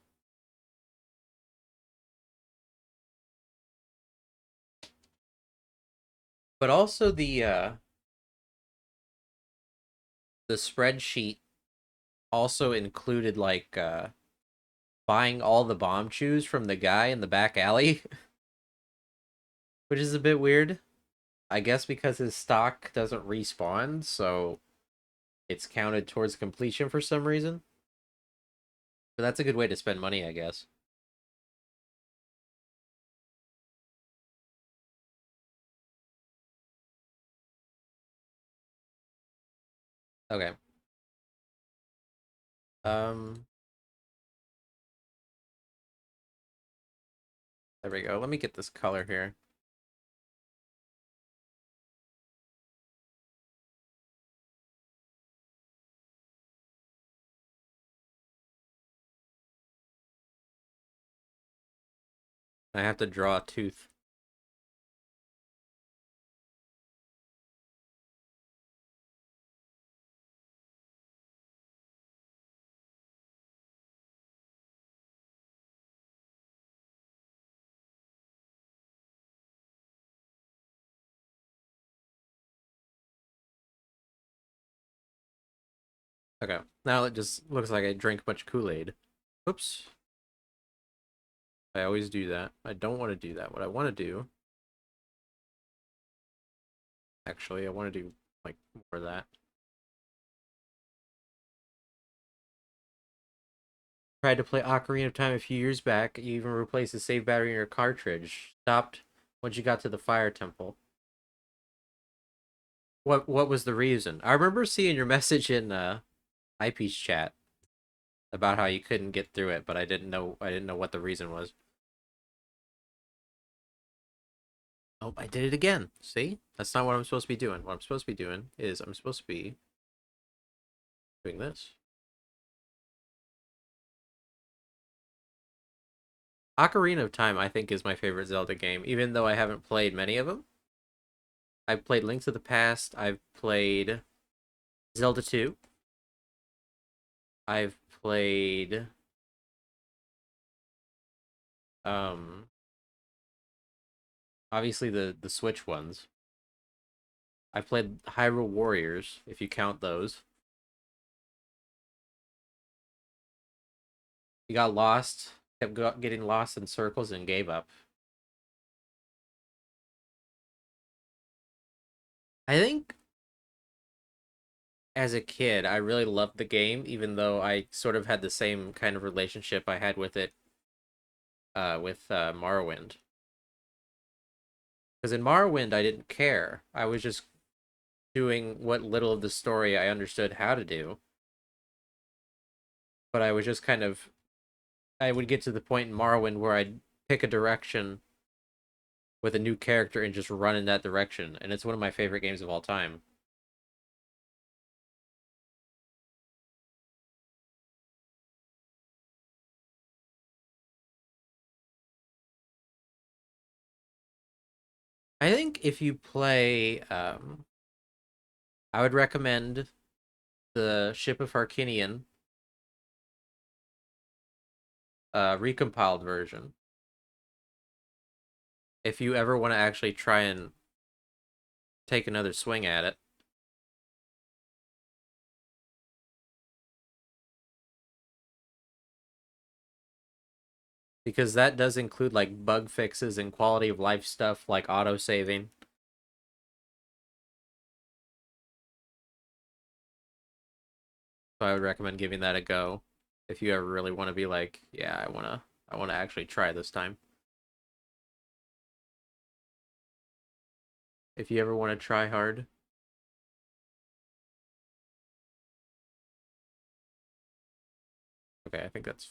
But also the spreadsheet also included like buying all the bomb chews from the guy in the back alley, which is a bit weird. I guess because his stock doesn't respawn, so it's counted towards completion for some reason. But that's a good way to spend money, I guess. Okay. Um, there we go. Let me get this color here. I have to draw a tooth. Okay. Now it just looks like I drank much Kool-Aid. Oops. I always do that. I don't want to do that. What I want to do, actually, I want to do like more of that. Tried to play Ocarina of Time a few years back. You even replaced the save battery in your cartridge. Stopped once you got to the fire temple. What was the reason? I remember seeing your message in IP's chat about how you couldn't get through it, but I didn't know what the reason was. Oh, I did it again. See? That's not what I'm supposed to be doing. What I'm supposed to be doing is I'm supposed to be doing this. Ocarina of Time, I think, is my favorite Zelda game, even though I haven't played many of them. I've played Link to the Past. I've played Zelda 2. I've played um obviously the Switch ones. I played Hyrule Warriors, if you count those. You got lost, kept getting lost in circles and gave up. I think as a kid, I really loved the game, even though I sort of had the same kind of relationship I had with it with Morrowind. Because in Morrowind, I didn't care. I was just doing what little of the story I understood how to do. But I was just kind of I would get to the point in Morrowind where I'd pick a direction with a new character and just run in that direction, and it's one of my favorite games of all time. I think if you play, I would recommend the Ship of Harkinian recompiled version. If you ever want to actually try and take another swing at it. Because that does include like bug fixes and quality of life stuff like auto saving. So I would recommend giving that a go if you ever really want to be like, yeah, I want to actually try this time. If you ever want to try hard. Okay, I think that's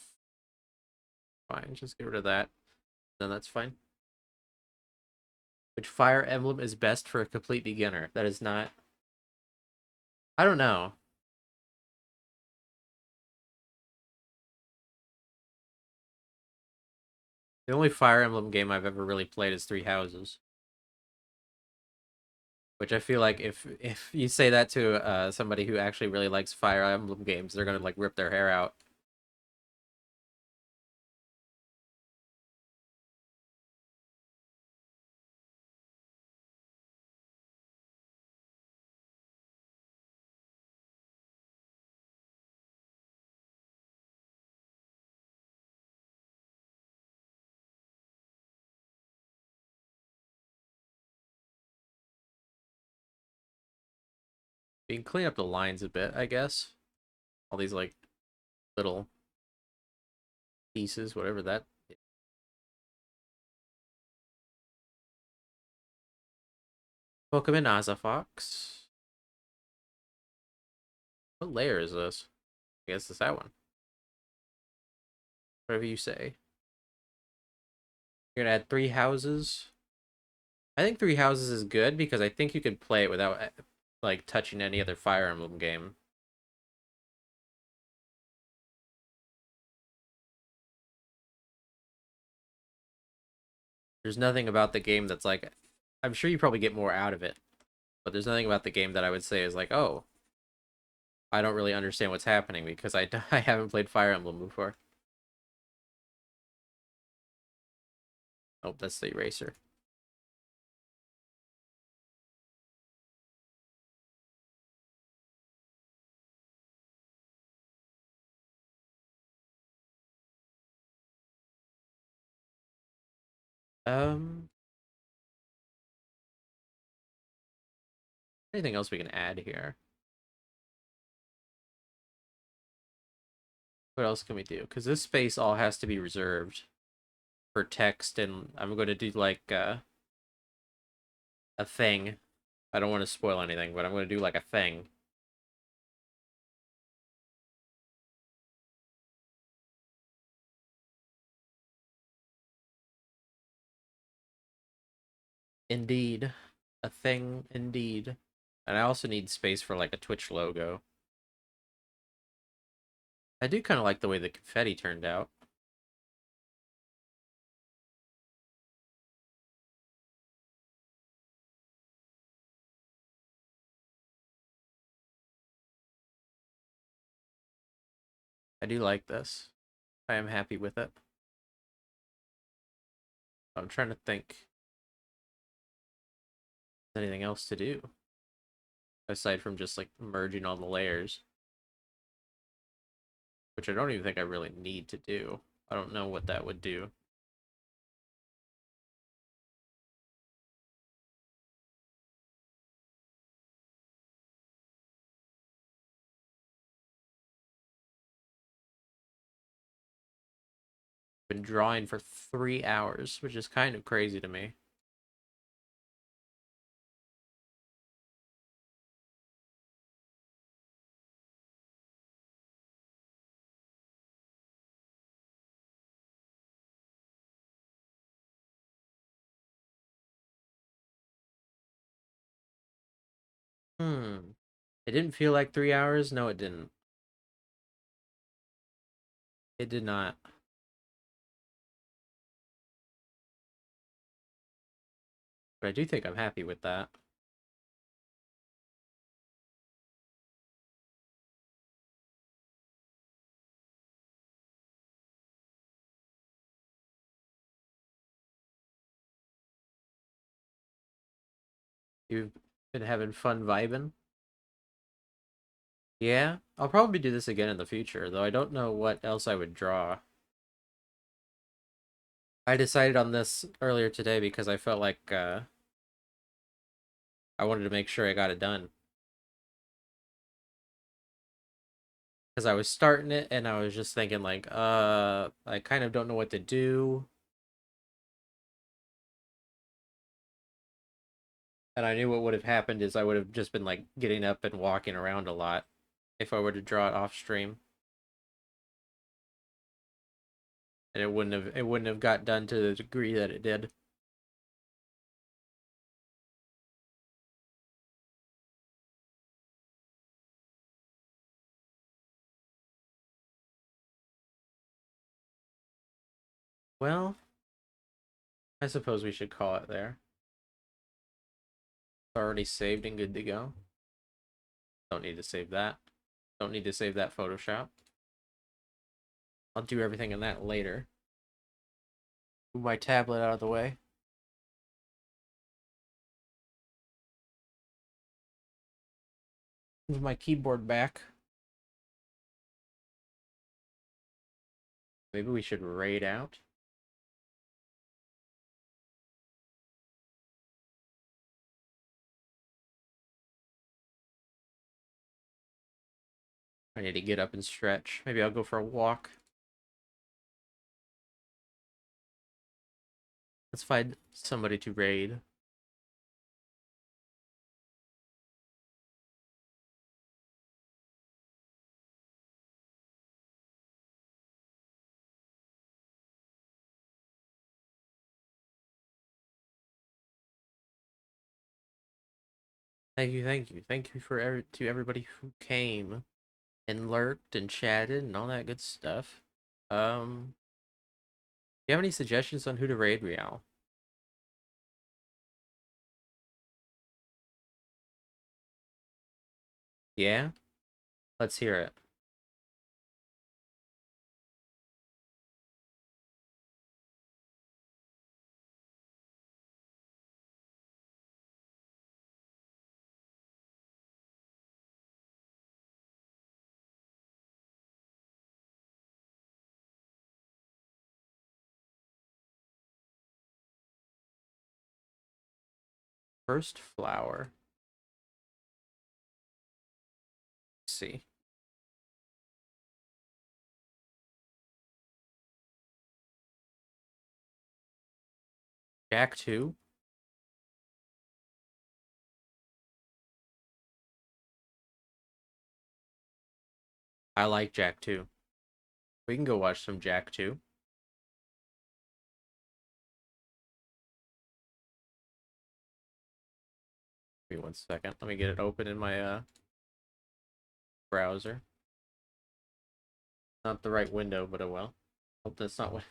fine. Just get rid of that. Then that's fine. Which Fire Emblem is best for a complete beginner? That is not. I don't know. The only Fire Emblem game I've ever really played is Three Houses. Which I feel like if you say that to somebody who actually really likes Fire Emblem games, they're gonna like rip their hair out. You can clean up the lines a bit, I guess. All these like little pieces, whatever that. Pokemon Azafox. What layer is this? I guess it's that one. Whatever you say. You're gonna add three houses. I think three houses is good because I think you could play it without like touching any other Fire Emblem game. There's nothing about the game that's like, I'm sure you probably get more out of it, but there's nothing about the game that I would say is like, oh, I don't really understand what's happening because I haven't played Fire Emblem before. Oh, that's the eraser. Um, anything else we can add here? What else can we do? Because this space all has to be reserved for text, and I'm going to do like a thing. I don't want to spoil anything, but I'm going to do like a thing. Indeed. A thing, indeed. And I also need space for like a Twitch logo. I do kind of like the way the confetti turned out. I do like this. I am happy with it. I'm trying to think. Anything else to do? Aside from just like merging all the layers. Which I don't even think I really need to do. I don't know what that would do. Been drawing for 3 hours, which is kind of crazy to me. It didn't feel like 3 hours. No, it didn't. It did not. But I do think I'm happy with that. You've been having fun vibing? Yeah, I'll probably do this again in the future, though I don't know what else I would draw. I decided on this earlier today because I felt like I wanted to make sure I got it done. Because I was starting it and I was just thinking like, I kind of don't know what to do. And I knew what would have happened is I would have just been like getting up and walking around a lot if I were to draw it off stream. And it wouldn't have got done to the degree that it did. Well, I suppose we should call it there. It's already saved and good to go. Don't need to save that. Don't need to save that Photoshop. I'll do everything in that later. Move my tablet out of the way. Move my keyboard back. Maybe we should raid out. I need to get up and stretch. Maybe I'll go for a walk. Let's find somebody to raid. Thank you to everybody who came and lurked and chatted and all that good stuff. Do you have any suggestions on who to raid, Real? Yeah? Let's hear it. First flower. Let's see. Jack 2. I like Jack 2. We can go watch some Jack 2. Give me 1 second. Let me get it open in my browser. Not the right window, but oh well. Hope that's not what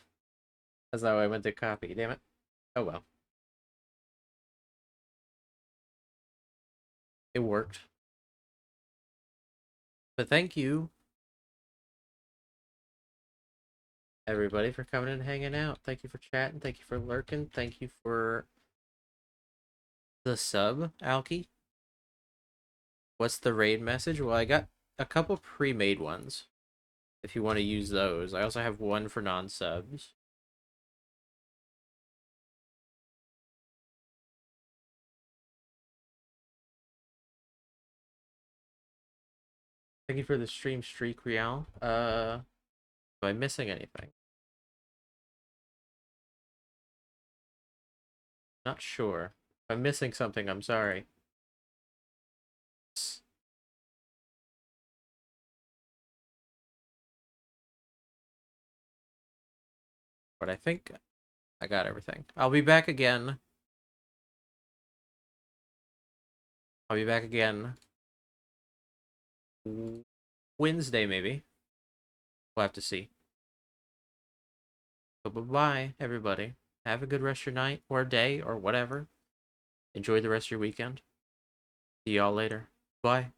that's not what I meant to copy. Damn it. Oh well. It worked. But thank you, everybody, for coming and hanging out. Thank you for chatting. Thank you for lurking. Thank you for the sub, Alki. What's the raid message? Well, I got a couple pre-made ones. If you want to use those. I also have one for non-subs. Thank you for the stream streak, Real. Am I missing anything? Not sure. If I'm missing something, I'm sorry. But I think I got everything. I'll be back again. I'll be back again Wednesday, maybe. We'll have to see. So bye-bye, everybody. Have a good rest of your night or day or whatever. Enjoy the rest of your weekend. See y'all later. Bye.